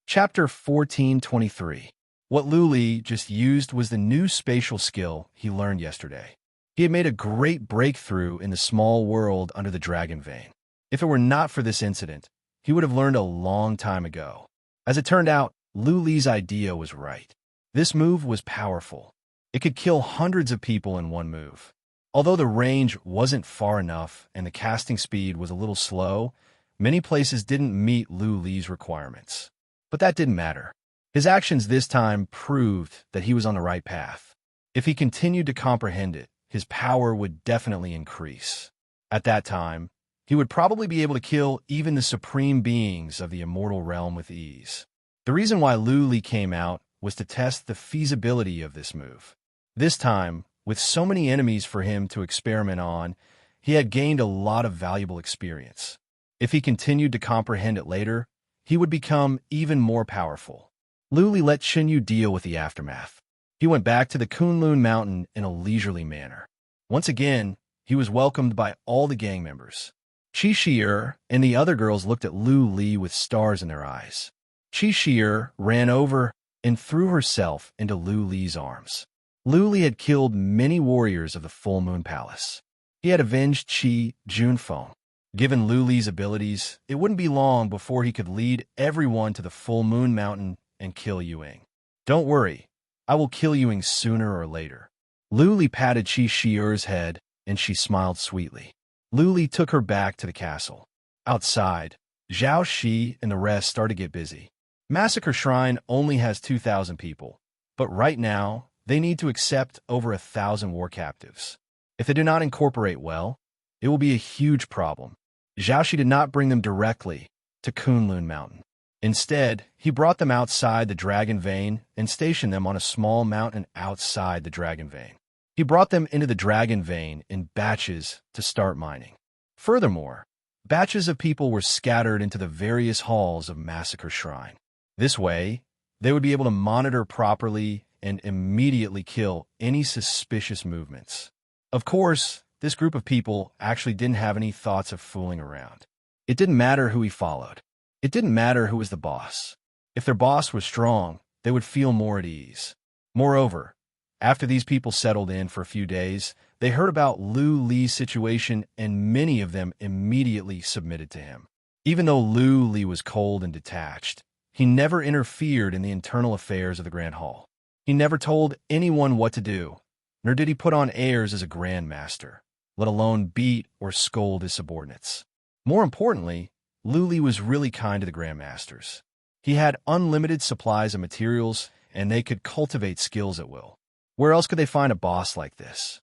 Chapter 1423. What Lu Li just used was the new spatial skill he learned yesterday. He had made a great breakthrough in the small world under the dragon vein. If it were not for this incident, he would have learned a long time ago. As it turned out, Lu Li's idea was right. This move was powerful. It could kill hundreds of people in one move. Although the range wasn't far enough and the casting speed was a little slow, many places didn't meet Lu Li's requirements. But that didn't matter. His actions this time proved that he was on the right path. If he continued to comprehend it, his power would definitely increase. At that time, he would probably be able to kill even the supreme beings of the immortal realm with ease. The reason why Lu Li came out was to test the feasibility of this move. This time, with so many enemies for him to experiment on, he had gained a lot of valuable experience. If he continued to comprehend it later, he would become even more powerful. Lu Li let Chinyu deal with the aftermath. He went back to the Kunlun Mountain in a leisurely manner. Once again, he was welcomed by all the gang members. Qi Shi'er and the other girls looked at Lu Li with stars in their eyes. Qi Shi'er ran over and threw herself into Lu Li's arms. Lu Li had killed many warriors of the Full Moon Palace. He had avenged Qi Junfeng. Given Lu Li's abilities, it wouldn't be long before he could lead everyone to the Full Moon Mountain and kill Yuing. "Don't worry, I will kill Yuing sooner or later." Lu Li patted Qi Shi'er's head, and she smiled sweetly. Lu Li took her back to the castle. Outside, Zhao Shi and the rest started to get busy. Massacre Shrine only has 2,000 people, but right now, they need to accept over 1,000 war captives. If they do not incorporate well, It will be a huge problem. Zhaoxi did not bring them directly to Kunlun Mountain. Instead, he brought them outside the Dragon Vein and stationed them on a small mountain outside the Dragon Vein. He brought them into the Dragon Vein in batches to start mining. Furthermore, batches of people were scattered into the various halls of Massacre Shrine. This way, they would be able to monitor properly and immediately kill any suspicious movements. Of course, this group of people actually didn't have any thoughts of fooling around. It didn't matter who he followed. It didn't matter who was the boss. If their boss was strong, they would feel more at ease. Moreover, after these people settled in for a few days, they heard about Lu Li's situation and many of them immediately submitted to him. Even though Lu Li was cold and detached, he never interfered in the internal affairs of the Grand Hall. He never told anyone what to do, nor did he put on airs as a Grand Master, let alone beat or scold his subordinates. More importantly, Lu Li was really kind to the Grand Masters. He had unlimited supplies of materials, and they could cultivate skills at will. Where else could they find a boss like this?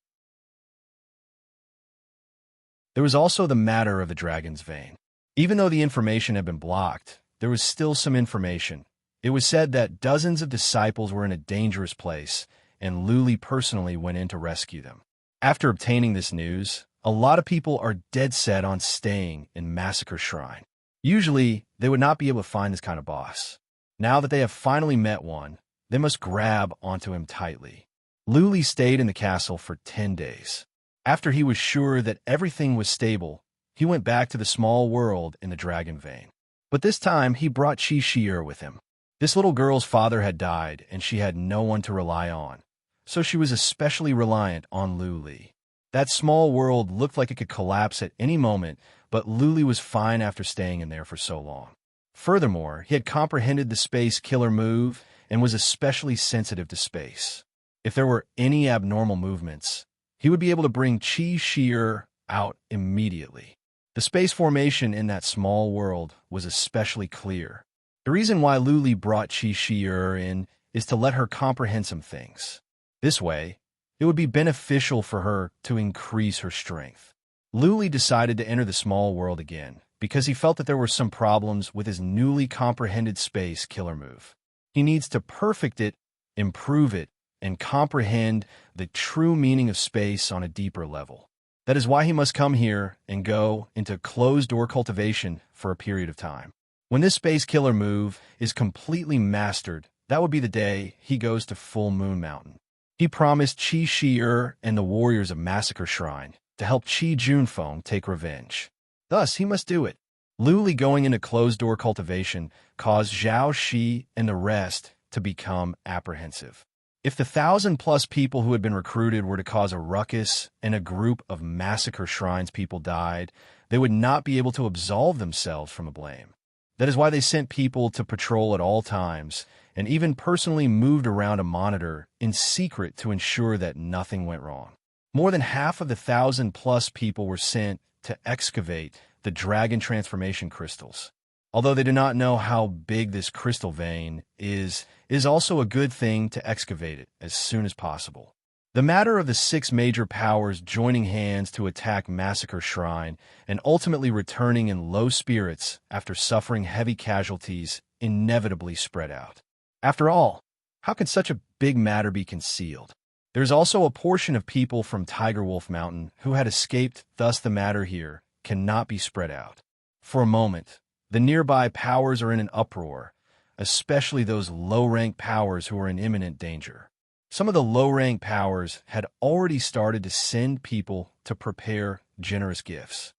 There was also the matter of the Dragon's Vein. Even though the information had been blocked, there was still some information. It was said that dozens of disciples were in a dangerous place, and Lu Li personally went in to rescue them. After obtaining this news, a lot of people are dead set on staying in Massacre Shrine. Usually, they would not be able to find this kind of boss. Now that they have finally met one, they must grab onto him tightly. Lu Li stayed in the castle for 10 days. After he was sure that everything was stable, he went back to the small world in the Dragon Vein. But this time, he brought Qi Shi'er with him. This little girl's father had died, and she had no one to rely on, so she was especially reliant on Lu Li. That small world looked like it could collapse at any moment, but Lu Li was fine after staying in there for so long. Furthermore, he had comprehended the space killer move and was especially sensitive to space. If there were any abnormal movements, he would be able to bring Qi Shi'er out immediately. The space formation in that small world was especially clear. The reason why Lu Li brought Qi Shi'er in is to let her comprehend some things. This way, it would be beneficial for her to increase her strength. Lu Li decided to enter the small world again because he felt that there were some problems with his newly comprehended space killer move. He needs to perfect it, improve it, and comprehend the true meaning of space on a deeper level. That is why he must come here and go into closed-door cultivation for a period of time. When this space killer move is completely mastered, that would be the day he goes to Full Moon Mountain. He promised Qi Shi'er and the warriors of Massacre Shrine to help Qi Junfeng take revenge. Thus, he must do it. Lu Li going into closed-door cultivation caused Zhao Shi and the rest to become apprehensive. If the 1,000-plus people who had been recruited were to cause a ruckus and a group of Massacre Shrine's people died, they would not be able to absolve themselves from the blame. That is why they sent people to patrol at all times and even personally moved around a monitor in secret to ensure that nothing went wrong. More than half of the 1,000-plus people were sent to excavate the dragon transformation crystals. Although they do not know how big this crystal vein is, it is also a good thing to excavate it as soon as possible. The matter of the 6 major powers joining hands to attack Massacre Shrine and ultimately returning in low spirits after suffering heavy casualties inevitably spread out. After all, how can such a big matter be concealed? There is also a portion of people from Tiger Wolf Mountain who had escaped, thus the matter here cannot be spread out. For a moment, the nearby powers are in an uproar, especially those low-rank powers who are in imminent danger. Some of the low-rank powers had already started to send people to prepare generous gifts.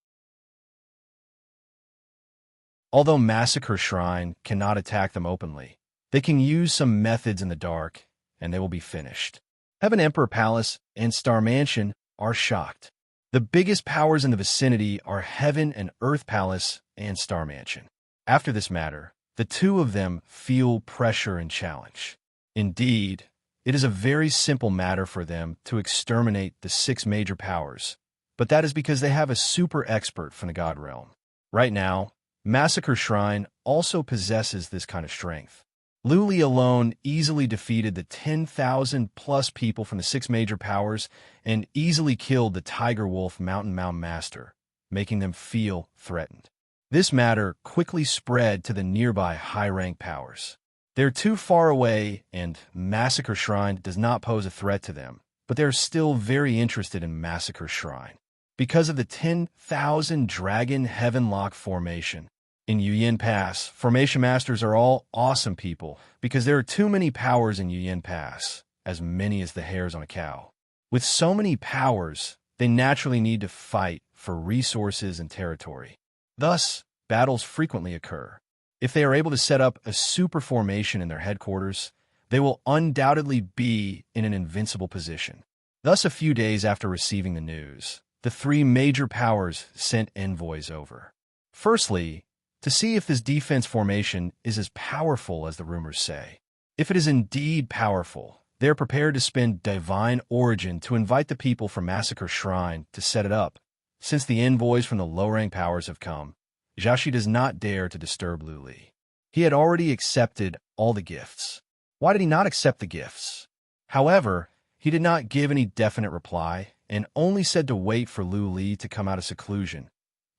Although Massacre Shrine cannot attack them openly, they can use some methods in the dark, and they will be finished. Heaven Emperor Palace and Star Mansion are shocked. The biggest powers in the vicinity are Heaven and Earth Palace and Star Mansion. After this matter, the two of them feel pressure and challenge. Indeed, it is a very simple matter for them to exterminate the 6 major powers, but that is because they have a super expert from the God Realm. Right now, Massacre Shrine also possesses this kind of strength. Lu Li alone easily defeated the 10,000-plus people from the six major powers and easily killed the Tiger Wolf Mountain Master, making them feel threatened. This matter quickly spread to the nearby high-rank powers. They're too far away, and Massacre Shrine does not pose a threat to them, but they're still very interested in Massacre Shrine because of the 10,000 Dragon Heavenlock formation. In Yuyin Pass, Formation Masters are all awesome people because there are too many powers in Yuyin Pass, as many as the hairs on a cow. With so many powers, they naturally need to fight for resources and territory. Thus, battles frequently occur. If they are able to set up a super formation in their headquarters, they will undoubtedly be in an invincible position. Thus, a few days after receiving the news, the three major powers sent envoys over. Firstly, to see if this defense formation is as powerful as the rumors say. If it is indeed powerful, they are prepared to spend divine origin to invite the people from Massacre Shrine to set it up. Since the envoys from the low-rank powers have come, Zhao does not dare to disturb Lu Li. He had already accepted all the gifts. Why did he not accept the gifts? However, he did not give any definite reply and only said to wait for Lu Li to come out of seclusion.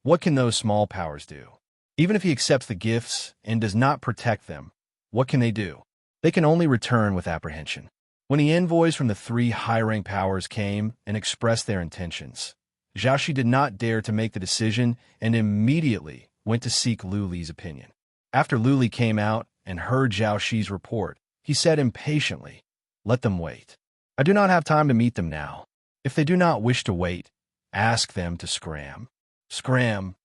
What can those small powers do? Even if he accepts the gifts and does not protect them, what can they do? They can only return with apprehension. When the envoys from the three high-rank powers came and expressed their intentions, Zhao did not dare to make the decision and immediately went to seek Lu Li's opinion. After Lu Li came out and heard Zhao Shi's report, he said impatiently, "Let them wait. I do not have time to meet them now. If they do not wish to wait, ask them to scram." Scram.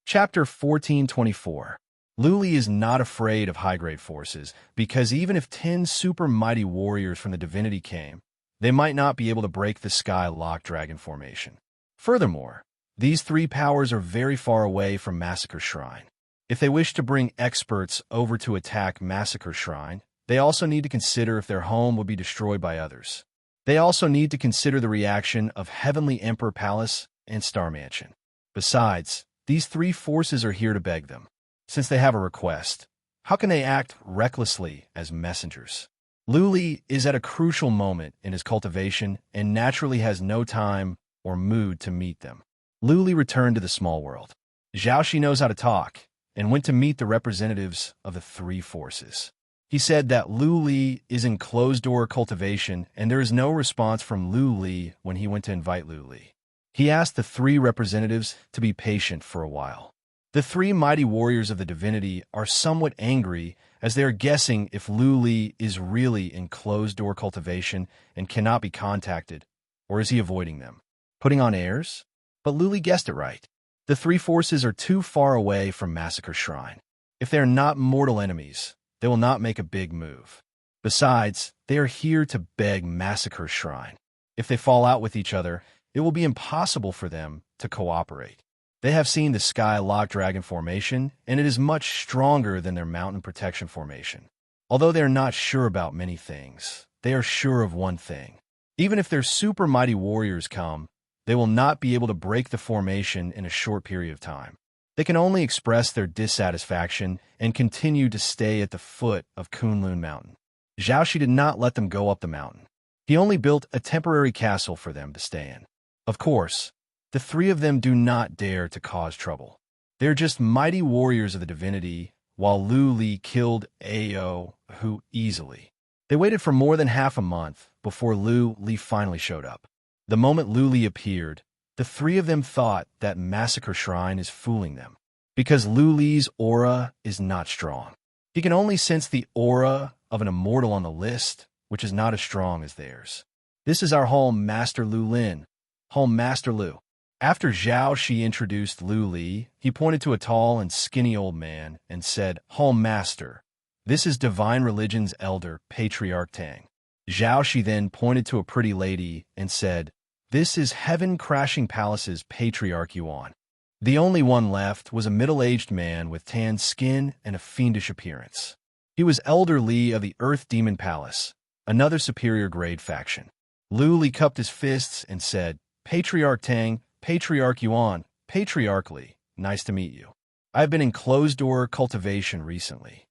Chapter 1424. Lu Li is not afraid of high-grade forces because even if 10 super mighty warriors from the divinity came, they might not be able to break the Sky Lock Dragon formation. Furthermore, these three powers are very far away from Massacre Shrine. If they wish to bring experts over to attack Massacre Shrine, they also need to consider if their home would be destroyed by others. They also need to consider the reaction of Heavenly Emperor Palace and Star Mansion. Besides, these three forces are here to beg them. Since they have a request, how can they act recklessly as messengers? Lu Li is at a crucial moment in his cultivation and naturally has no time or mood to meet them. Lu Li returned to the small world. Zhao knows how to talk and went to meet the representatives of the three forces. He said that Lu Li is in closed-door cultivation and there is no response from Lu Li when he went to invite Lu Li. He asked the three representatives to be patient for a while. The three mighty warriors of the divinity are somewhat angry as they are guessing if Lu Li is really in closed-door cultivation and cannot be contacted, or is he avoiding them? Putting on airs? But Lu Li guessed it right. The three forces are too far away from Massacre Shrine. If they are not mortal enemies, they will not make a big move. Besides, they are here to beg Massacre Shrine. If they fall out with each other, it will be impossible for them to cooperate. They have seen the Sky Lock Dragon formation, and it is much stronger than their Mountain Protection formation. Although they are not sure about many things, they are sure of one thing. Even if their super mighty warriors come, they will not be able to break the formation in a short period of time. They can only express their dissatisfaction and continue to stay at the foot of Kunlun Mountain. Zhao did not let them go up the mountain. He only built a temporary castle for them to stay in. Of course, the three of them do not dare to cause trouble. They're just mighty warriors of the divinity, while Lu Li killed Ao Hu easily. They waited for more than half a month before Lu Li finally showed up. The moment Lu Li appeared, the three of them thought that Massacre Shrine is fooling them, because Lu Li's aura is not strong. He can only sense the aura of an immortal on the list, which is not as strong as theirs. This is our home Master Lu Lin. Home Master Lu. After Zhao introduced Lu Li, he pointed to a tall and skinny old man and said, "Home Master, this is Divine Religion's elder, Patriarch Tang." Zhao then pointed to a pretty lady and said, "This is Heaven Crashing Palace's Patriarch Yuan." The only one left was a middle-aged man with tan skin and a fiendish appearance. He was Elder Li of the Earth Demon Palace, another superior grade faction. Lu Li cupped his fists and said, "Patriarch Tang, Patriarch Yuan, Patriarch Lee, nice to meet you. I've been in closed-door cultivation recently.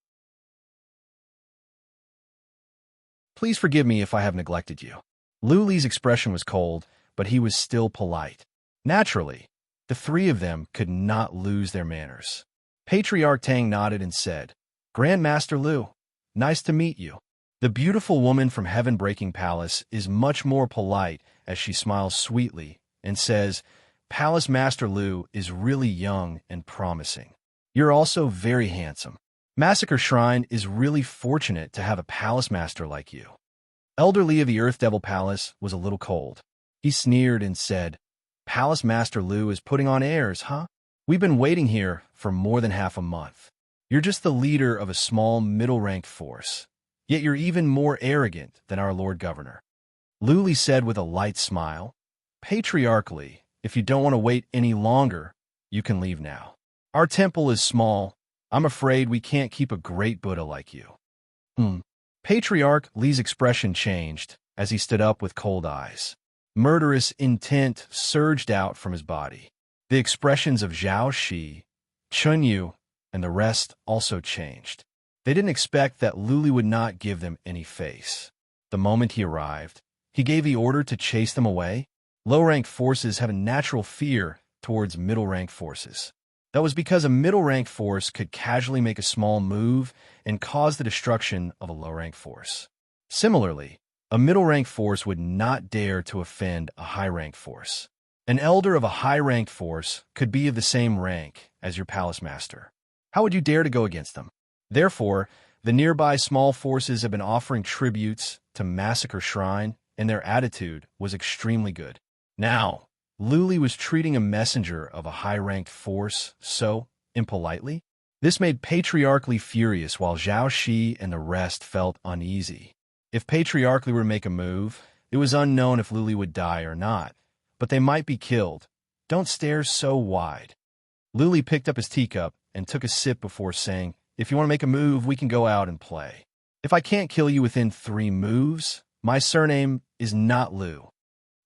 Please forgive me if I have neglected you. Lu Li's expression was cold, but he was still polite. Naturally, the three of them could not lose their manners. Patriarch Tang nodded and said, Grandmaster Lu, nice to meet you. The beautiful woman from Heaven-Breaking Palace is much more polite as she smiles sweetly and says, Palace Master Lu is really young and promising. You're also very handsome. Massacre Shrine is really fortunate to have a palace master like you. Elder Lee of the Earth Devil Palace was a little cold. He sneered and said, Palace Master Lu is putting on airs, huh? We've been waiting here for more than half a month. You're just the leader of a small middle-ranked force. Yet you're even more arrogant than our Lord Governor. Lu Li said with a light smile, Patriarch Lee, if you don't want to wait any longer, you can leave now. Our temple is small. I'm afraid we can't keep a great Buddha like you. Patriarch Lee's expression changed as he stood up with cold eyes. Murderous intent surged out from his body. The expressions of Zhao Shi, Chun Yu, and the rest also changed. They didn't expect that Lu Li would not give them any face. The moment he arrived, he gave the order to chase them away. Low-ranked forces have a natural fear towards middle-ranked forces. That was because a middle-ranked force could casually make a small move and cause the destruction of a low-ranked force. Similarly, a middle-ranked force would not dare to offend a high-ranked force. An elder of a high-ranked force could be of the same rank as your palace master. How would you dare to go against them? Therefore, the nearby small forces have been offering tributes to Massacre Shrine, and their attitude was extremely good. Now, Lu Li was treating a messenger of a high-ranked force so impolitely. This made Patriarch Lee furious, while Zhao Shi and the rest felt uneasy. If Patriarch Lee were to make a move, it was unknown if Lu Li would die or not, but they might be killed. Don't stare so wide. Lu Li picked up his teacup and took a sip before saying, If you want to make a move, we can go out and play. If I can't kill you within 3 moves, my surname is not Lu.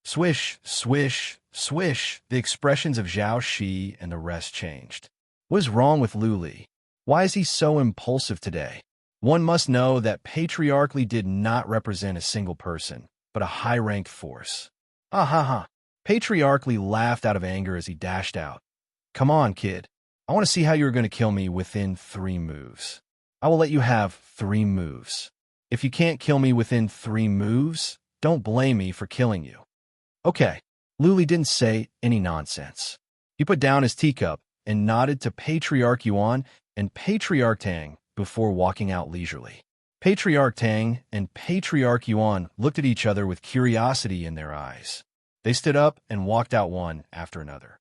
Swish, swish, swish, the expressions of Zhao Shi and the rest changed. What is wrong with Lu Li? Why is he so impulsive today? One must know that Patriarch Lee did not represent a single person, but a high-ranked force. Ah ha ha. Patriarch Lee laughed out of anger as he dashed out. Come on, kid. I want to see how you're going to kill me within 3 moves. I will let you have 3 moves. If you can't kill me within 3 moves, don't blame me for killing you. Okay. Lu Li didn't say any nonsense. He put down his teacup and nodded to Patriarch Yuan and Patriarch Tang before walking out leisurely. Patriarch Tang and Patriarch Yuan looked at each other with curiosity in their eyes. They stood up and walked out one after another.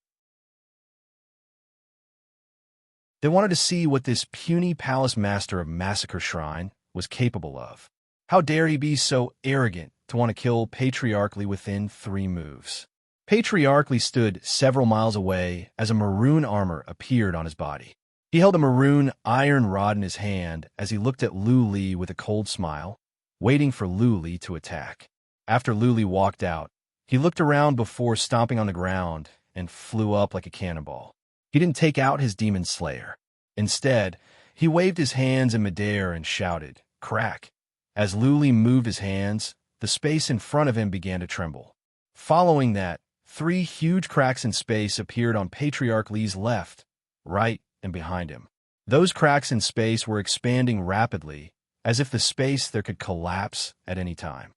They wanted to see what this puny palace master of Massacre Shrine was capable of. How dare he be so arrogant to want to kill Patriarch Lee within 3 moves? Patriarch Lee stood several miles away as a maroon armor appeared on his body. He held a maroon iron rod in his hand as he looked at Lu Li with a cold smile, waiting for Lu Li to attack. After Lu Li walked out, he looked around before stomping on the ground and flew up like a cannonball. He didn't take out his demon slayer. Instead, he waved his hands in midair and shouted, Crack! As Lu Li moved his hands, the space in front of him began to tremble. Following that, 3 huge cracks in space appeared on Patriarch Lee's left, right, and behind him. Those cracks in space were expanding rapidly, as if the space there could collapse at any time.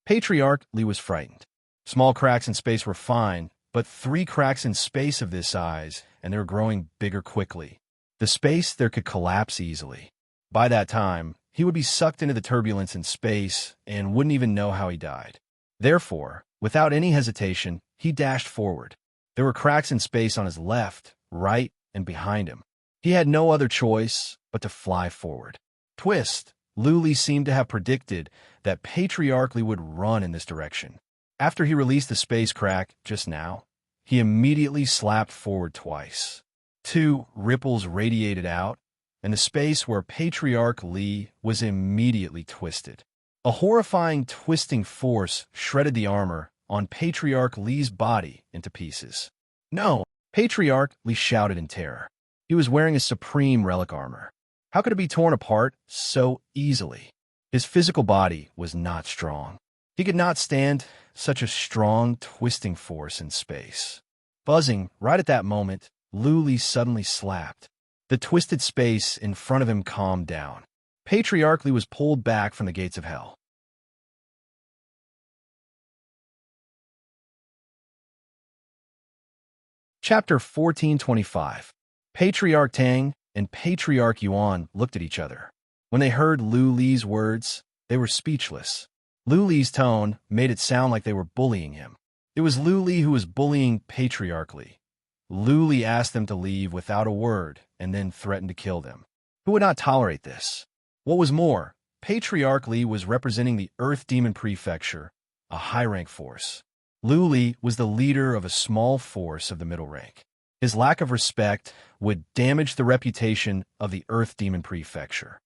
Patriarch Lee was frightened. Small cracks in space were fine, but 3 cracks in space of this size, and they were growing bigger quickly. The space there could collapse easily. By that time, he would be sucked into the turbulence in space and wouldn't even know how he died. Therefore, without any hesitation, he dashed forward. There were cracks in space on his left, right, and behind him. He had no other choice but to fly forward. Twist! Lu Li seemed to have predicted that Patriarch Lee would run in this direction. After he released the space crack just now, he immediately slapped forward twice. 2 ripples radiated out, and the space where Patriarch Lee was immediately twisted. A horrifying twisting force shredded the armor on Patriarch Lee's body into pieces. No! Patriarch Li shouted in terror. He was wearing his supreme relic armor. How could it be torn apart so easily? His physical body was not strong. He could not stand such a strong, twisting force in space. Buzzing right at that moment, Lu Li suddenly slapped. The twisted space in front of him calmed down. Patriarch Li was pulled back from the gates of hell. Chapter 1425. Patriarch Tang and Patriarch Yuan looked at each other. When they heard Lu Li's words, they were speechless. Lu Li's tone made it sound like they were bullying him. It was Lu Li who was bullying Patriarch Li. Lu Li asked them to leave without a word and then threatened to kill them. Who would not tolerate this? What was more, Patriarch Li was representing the Earth Demon Prefecture, a high-rank force. Lu Li was the leader of a small force of the middle rank. His lack of respect would damage the reputation of the Earth Demon Prefecture.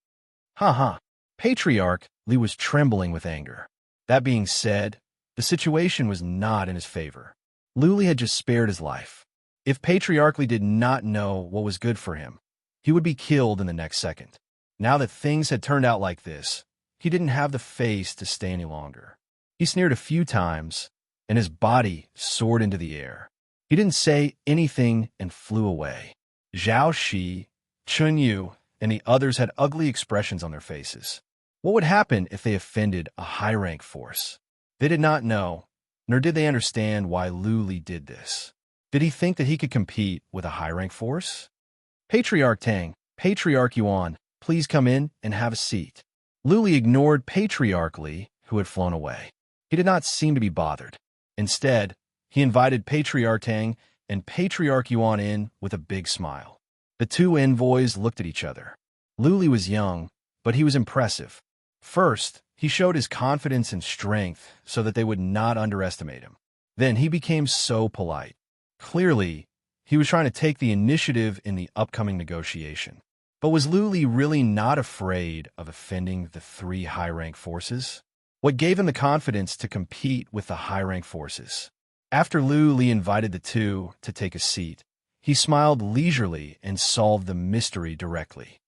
Ha. Patriarch Li was trembling with anger. That being said, the situation was not in his favor. Lu Li had just spared his life. If Patriarch Li did not know what was good for him, he would be killed in the next second. Now that things had turned out like this, he didn't have the face to stay any longer. He sneered a few times, and his body soared into the air. He didn't say anything and flew away. Zhao Shi, Chun Yu, and the others had ugly expressions on their faces. What would happen if they offended a high-rank force? They did not know, nor did they understand why Lu Li did this. Did he think that he could compete with a high-rank force? Patriarch Tang, Patriarch Yuan, please come in and have a seat. Lu Li ignored Patriarch Li, who had flown away. He did not seem to be bothered. Instead, he invited Patriarch Tang and Patriarch Yuan in with a big smile. The two envoys looked at each other. Lu Li was young, but he was impressive. First, he showed his confidence and strength so that they would not underestimate him. Then he became so polite. Clearly, he was trying to take the initiative in the upcoming negotiation. But was Lu Li really not afraid of offending the three high-rank forces? What gave him the confidence to compete with the high-rank forces? After Lu Li invited the two to take a seat, he smiled leisurely and solved the mystery directly.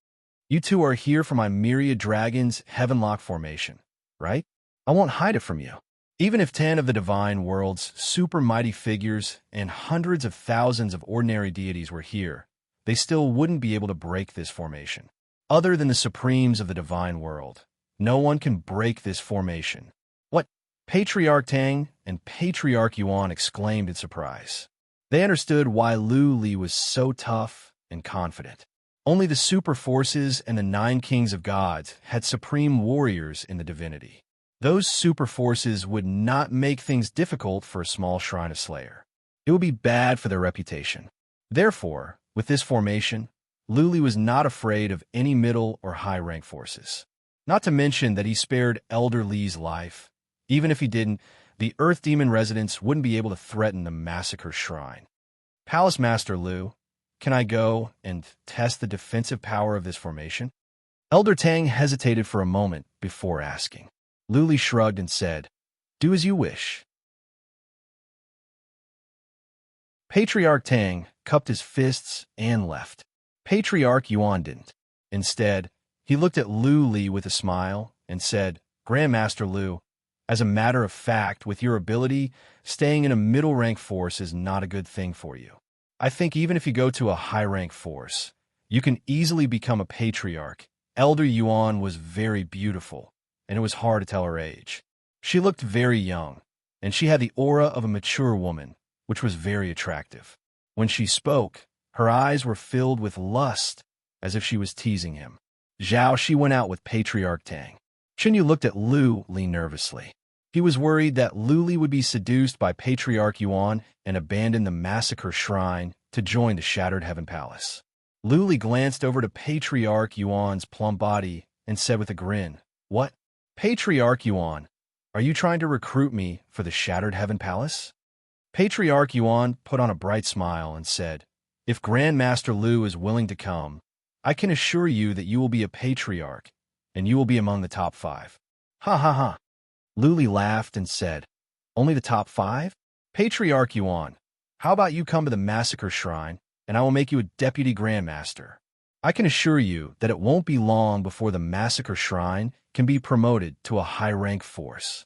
You two are here for my Myriad Dragons Heavenlock formation, right? I won't hide it from you. Even if 10 of the divine world's super mighty figures and hundreds of thousands of ordinary deities were here, they still wouldn't be able to break this formation. Other than the supremes of the divine world, no one can break this formation. What? Patriarch Tang and Patriarch Yuan exclaimed in surprise. They understood why Lu Li was so tough and confident. Only the super forces and the 9 kings of gods had supreme warriors in the divinity. Those super forces would not make things difficult for a small shrine of Slayer. It would be bad for their reputation. Therefore, with this formation, Lu Li was not afraid of any middle or high-rank forces. Not to mention that he spared Elder Li's life. Even if he didn't, the Earth Demon residents wouldn't be able to threaten the massacre shrine. Palace Master Lu, can I go and test the defensive power of this formation? Elder Tang hesitated for a moment before asking. Lu Li shrugged and said, do as you wish. Patriarch Tang cupped his fists and left. Patriarch Yuan didn't. Instead, he looked at Lu Li with a smile and said, Grandmaster Lu, as a matter of fact, with your ability, staying in a middle-rank force is not a good thing for you. I think even if you go to a high-rank force, you can easily become a patriarch. Elder Yuan was very beautiful, and it was hard to tell her age. She looked very young, and she had the aura of a mature woman, which was very attractive. When she spoke, her eyes were filled with lust, as if she was teasing him. Zhao Shi went out with Patriarch Tang. Chenyu looked at Lu Li nervously. He was worried that Lu Li would be seduced by Patriarch Yuan and abandon the massacre shrine to join the Shattered Heaven Palace. Lu Li glanced over to Patriarch Yuan's plump body and said with a grin, What? Patriarch Yuan, are you trying to recruit me for the Shattered Heaven Palace? Patriarch Yuan put on a bright smile and said, If Grandmaster Lu is willing to come, I can assure you that you will be a patriarch, and you will be among the top 5. Ha ha ha. Lu Li laughed and said, Only the top 5? Patriarch Yuan, How about you come to the Massacre Shrine, and I will make you a Deputy Grandmaster? I can assure you that it won't be long before the Massacre Shrine can be promoted to a high-rank force.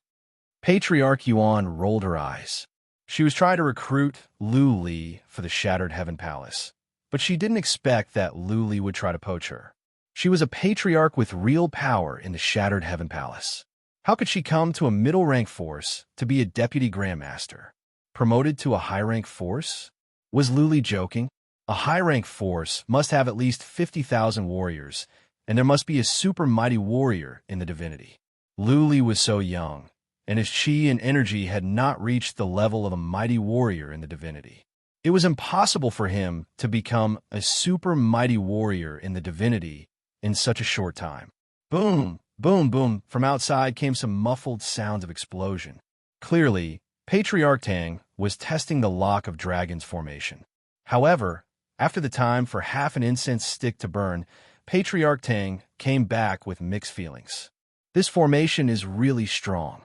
Patriarch Yuan rolled her eyes. She was trying to recruit Lu Li for the Shattered Heaven Palace, but she didn't expect that Lu Li would try to poach her. She was a patriarch with real power in the Shattered Heaven Palace. How could she come to a middle-rank force to be a Deputy Grandmaster? Promoted to a high-rank force? Was Lu Li joking? A high-rank force must have at least 50,000 warriors, and there must be a super mighty warrior in the divinity. Lu Li was so young, and his chi and energy had not reached the level of a mighty warrior in the divinity. It was impossible for him to become a super mighty warrior in the divinity in such a short time. Boom, boom, boom. From outside came some muffled sounds of explosion. Clearly, Patriarch Tang was testing the Lock of Dragons formation. However, after the time for half an incense stick to burn, Patriarch Tang came back with mixed feelings. This formation is really strong.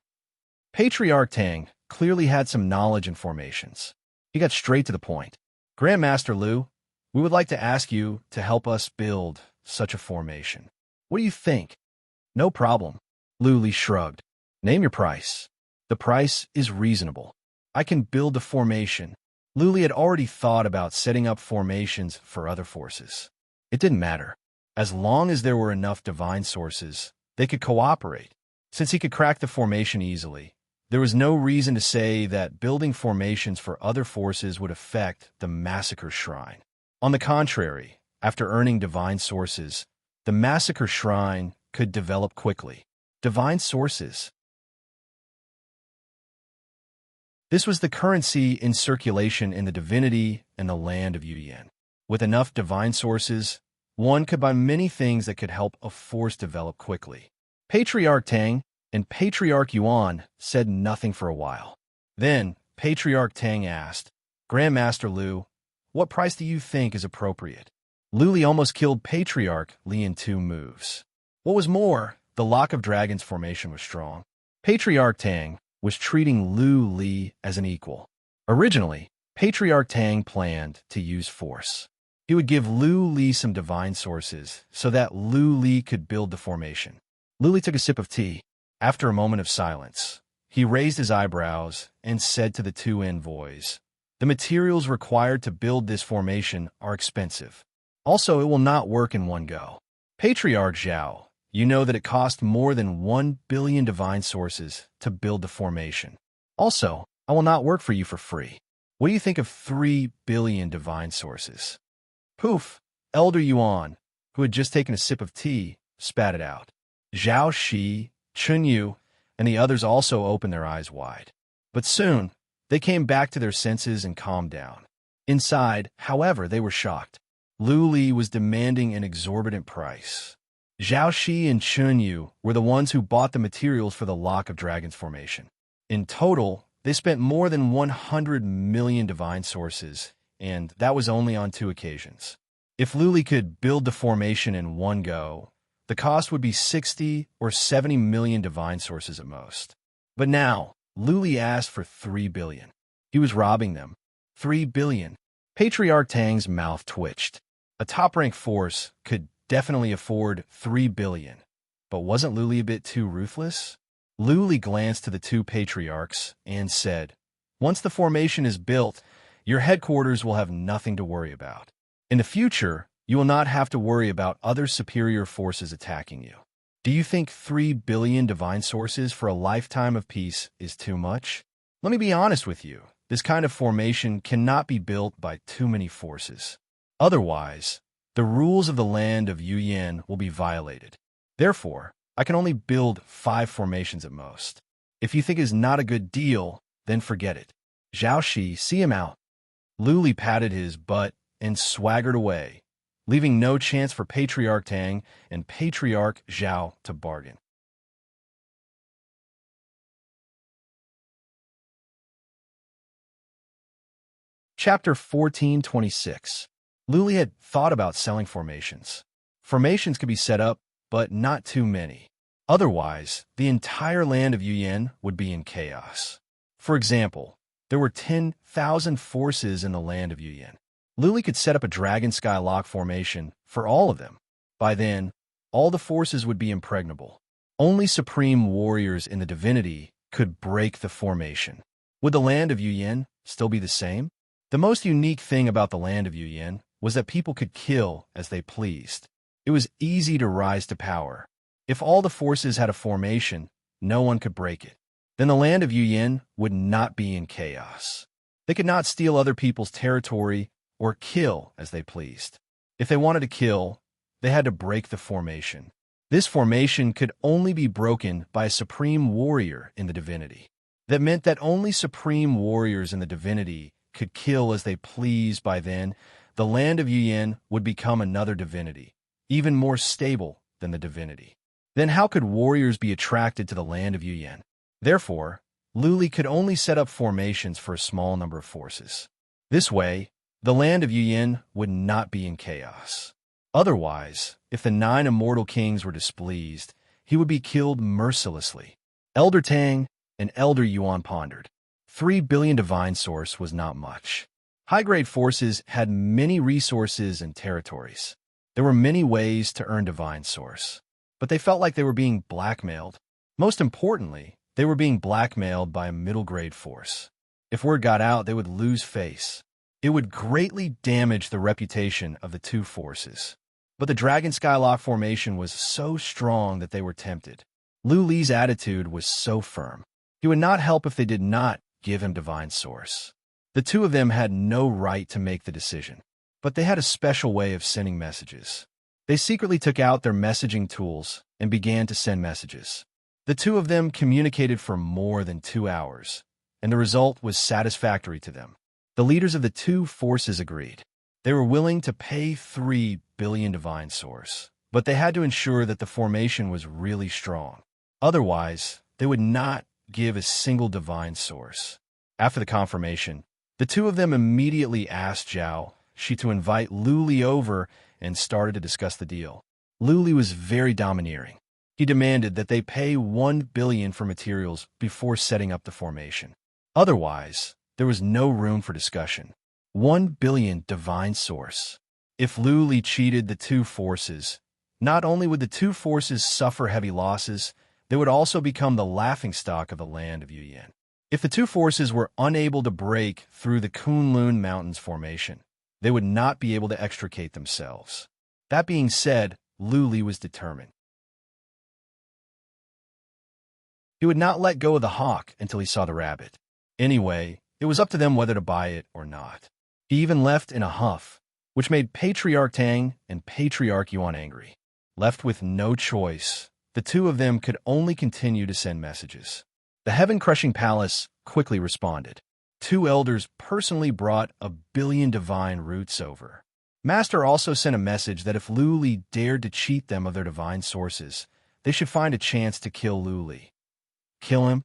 Patriarch Tang clearly had some knowledge in formations. He got straight to the point. Grandmaster Lu, we would like to ask you to help us build such a formation. What do you think? No problem. Lu Li shrugged. Name your price. The price is reasonable. I can build a formation. Lu Li had already thought about setting up formations for other forces. It didn't matter. As long as there were enough divine sources, they could cooperate. Since he could crack the formation easily, there was no reason to say that building formations for other forces would affect the Massacre Shrine. On the contrary, after earning divine sources, the Massacre Shrine could develop quickly. Divine sources. This was the currency in circulation in the divinity and the land of Yuyan. With enough divine sources, one could buy many things that could help a force develop quickly. Patriarch Tang and Patriarch Yuan said nothing for a while. Then, Patriarch Tang asked, Grandmaster Lu, what price do you think is appropriate? Lu Li almost killed Patriarch Li in 2 moves. What was more, the Lock of Dragons formation was strong. Patriarch Tang was treating Lu Li as an equal. Originally, Patriarch Tang planned to use force. He would give Lu Li some divine sources so that Lu Li could build the formation. Lu Li took a sip of tea. After a moment of silence, he raised his eyebrows and said to the 2 envoys, the materials required to build this formation are expensive. Also, it will not work in one go. Patriarch Zhao, you know that it cost more than 1 billion divine sources to build the formation. Also, I will not work for you for free. What do you think of 3 billion divine sources? Poof! Elder Yuan, who had just taken a sip of tea, spat it out. Zhao Shi, Chun Yu, and the others also opened their eyes wide. But soon, they came back to their senses and calmed down. Inside, however, they were shocked. Lu Li was demanding an exorbitant price. Zhao Shi and Chun Yu were the ones who bought the materials for the Lock of Dragons formation. In total, they spent more than 100 million divine sources, and that was only on 2 occasions. If Lu Li could build the formation in one go, the cost would be 60 or 70 million divine sources at most. But now, Lu Li asked for 3 billion. He was robbing them. 3 billion. Patriarch Tang's mouth twitched. A top-rank force could definitely afford 3 billion. But wasn't Lu Li a bit too ruthless? Lu Li glanced to the 2 patriarchs and said, once the formation is built, your headquarters will have nothing to worry about. In the future, you will not have to worry about other superior forces attacking you. Do you think 3 billion divine sources for a lifetime of peace is too much? Let me be honest with you. This kind of formation cannot be built by too many forces. Otherwise, the rules of the land of Yuyan will be violated. Therefore, I can only build 5 formations at most. If you think it is not a good deal, then forget it. Zhao Shi, see him out. Lu Li patted his butt and swaggered away, leaving no chance for Patriarch Tang and Patriarch Zhao to bargain. Chapter 1426. Lu Li had thought about selling formations. Formations could be set up, but not too many. Otherwise, the entire land of Yuyan would be in chaos. For example, There were 10,000 forces in the land of Yuyin. Luli could set up a dragon sky lock formation for all of them. By then, all the forces would be impregnable. Only supreme warriors in the divinity could break the formation. Would the land of Yuyin still be the same? The most unique thing about the land of Yuyin was that people could kill as they pleased. It was easy to rise to power. If all the forces had a formation, no one could break it. Then the land of Yuyin would not be in chaos. They could not steal other people's territory or kill as they pleased. If they wanted to kill, they had to break the formation. This formation could only be broken by a supreme warrior in the divinity. That meant that only supreme warriors in the divinity could kill as they pleased. By then, the land of Yuyin would become another divinity, even more stable than the divinity. Then how could warriors be attracted to the land of Yuyin? Therefore, Luli could only set up formations for a small number of forces. This way, the land of Yuyin would not be in chaos. Otherwise, if the 9 immortal kings were displeased, he would be killed mercilessly. Elder Tang and Elder Yuan pondered. 3 billion divine source was not much. High-grade forces had many resources and territories. There were many ways to earn divine source, but they felt like they were being blackmailed. Most importantly, they were being blackmailed by a middle-grade force. If word got out, they would lose face. It would greatly damage the reputation of the two forces. But the Dragon Skylock formation was so strong that they were tempted. Lu Li's attitude was so firm. He would not help if they did not give him divine source. The two of them had no right to make the decision, but they had a special way of sending messages. They secretly took out their messaging tools and began to send messages. The two of them communicated for more than 2 hours, and the result was satisfactory to them. The leaders of the two forces agreed. They were willing to pay 3 billion divine source, but they had to ensure that the formation was really strong. Otherwise, they would not give a single divine source. After the confirmation, the two of them immediately asked Zhao Shi to invite Lu Li over and started to discuss the deal. Lu Li was very domineering. He demanded that they pay 1 billion for materials before setting up the formation. Otherwise, there was no room for discussion. 1 billion divine source. If Lu Li cheated the two forces, not only would the two forces suffer heavy losses, they would also become the laughingstock of the land of Yuyin. If the two forces were unable to break through the Kunlun Mountains formation, they would not be able to extricate themselves. That being said, Lu Li was determined. He would not let go of the hawk until he saw the rabbit. Anyway, it was up to them whether to buy it or not. He even left in a huff, which made Patriarch Tang and Patriarch Yuan angry. Left with no choice, the two of them could only continue to send messages. The heaven-crushing palace quickly responded. 2 elders personally brought 1 billion divine roots over. Master also sent a message that if Lu Li dared to cheat them of their divine sources, they should find a chance to kill Lu Li. Kill him?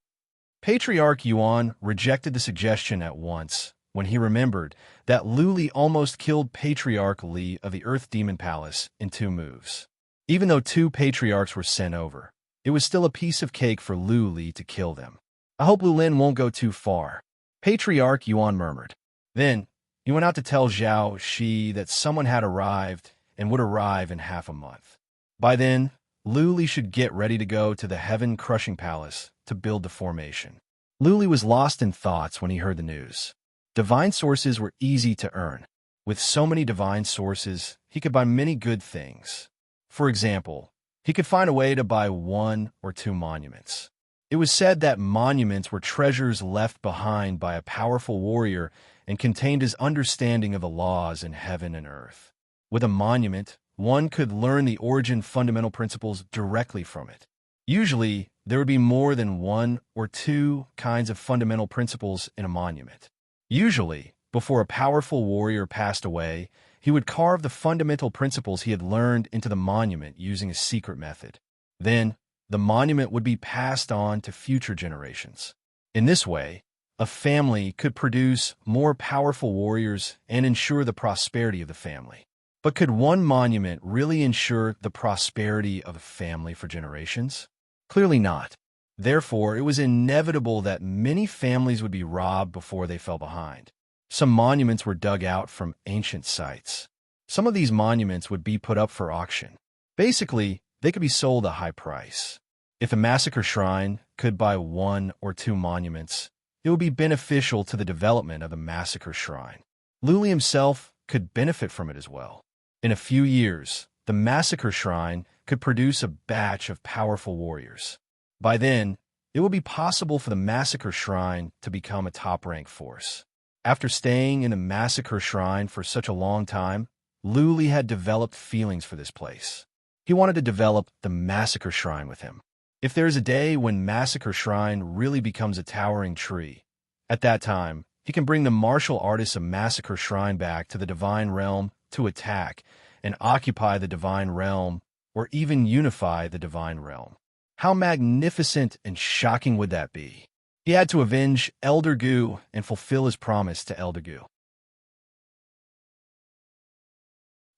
Patriarch Yuan rejected the suggestion at once when he remembered that Lu Li almost killed Patriarch Li of the Earth Demon Palace in 2 moves. Even though 2 patriarchs were sent over, it was still a piece of cake for Lu Li to kill them. I hope Lu Lin won't go too far, Patriarch Yuan murmured. Then, he went out to tell Zhao Shi that someone had arrived and would arrive in half a month. By then, Lu Li should get ready to go to the heaven-crushing palace to build the formation. Lu Li was lost in thoughts when he heard the news. Divine sources were easy to earn. With so many divine sources, he could buy many good things. For example, he could find a way to buy 1 or 2 monuments. It was said that monuments were treasures left behind by a powerful warrior and contained his understanding of the laws in heaven and earth. With a monument, one could learn the origin fundamental principles directly from it. Usually, there would be more than 1 or 2 kinds of fundamental principles in a monument. Usually, before a powerful warrior passed away, he would carve the fundamental principles he had learned into the monument using a secret method. Then, the monument would be passed on to future generations. In this way, a family could produce more powerful warriors and ensure the prosperity of the family. But could one monument really ensure the prosperity of a family for generations? Clearly not. Therefore, it was inevitable that many families would be robbed before they fell behind. Some monuments were dug out from ancient sites. Some of these monuments would be put up for auction. Basically, they could be sold at a high price. If a massacre shrine could buy 1 or 2 monuments, it would be beneficial to the development of the massacre shrine. Luli himself could benefit from it as well. In a few years, the massacre shrine could produce a batch of powerful warriors. By then, it would be possible for the massacre shrine to become a top-ranked force. After staying in the massacre shrine for such a long time, Luli had developed feelings for this place. He wanted to develop the massacre shrine with him. If there is a day when massacre shrine really becomes a towering tree, at that time, he can bring the martial artists of massacre shrine back to the divine realm to attack and occupy the divine realm or even unify the divine realm. How magnificent and shocking would that be? He had to avenge Elder Gu and fulfill his promise to Elder Gu.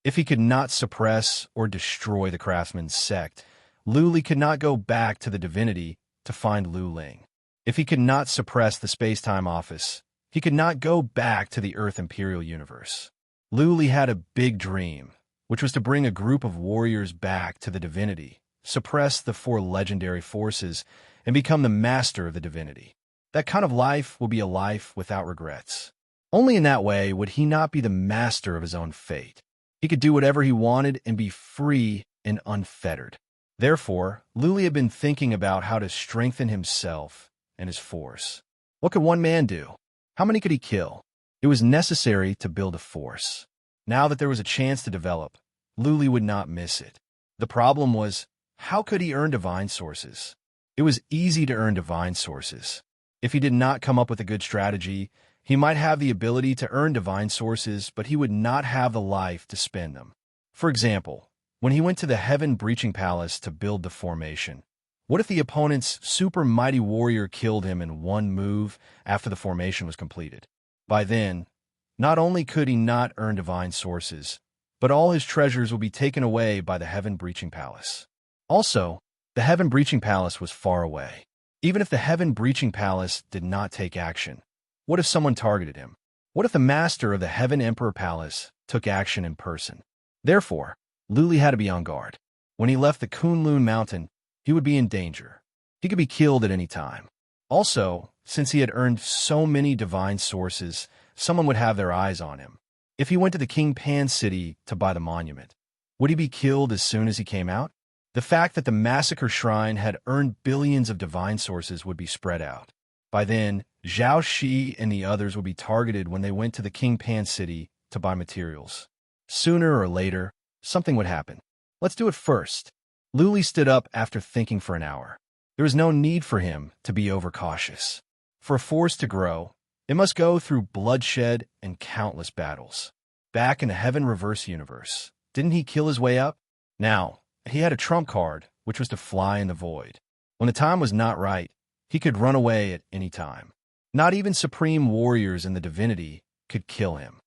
If he could not suppress or destroy the craftsman's sect, Luli could not go back to the divinity to find Lu Ling. If he could not suppress the space-time office, he could not go back to the Earth Imperial Universe. Luli had a big dream, which was to bring a group of warriors back to the divinity, suppress the 4 legendary forces, and become the master of the divinity. That kind of life will be a life without regrets. Only in that way would he not be the master of his own fate. He could do whatever he wanted and be free and unfettered. Therefore, Luli had been thinking about how to strengthen himself and his force. What could one man do? How many could he kill? It was necessary to build a force. Now that there was a chance to develop, Luli would not miss it. The problem was, how could he earn divine sources? It was easy to earn divine sources. If he did not come up with a good strategy, he might have the ability to earn divine sources, but he would not have the life to spend them. For example, when he went to the Heaven-Breaching Palace to build the formation, what if the opponent's super mighty warrior killed him in one move after the formation was completed? By then, not only could he not earn divine sources, but all his treasures would be taken away by the Heaven-Breaching Palace. Also, the Heaven-Breaching Palace was far away. Even if the Heaven-Breaching Palace did not take action, what if someone targeted him? What if the master of the Heaven Emperor Palace took action in person? Therefore, Luli had to be on guard. When he left the Kunlun Mountain, he would be in danger. He could be killed at any time. Also, since he had earned so many divine sources, someone would have their eyes on him. If he went to the King Pan city to buy the monument, would he be killed as soon as he came out? The fact that the massacre shrine had earned billions of divine sources would be spread out. By then, Zhao Shi and the others would be targeted when they went to the King Pan city to buy materials. Sooner or later, something would happen. Let's do it first. Luli stood up after thinking for an hour. There was no need for him to be overcautious. For a force to grow, it must go through bloodshed and countless battles. Back in the Heaven Reverse universe, didn't he kill his way up? Now, he had a trump card, which was to fly in the void. When the time was not right, he could run away at any time. Not even supreme warriors in the divinity could kill him.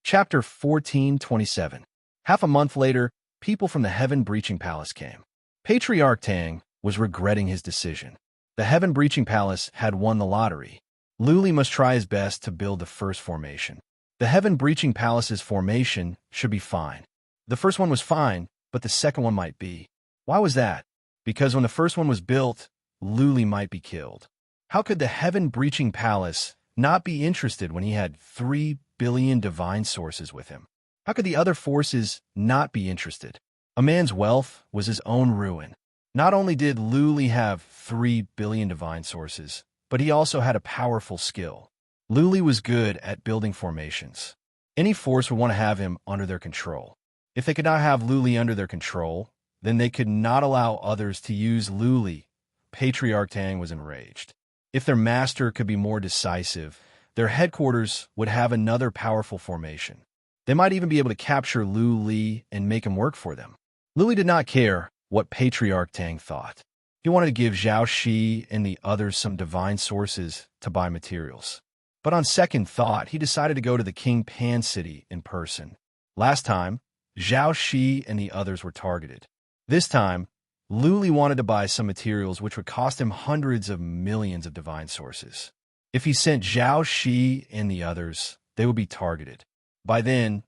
Chapter 1427. Half a month later, people from the Heaven-Breaching Palace came. Patriarch Tang was regretting his decision. The Heaven-Breaching Palace had won the lottery. Luli must try his best to build the first formation. The Heaven-Breaching Palace's formation should be fine. The first one was fine, but the second one might be. Why was that? Because when the first one was built, Luli might be killed. How could the Heaven-Breaching Palace not be interested when he had 3 billion divine sources with him? How could the other forces not be interested? A man's wealth was his own ruin. Not only did Luli have 3 billion divine sources, but he also had a powerful skill. Luli was good at building formations. Any force would want to have him under their control. If they could not have Luli under their control, then they could not allow others to use Luli. Patriarch Tang was enraged. If their master could be more decisive, their headquarters would have another powerful formation. They might even be able to capture Lu Li and make him work for them. Luli did not care what Patriarch Tang thought. He wanted to give Zhao Shi and the others some divine sources to buy materials. But on second thought, he decided to go to the King Pan city in person. Last time, Zhao Shi and the others were targeted. This time, Lu Li wanted to buy some materials which would cost him hundreds of millions of divine sources. If he sent Zhao Shi and the others, they would be targeted. By then,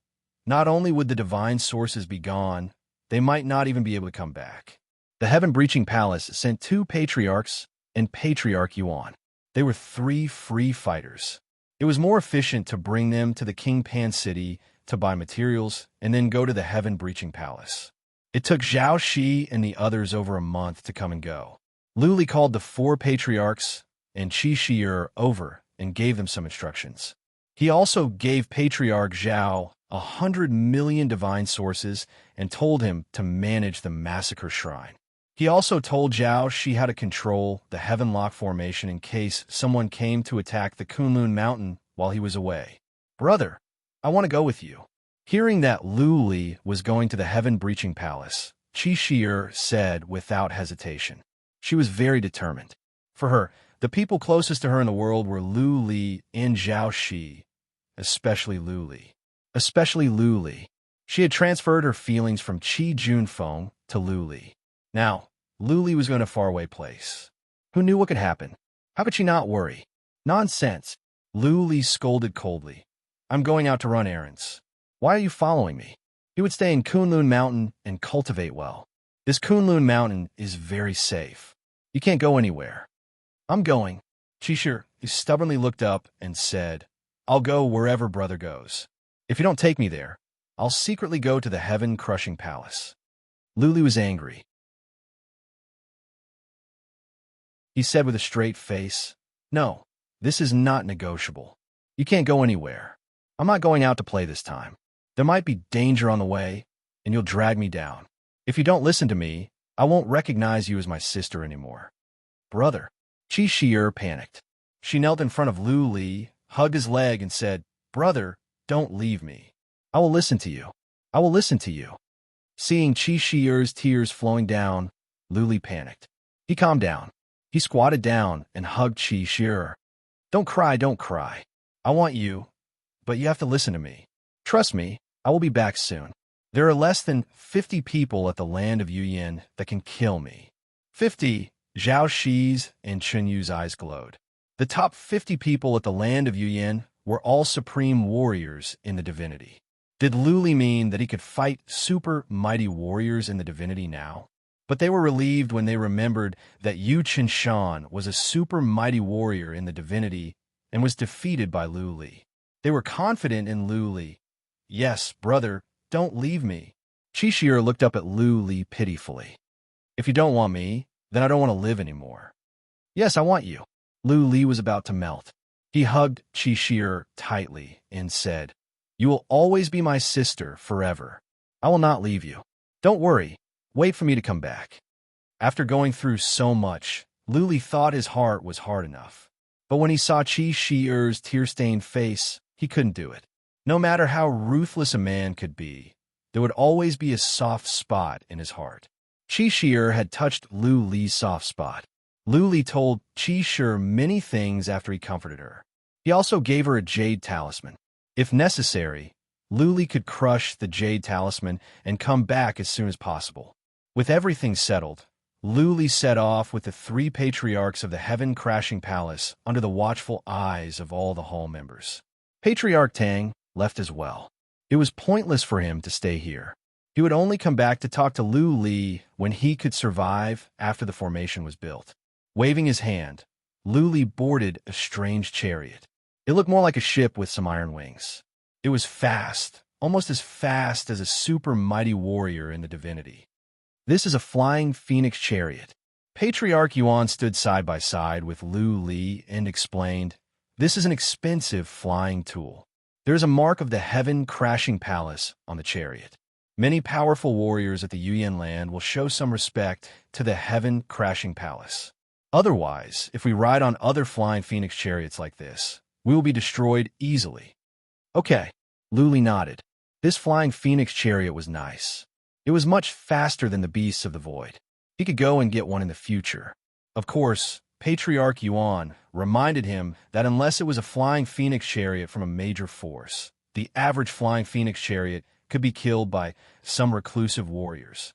not only would the divine sources be gone, they might not even be able to come back. The Heaven-Breaching Palace sent 2 patriarchs and Patriarch Yuan. They were 3 free fighters. It was more efficient to bring them to the King Pan City to buy materials and then go to the Heaven-Breaching Palace. It took Zhao Shi and the others over a month to come and go. Lu Li called the 4 patriarchs and Qi Shi'er over and gave them some instructions. He also gave Patriarch Zhao 100 million divine sources and told him to manage the massacre shrine. He also told Zhao Shi how to control the Heaven Lock formation in case someone came to attack the Kunlun Mountain while he was away. Brother, I want to go with you. Hearing that Lu Li was going to the Heaven-Breaching Palace, Qi Shi'er said without hesitation. She was very determined. For her, the people closest to her in the world were Lu Li and Zhao Shi, especially Lu Li. She had transferred her feelings from Qi Junfeng to Lu Li. Now, Lu Li was going to a faraway place. Who knew what could happen? How could she not worry? Nonsense. Lu Li scolded coldly. I'm going out to run errands. Why are you following me? You would stay in Kunlun Mountain and cultivate well. This Kunlun Mountain is very safe. You can't go anywhere. I'm going. Qi Shi'er stubbornly looked up and said, I'll go wherever brother goes. If you don't take me there, I'll secretly go to the Heaven-Crushing Palace. Lu Li was angry. He said with a straight face, No, this is not negotiable. You can't go anywhere. I'm not going out to play this time. There might be danger on the way, and you'll drag me down. If you don't listen to me, I won't recognize you as my sister anymore. Brother. Qi Shi'er panicked. She knelt in front of Lu Li, hugged his leg, and said, Brother, don't leave me. I will listen to you. I will listen to you. Seeing Qi Shi'er's tears flowing down, Lu Li panicked. He calmed down. He squatted down and hugged Qi Shi'er. Don't cry, don't cry. I want you, but you have to listen to me. Trust me, I will be back soon. There are less than 50 people at the land of Yuyan that can kill me. 50, Zhao Shi's and Chen Yu's eyes glowed. The top 50 people at the land of Yuyan were all supreme warriors in the divinity. Did Lu Li mean that he could fight super mighty warriors in the divinity now? But they were relieved when they remembered that Yu Qinshan was a super mighty warrior in the divinity and was defeated by Lu Li. They were confident in Lu Li. Yes, brother, don't leave me. Qi Shi'er looked up at Lu Li pitifully. If you don't want me, then I don't want to live anymore. Yes, I want you. Lu Li was about to melt. He hugged Qi Shi'er tightly and said, You will always be my sister forever. I will not leave you. Don't worry. Wait for me to come back. After going through so much, Lu Li thought his heart was hard enough. But when he saw Qi Shi'er's tear-stained face, he couldn't do it. No matter how ruthless a man could be, there would always be a soft spot in his heart. Qi Shi'er had touched Lu Li's soft spot. Lu Li told Qi Shi'er many things after he comforted her. He also gave her a jade talisman. If necessary, Lu Li could crush the jade talisman and come back as soon as possible. With everything settled, Lu Li set off with the 3 patriarchs of the Heaven-Crashing Palace under the watchful eyes of all the hall members. Patriarch Tang left as well. It was pointless for him to stay here. He would only come back to talk to Lu Li when he could survive after the formation was built. Waving his hand, Lu Li boarded a strange chariot. It looked more like a ship with some iron wings. It was fast, almost as fast as a super mighty warrior in the divinity. This is a flying phoenix chariot. Patriarch Yuan stood side by side with Lu Li and explained, This is an expensive flying tool. There is a mark of the Heaven-Crashing Palace on the chariot. Many powerful warriors at the Yuyan land will show some respect to the Heaven-Crashing Palace. Otherwise, if we ride on other flying phoenix chariots like this, we will be destroyed easily. Okay, Lu Li nodded. This flying phoenix chariot was nice. It was much faster than the beasts of the void. He could go and get one in the future. Of course, Patriarch Yuan reminded him that unless it was a flying phoenix chariot from a major force, the average flying phoenix chariot could be killed by some reclusive warriors.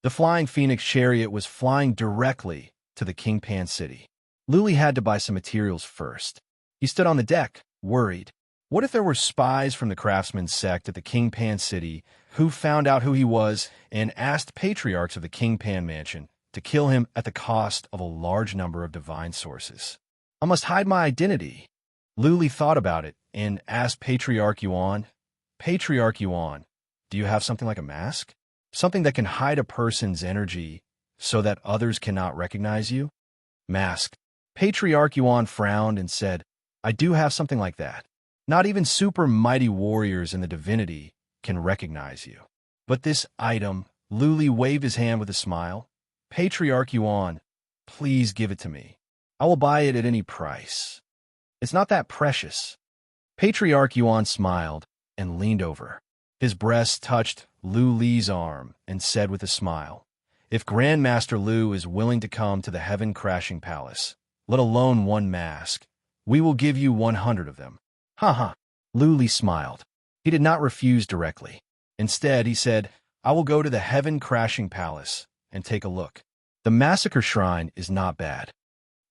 The flying phoenix chariot was flying directly to the King Pan city. Luli had to buy some materials first. He stood on the deck, worried. What if there were spies from the craftsman sect at the King Pan city who found out who he was and asked patriarchs of the King Pan mansion to kill him at the cost of a large number of divine sources? I must hide my identity. Luli thought about it and asked Patriarch Yuan, Patriarch Yuan, do you have something like a mask? Something that can hide a person's energy so that others cannot recognize you? Mask. Patriarch Yuan frowned and said, I do have something like that. Not even super mighty warriors in the divinity can recognize you. But this item, Luli waved his hand with a smile. Patriarch Yuan, please give it to me. I will buy it at any price. It's not that precious. Patriarch Yuan smiled and leaned over. His breast touched Lu Li's arm and said with a smile, if Grandmaster Lu is willing to come to the heaven-crashing palace, let alone one mask, we will give you 100 of them. Ha ha. Lu Li smiled. He did not refuse directly. Instead, he said, I will go to the heaven-crashing palace and take a look. The massacre shrine is not bad.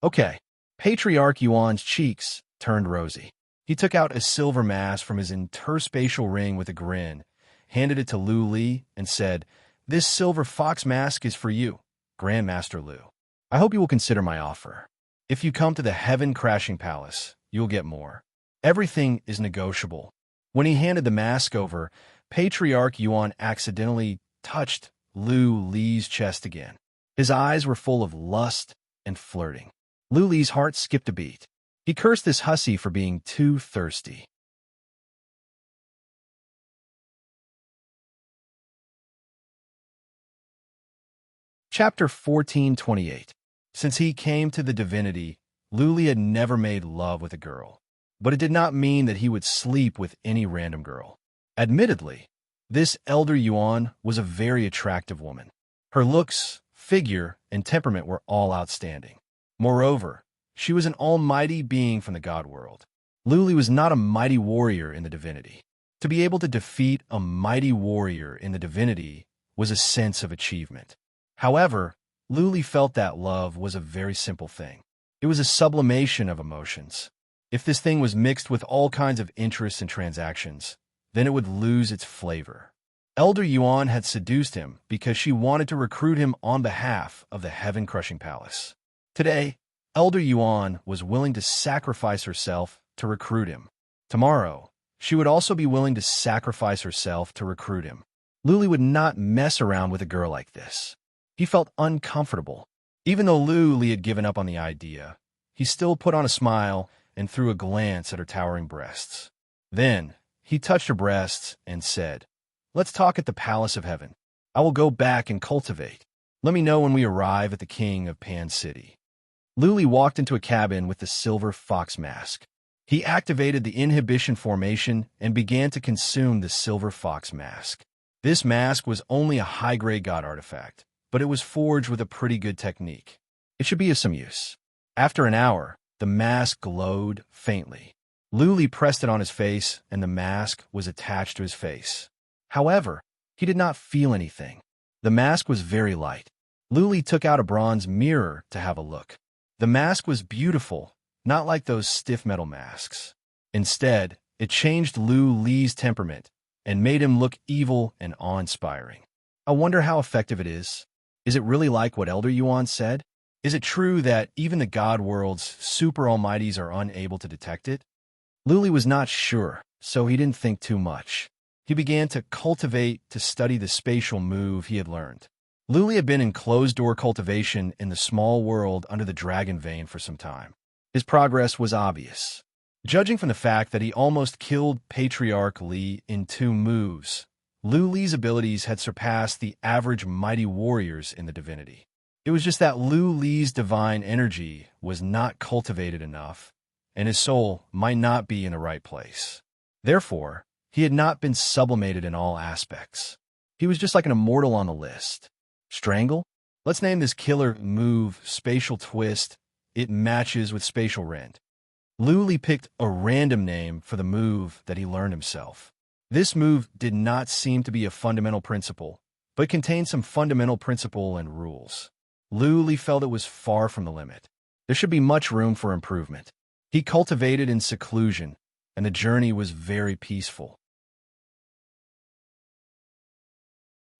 Okay. Patriarch Yuan's cheeks turned rosy. He took out a silver mask from his interspatial ring with a grin, handed it to Lu Li, and said, this silver fox mask is for you, Grandmaster Lu. I hope you will consider my offer. If you come to the heaven-crashing palace, you'll get more. Everything is negotiable. When he handed the mask over, Patriarch Yuan accidentally touched Lu Li's chest again. His eyes were full of lust and flirting. Lu Li's heart skipped a beat. He cursed this hussy for being too thirsty. Chapter 1428. Since he came to the divinity, Lu Li had never made love with a girl. But it did not mean that he would sleep with any random girl. Admittedly, this elder Yuan was a very attractive woman. Her looks, figure, and temperament were all outstanding. Moreover, she was an almighty being from the god world. Lu Li was not a mighty warrior in the divinity. To be able to defeat a mighty warrior in the divinity was a sense of achievement. However, Lu Li felt that love was a very simple thing. It was a sublimation of emotions. If this thing was mixed with all kinds of interests and transactions, then it would lose its flavor. Elder Yuan had seduced him because she wanted to recruit him on behalf of the heaven-crushing palace. Today, Elder Yuan was willing to sacrifice herself to recruit him. Tomorrow, she would also be willing to sacrifice herself to recruit him. Lu Li would not mess around with a girl like this. He felt uncomfortable. Even though Lu Li had given up on the idea, he still put on a smile and threw a glance at her towering breasts. Then, he touched her breasts and said, let's talk at the Palace of Heaven. I will go back and cultivate. Let me know when we arrive at the King of Pan City. Lu Li walked into a cabin with the silver fox mask. He activated the inhibition formation and began to consume the silver fox mask. This mask was only a high-grade god artifact, but it was forged with a pretty good technique. It should be of some use. After an hour, the mask glowed faintly. Lu Li pressed it on his face, and the mask was attached to his face. However, he did not feel anything. The mask was very light. Lu Li took out a bronze mirror to have a look. The mask was beautiful, not like those stiff metal masks. Instead, it changed Lu Li's temperament and made him look evil and awe-inspiring. I wonder how effective it is. Is it really like what Elder Yuan said? Is it true that even the god world's super almighties are unable to detect it? Lu Li was not sure, so he didn't think too much. He began to cultivate to study the spatial move he had learned. Lu Li had been in closed-door cultivation in the small world under the dragon vein for some time. His progress was obvious. Judging from the fact that he almost killed Patriarch Li in 2 moves, Lu Li's abilities had surpassed the average mighty warriors in the divinity. It was just that Lu Li's divine energy was not cultivated enough, and his soul might not be in the right place. Therefore, he had not been sublimated in all aspects. He was just like an immortal on the list. Strangle? Let's name this killer move Spatial Twist. It matches with Spatial Rend. Lu Li picked a random name for the move that he learned himself. This move did not seem to be a fundamental principle, but contained some fundamental principle and rules. Lu Li felt it was far from the limit. There should be much room for improvement. He cultivated in seclusion, and the journey was very peaceful.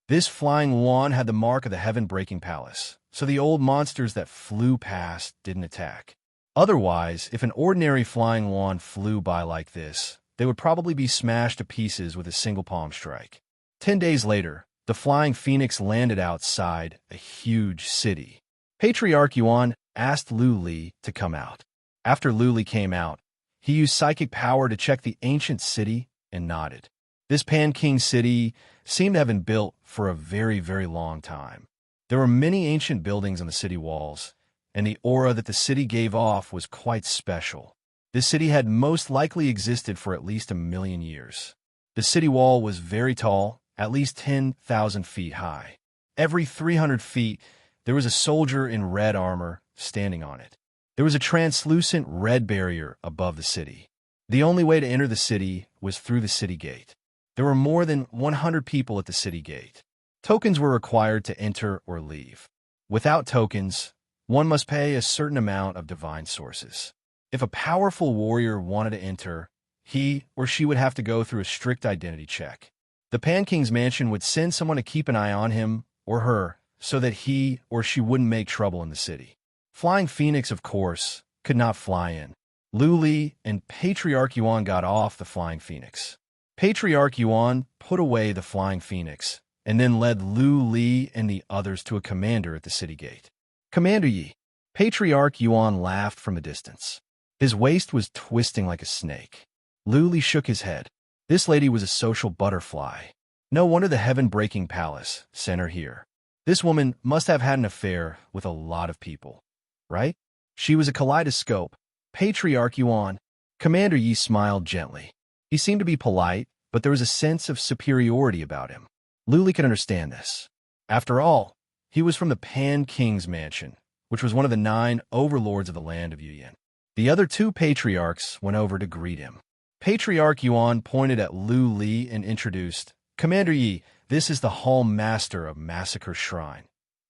This flying wand had the mark of the heaven-breaking palace, so the old monsters that flew past didn't attack. Otherwise, if an ordinary flying wand flew by like this, they would probably be smashed to pieces with a single palm strike. 10 days later, the flying phoenix landed outside a huge city. Patriarch Yuan asked Lu Li to come out. After Lu Li came out, he used psychic power to check the ancient city and nodded. This Pan-King city seemed to have been built for a very, very long time. There were many ancient buildings on the city walls, and the aura that the city gave off was quite special. This city had most likely existed for at least 1,000,000 years. The city wall was very tall, at least 10,000 feet high. Every 300 feet, there was a soldier in red armor standing on it. There was a translucent red barrier above the city. The only way to enter the city was through the city gate. There were more than 100 people at the city gate. Tokens were required to enter or leave. Without tokens, one must pay a certain amount of divine sources. If a powerful warrior wanted to enter, he or she would have to go through a strict identity check. The Pan-King's mansion would send someone to keep an eye on him or her so that he or she wouldn't make trouble in the city. Flying Phoenix, of course, could not fly in. Lu Li and Patriarch Yuan got off the Flying Phoenix. Patriarch Yuan put away the Flying Phoenix and then led Lu Li and the others to a commander at the city gate. "Commander Yi." Patriarch Yuan laughed from a distance. His waist was twisting like a snake. Lu Li shook his head. This lady was a social butterfly. No wonder the heaven-breaking palace sent her here. This woman must have had an affair with a lot of people, right? She was a kaleidoscope. Patriarch Yuan. Commander Yi smiled gently. He seemed to be polite, but there was a sense of superiority about him. Lu Li could understand this. After all, he was from the Pan-King's mansion, which was one of the 9 overlords of the land of Yuyan. The other 2 patriarchs went over to greet him. Patriarch Yuan pointed at Lu Li and introduced, "Commander Yi, this is the Hall Master of Massacre Shrine,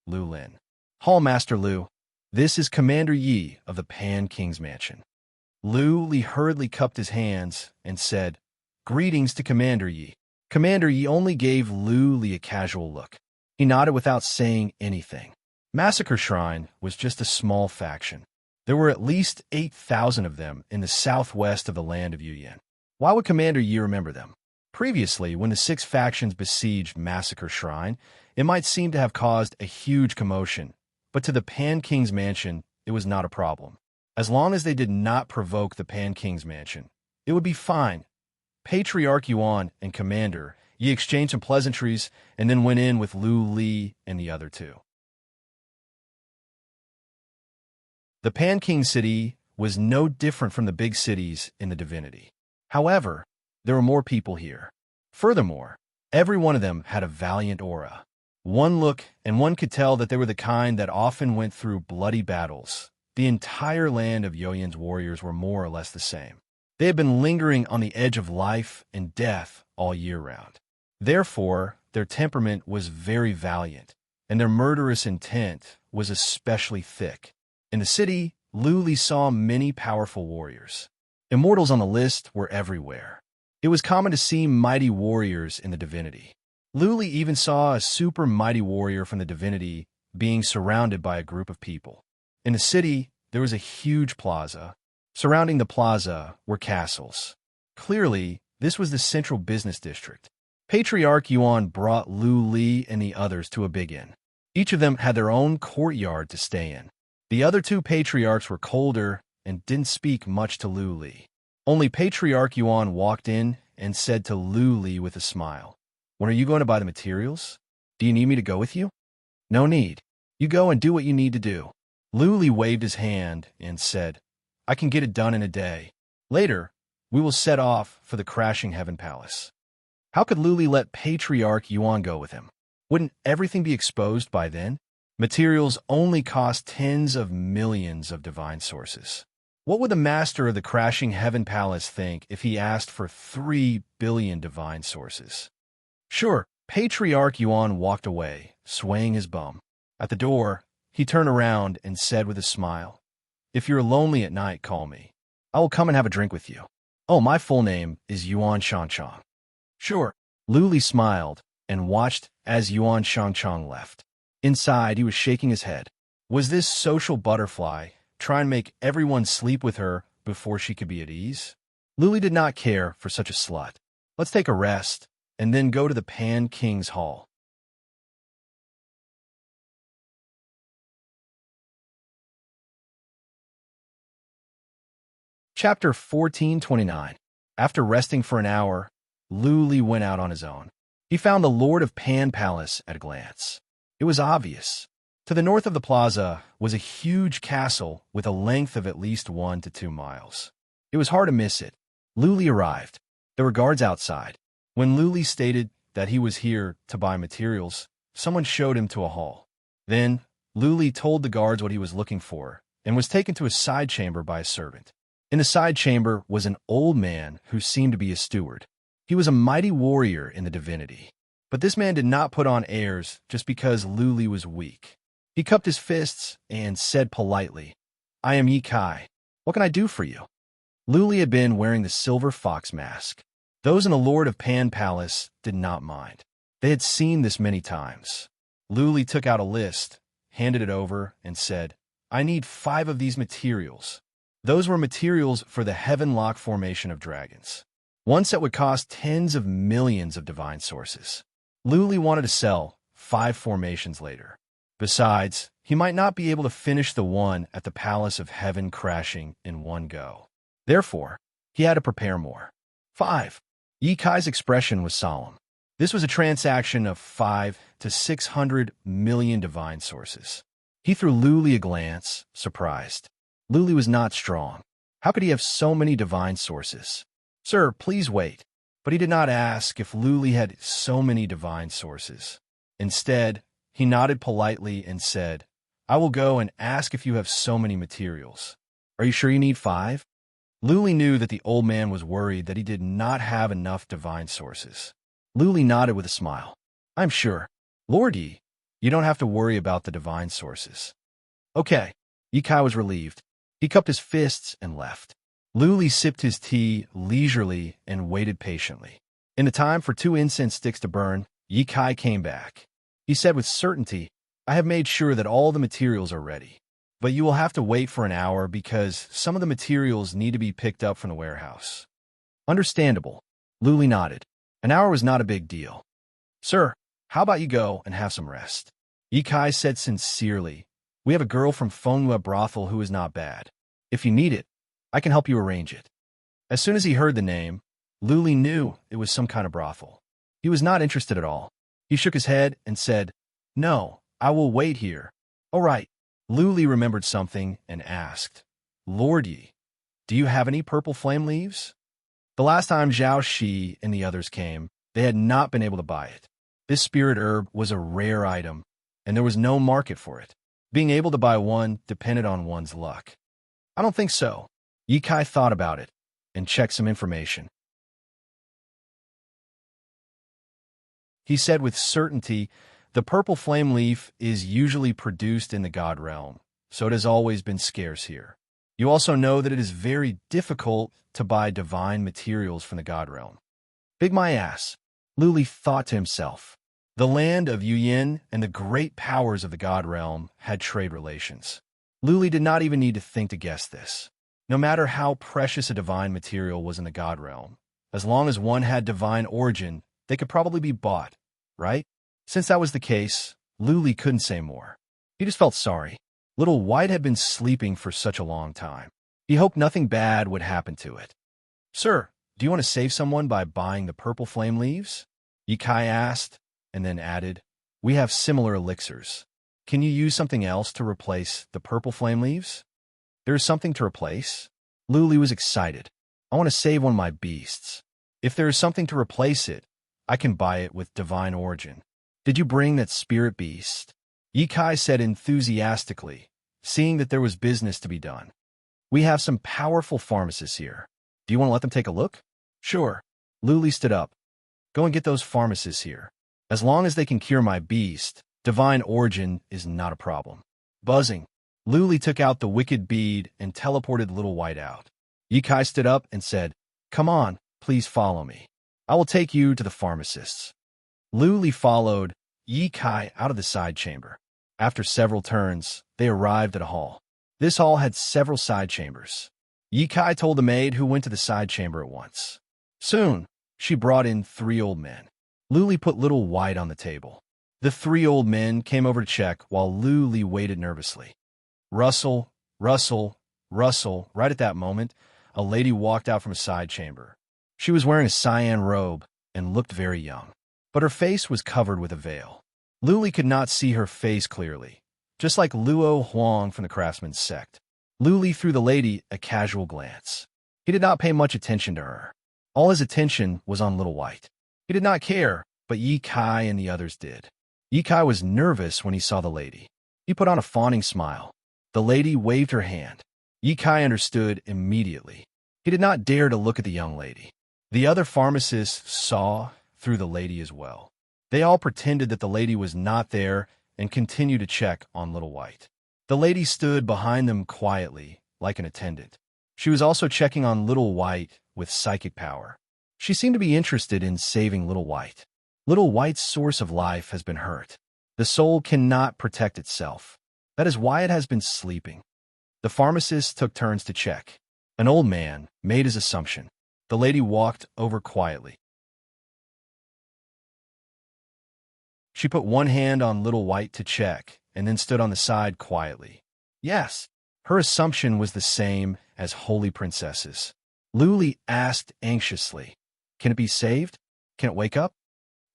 Lu Lin. Hall Master Lu, this is Commander Yi of the Pan-King's mansion." Lu Li hurriedly cupped his hands and said, "Greetings to Commander Yi." Commander Yi only gave Lu Li a casual look. He nodded without saying anything. Massacre Shrine was just a small faction. There were at least 8,000 of them in the southwest of the land of Yuyan. Why would Commander Yi remember them? Previously, when the 6 factions besieged Massacre Shrine, it might seem to have caused a huge commotion, but to the Pan-King's mansion, it was not a problem. As long as they did not provoke the Pan-King's mansion, it would be fine. Patriarch Yuan and Commander Yi exchanged some pleasantries and then went in with Lu Li and the other 2. The Pan-King city was no different from the big cities in the divinity. However, there were more people here. Furthermore, every one of them had a valiant aura. One look, and one could tell that they were the kind that often went through bloody battles. The entire land of Yoyan's warriors were more or less the same. They had been lingering on the edge of life and death all year round. Therefore, their temperament was very valiant, and their murderous intent was especially thick. In the city, Lu Li saw many powerful warriors. Immortals on the list were everywhere. It was common to see mighty warriors in the divinity. Lu Li even saw a super mighty warrior from the divinity being surrounded by a group of people. In the city, there was a huge plaza. Surrounding the plaza were castles. Clearly, this was the central business district. Patriarch Yuan brought Lu Li and the others to a big inn. Each of them had their own courtyard to stay in. The other 2 patriarchs were colder and didn't speak much to Lu Li. Only Patriarch Yuan walked in and said to Lu Li with a smile, "When are you going to buy the materials? Do you need me to go with you?" "No need. You go and do what you need to do." Lu Li waved his hand and said, "I can get it done in a day. Later, we will set off for the crashing heaven palace." How could Lu Li let Patriarch Yuan go with him? Wouldn't everything be exposed by then? Materials only cost tens of millions of divine sources. What would the master of the crashing heaven palace think if he asked for 3 billion divine sources? Sure, Patriarch Yuan walked away, swaying his bum. At the door, he turned around and said with a smile, "If you're lonely at night, call me. I will come and have a drink with you. Oh, my full name is Yuan Shangchang." Sure. Lu Li smiled and watched as Yuan Shangchang left. Inside, he was shaking his head. Was this social butterfly trying to make everyone sleep with her before she could be at ease? Lu Li did not care for such a slut. Let's take a rest and then go to the Pan King's Hall. Chapter 1429. After resting for an hour, Lu Li went out on his own. He found the Lord of Pan Palace at a glance. It was obvious. To the north of the plaza was a huge castle with a length of at least 1 to 2 miles. It was hard to miss it. Lu Li arrived. There were guards outside. When Lu Li stated that he was here to buy materials, someone showed him to a hall. Then, Lu Li told the guards what he was looking for and was taken to a side chamber by a servant. In the side chamber was an old man who seemed to be a steward. He was a mighty warrior in the divinity. But this man did not put on airs just because Lu Li was weak. He cupped his fists and said politely, "I am Yi Kai. What can I do for you?" Lu Li had been wearing the silver fox mask. Those in the Lord of Pan Palace did not mind. They had seen this many times. Lu Li took out a list, handed it over, and said, "I need 5 of these materials." Those were materials for the Heavenlock formation of dragons. One set would cost tens of millions of divine sources. Lu Li wanted to sell 5 formations later. Besides, he might not be able to finish the one at the Palace of Heaven crashing in one go. Therefore, he had to prepare more. 5. Yi Kai's expression was solemn. This was a transaction of 5 to 600 million divine sources. He threw Lu Li a glance, surprised. Lu Li was not strong. How could he have so many divine sources? "Sir, please wait." But he did not ask if Lu Li had so many divine sources. Instead, he nodded politely and said, "I will go and ask if you have so many materials. Are you sure you need 5? Lu Li knew that the old man was worried that he did not have enough divine sources. Lu Li nodded with a smile. "I'm sure. Lord Yi, you don't have to worry about the divine sources." "Okay." Yi Kai was relieved. He cupped his fists and left. Lu Li sipped his tea leisurely and waited patiently. In the time for 2 incense sticks to burn, Yi Kai came back. He said with certainty, "I have made sure that all the materials are ready. But you will have to wait for an hour because some of the materials need to be picked up from the warehouse." "Understandable." Lu Li nodded. An hour was not a big deal. "Sir, how about you go and have some rest?" Yi Kai said sincerely, "We have a girl from Fenghua Brothel who is not bad. If you need it, I can help you arrange it." As soon as he heard the name, Lu Li knew it was some kind of brothel. He was not interested at all. He shook his head and said, "No, I will wait here." "All right." Lu Li remembered something and asked, "Lord Yi, do you have any purple flame leaves?" The last time Zhao Shi and the others came, they had not been able to buy it. This spirit herb was a rare item, and there was no market for it. Being able to buy one depended on one's luck. "I don't think so." Yi Kai thought about it and checked some information. He said with certainty, "The purple flame leaf is usually produced in the God realm, so it has always been scarce here. You also know that it is very difficult to buy divine materials from the God realm." Big my ass, Lu Li thought to himself. The land of Yuyin and the great powers of the God realm had trade relations. Lu Li did not even need to think to guess this. No matter how precious a divine material was in the God realm, as long as one had divine origin, they could probably be bought, right? Since that was the case, Lu Li couldn't say more. He just felt sorry. Little White had been sleeping for such a long time. He hoped nothing bad would happen to it. "Sir, do you want to save someone by buying the purple flame leaves?" Yi Kai asked, and then added, "We have similar elixirs. Can you use something else to replace the purple flame leaves?" "There is something to replace?" Lu Li was excited. "I want to save one of my beasts. If there is something to replace it, I can buy it with divine origin." "Did you bring that spirit beast?" Yi Kai said enthusiastically, seeing that there was business to be done. We have some powerful pharmacists here. Do you want to let them take a look? Sure. Luli stood up. Go and get those pharmacists here. As long as they can cure my beast, divine origin is not a problem. Buzzing. Luli took out the wicked bead and teleported Little White out. Yikai stood up and said, Come on, please follow me. I will take you to the pharmacists. Luli followed Yikai out of the side chamber. After several turns, they arrived at a hall. This hall had several side chambers. Yikai told the maid who went to the side chamber at once. Soon, she brought in 3 old men. Luli put Little White on the table. The 3 old men came over to check while Luli waited nervously. Rustle, rustle, rustle. Right at that moment, a lady walked out from a side chamber. She was wearing a cyan robe and looked very young, but her face was covered with a veil. Luli could not see her face clearly, just like Luo Huang from the Craftsman's sect. Luli threw the lady a casual glance. He did not pay much attention to her. All his attention was on Little White. He did not care, but Yi Kai and the others did. Yi Kai was nervous when he saw the lady. He put on a fawning smile. The lady waved her hand. Yi Kai understood immediately. He did not dare to look at the young lady. The other pharmacists saw through the lady as well. They all pretended that the lady was not there and continued to check on Little White. The lady stood behind them quietly, like an attendant. She was also checking on Little White with psychic power. She seemed to be interested in saving Little White. Little White's source of life has been hurt. The soul cannot protect itself. That is why it has been sleeping. The pharmacists took turns to check. An old man made his assumption. The lady walked over quietly. She put one hand on Little White to check, and then stood on the side quietly. Yes, her assumption was the same as holy princesses. Luli asked anxiously, Can it be saved? Can it wake up?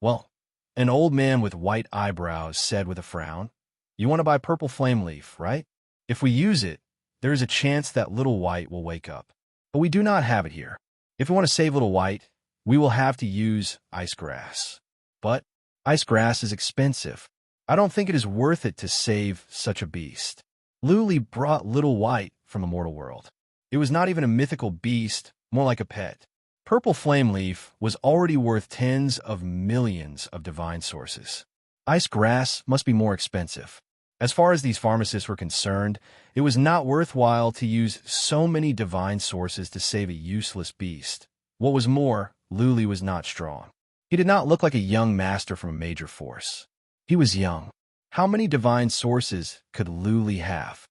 Well, an old man with white eyebrows said with a frown, You want to buy purple flame leaf, right? If we use it, there is a chance that Little White will wake up. But we do not have it here. If we want to save Little White, we will have to use ice grass. But ice grass is expensive. I don't think it is worth it to save such a beast. Luli brought Little White from a mortal world. It was not even a mythical beast, more like a pet. Purple flame leaf was already worth tens of millions of divine sources. Ice grass must be more expensive. As far as these pharmacists were concerned, it was not worthwhile to use so many divine sources to save a useless beast. What was more, Luli was not strong. He did not look like a young master from a major force. He was young. How many divine sources could Luli have?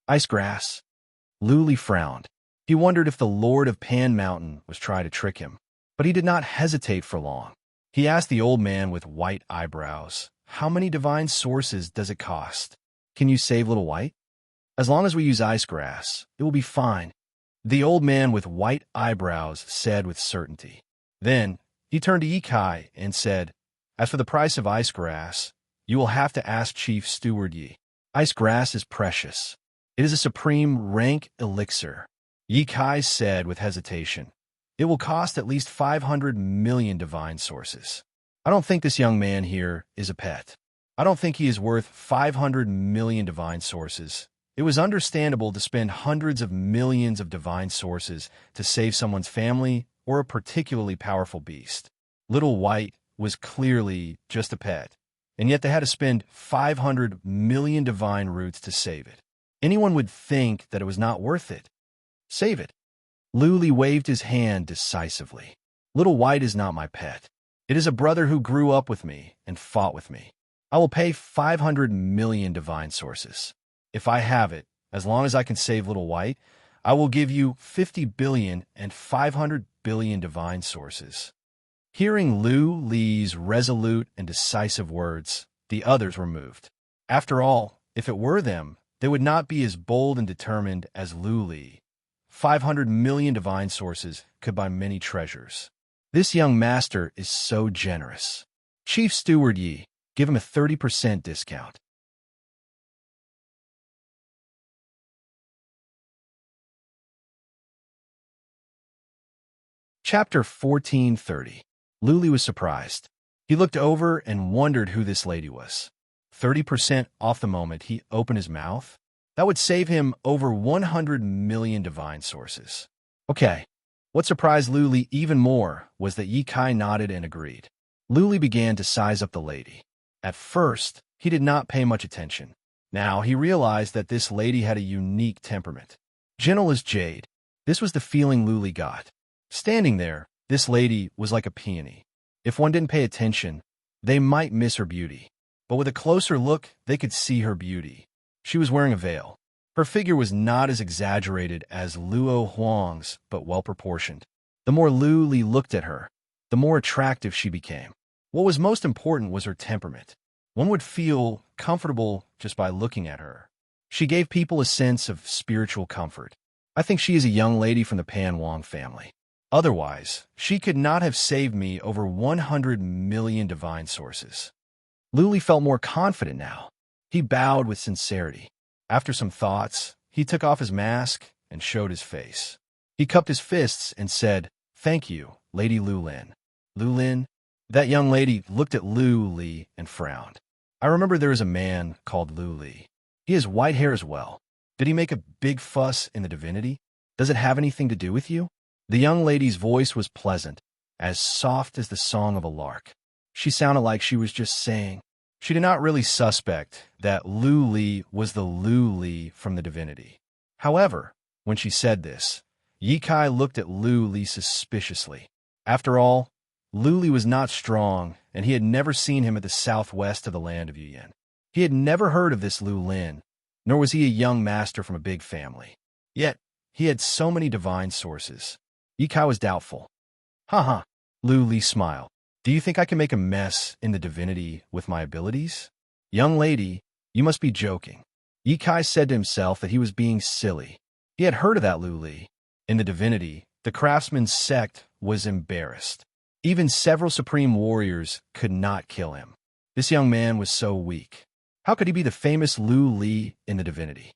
Ice grass. Luli frowned. He wondered if the Lord of Pan Mountain was trying to trick him. But he did not hesitate for long. He asked the old man with white eyebrows, How many divine sources does it cost? Can you save Little White? As long as we use ice grass, it will be fine. The old man with white eyebrows said with certainty. Then he turned to Yikai and said, As for the price of ice grass, you will have to ask Chief Steward Yi. Ice grass is precious. It is a supreme rank elixir. Yikai said with hesitation, It will cost at least 500 million divine sources. I don't think this young man here is a pet. I don't think he is worth 500 million divine sources. It was understandable to spend hundreds of millions of divine sources to save someone's family or a particularly powerful beast. Little White was clearly just a pet, and yet they had to spend 500 million divine roots to save it. Anyone would think that it was not worth it. Save it. Luli waved his hand decisively. Little White is not my pet. It is a brother who grew up with me and fought with me. I will pay 500 million divine sources. If I have it, as long as I can save Little White, I will give you 50 billion and 500 billion divine sources. Hearing Li's resolute and decisive words, the others were moved. After all, if it were them, they would not be as bold and determined as Li. 500 million divine sources could buy many treasures. This young master is so generous. Chief Steward Yi, give him a 30% discount. Chapter 1430. Luli was surprised. He looked over and wondered who this lady was. 30% off the moment he opened his mouth. That would save him over 100 million divine sources. Okay. What surprised Lu Li even more was that Ye Kai nodded and agreed. Lu Li began to size up the lady. At first, he did not pay much attention. Now he realized that this lady had a unique temperament. Gentle as jade. This was the feeling Lu Li got. Standing there, this lady was like a peony. If one didn't pay attention, they might miss her beauty. But with a closer look, they could see her beauty. She was wearing a veil. Her figure was not as exaggerated as Luo Huang's, but well-proportioned. The more Lu Li looked at her, the more attractive she became. What was most important was her temperament. One would feel comfortable just by looking at her. She gave people a sense of spiritual comfort. I think she is a young lady from the Pan Wang family. Otherwise, she could not have saved me over 100 million divine sources. Lu Li felt more confident now. He bowed with sincerity. After some thoughts, he took off his mask and showed his face. He cupped his fists and said, "Thank you, Lady Lu Lin." Lu Lin? That young lady looked at Lu Li and frowned. I remember there is a man called Lu Li. He has white hair as well. Did he make a big fuss in the divinity? Does it have anything to do with you? The young lady's voice was pleasant, as soft as the song of a lark. She sounded like she was just saying. She did not really suspect that Lu Li was the Lu Li from the divinity. However, when she said this, Ye Kai looked at Lu Li suspiciously. After all, Lu Li was not strong, and he had never seen him at the southwest of the land of Yuyan. He had never heard of this Lu Lin, nor was he a young master from a big family. Yet, he had so many divine sources. Ye Kai was doubtful. Ha. Lu Li smiled. Do you think I can make a mess in the divinity with my abilities? Young lady, you must be joking. Ye Kai said to himself that he was being silly. He had heard of that Lu Li. In the divinity, the craftsman's sect was embarrassed. Even several supreme warriors could not kill him. This young man was so weak. How could he be the famous Lu Li in the divinity?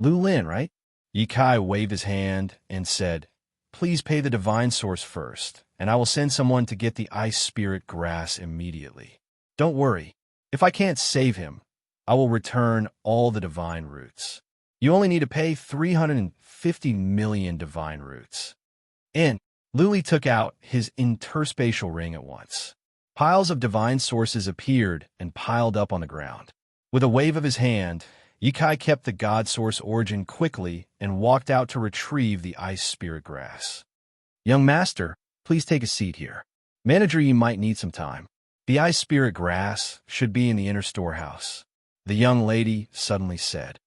Lu Lin, right? Ye Kai waved his hand and said, "Please pay the divine source first, and I will send someone to get the ice spirit grass immediately. Don't worry. If I can't save him, I will return all the divine roots. You only need to pay 350 million divine roots." And Lu Li took out his interspatial ring at once. Piles of divine sources appeared and piled up on the ground. With a wave of his hand, Ye Kai kept the God Source origin quickly and walked out to retrieve the ice spirit grass. "Young master, please take a seat here. Manager, you might need some time. The ice spirit grass should be in the inner storehouse," the young lady suddenly said.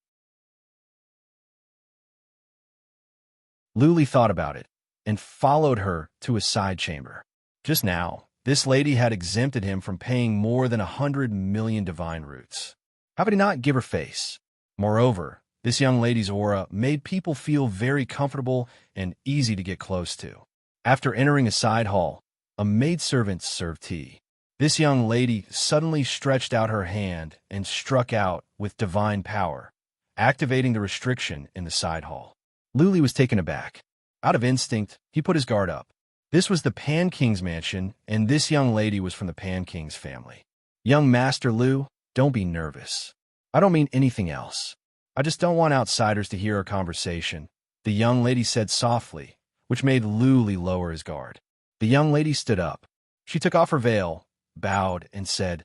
Lu Li thought about it and followed her to a side chamber. Just now, this lady had exempted him from paying more than 100 million divine roots. How could he not give her face? Moreover, this young lady's aura made people feel very comfortable and easy to get close to. After entering a side hall, a maidservant served tea. This young lady suddenly stretched out her hand and struck out with divine power, activating the restriction in the side hall. Lu Li was taken aback. Out of instinct, he put his guard up. This was the Pan King's mansion, and this young lady was from the Pan King's family. "Young Master Lu, don't be nervous. I don't mean anything else. I just don't want outsiders to hear our conversation," the young lady said softly, which made Lu Li lower his guard. The young lady stood up. She took off her veil, bowed, and said,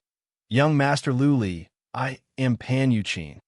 "Young Master Lu Li, I am Pan Yuqin."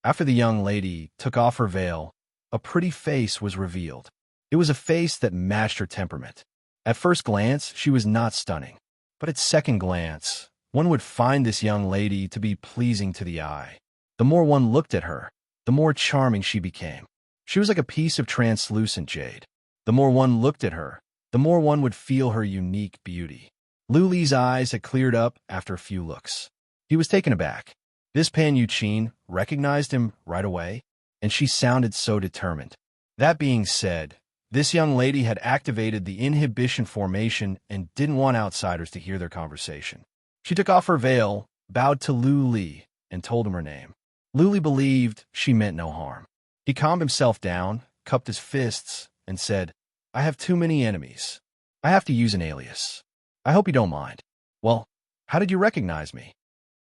After the young lady took off her veil, a pretty face was revealed. It was a face that matched her temperament. At first glance, she was not stunning. But at second glance, one would find this young lady to be pleasing to the eye. The more one looked at her, the more charming she became. She was like a piece of translucent jade. The more one looked at her, the more one would feel her unique beauty. Lu Li's eyes had cleared up after a few looks. He was taken aback. This Pan Yuqin recognized him right away, and she sounded so determined. That being said, this young lady had activated the inhibition formation and didn't want outsiders to hear their conversation. She took off her veil, bowed to Lu Li, and told him her name. Lu Li believed she meant no harm. He calmed himself down, cupped his fists, and said, "I have too many enemies. I have to use an alias. I hope you don't mind." "Well, how did you recognize me?"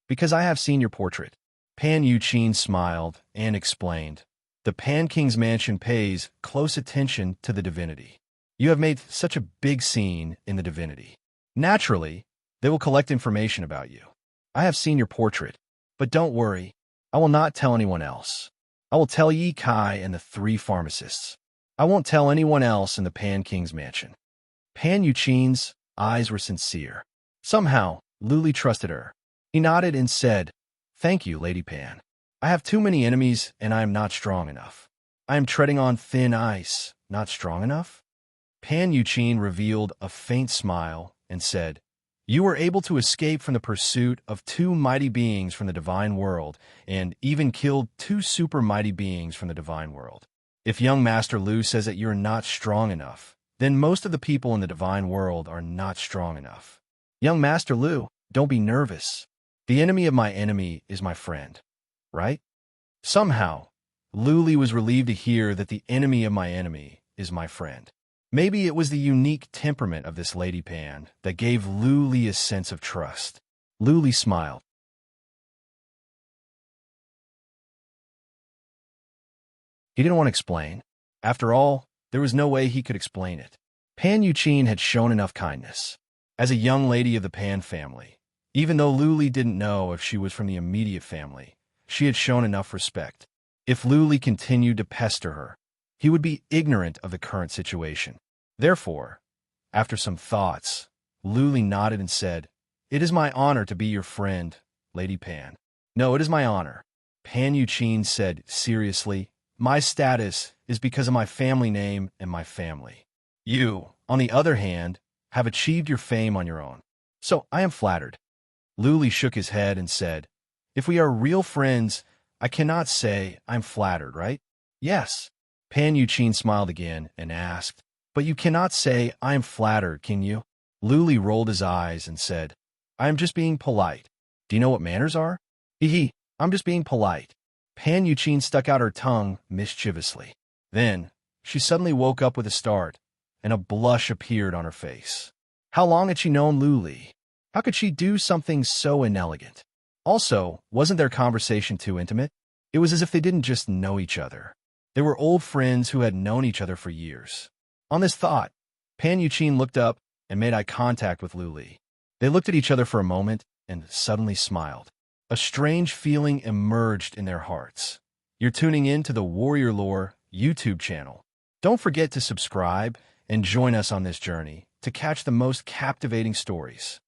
"Because I have seen your portrait." Pan Yuqin smiled and explained, "The Pan King's mansion pays close attention to the divinity. You have made such a big scene in the divinity. Naturally, they will collect information about you. I have seen your portrait, but don't worry, I will not tell anyone else. I will tell Yi Kai and the 3 pharmacists. I won't tell anyone else in the Pan King's mansion." Pan Yuqin's eyes were sincere. Somehow, Luli trusted her. He nodded and said, "Thank you, Lady Pan. I have too many enemies and I am not strong enough. I am treading on thin ice, not strong enough?" Pan Yuqin revealed a faint smile and said, "You were able to escape from the pursuit of 2 mighty beings from the divine world and even killed 2 super mighty beings from the divine world. If young Master Lu says that you're not strong enough, then most of the people in the divine world are not strong enough. Young Master Lu, don't be nervous. The enemy of my enemy is my friend, right?" Somehow, Luli was relieved to hear that the enemy of my enemy is my friend. Maybe it was the unique temperament of this Lady Pan that gave Luli a sense of trust. Luli smiled. He didn't want to explain. After all, there was no way he could explain it. Pan Yuqin had shown enough kindness. As a young lady of the Pan family, even though Luli didn't know if she was from the immediate family, she had shown enough respect. If Luli continued to pester her, he would be ignorant of the current situation. Therefore, after some thoughts, Luli nodded and said, "It is my honor to be your friend, Lady Pan." "No, it is my honor," Pan Yuqin said seriously. "My status is because of my family name and my family. You, on the other hand, have achieved your fame on your own. So I am flattered." Luli shook his head and said, "If we are real friends, I cannot say I'm flattered, right?" "Yes." Pan Yuqin smiled again and asked, "But you cannot say I am flattered, can you?" Luli rolled his eyes and said, "I am just being polite. Do you know what manners are?" "Hee, I'm just being polite." Pan Yuqin stuck out her tongue mischievously. Then, she suddenly woke up with a start, and a blush appeared on her face. How long had she known Luli? How could she do something so inelegant? Also, wasn't their conversation too intimate? It was as if they didn't just know each other. They were old friends who had known each other for years. On this thought, Pan Yuqin looked up and made eye contact with Luli. They looked at each other for a moment and suddenly smiled. A strange feeling emerged in their hearts. You're tuning in to the Warrior Lore YouTube channel. Don't forget to subscribe and join us on this journey to catch the most captivating stories.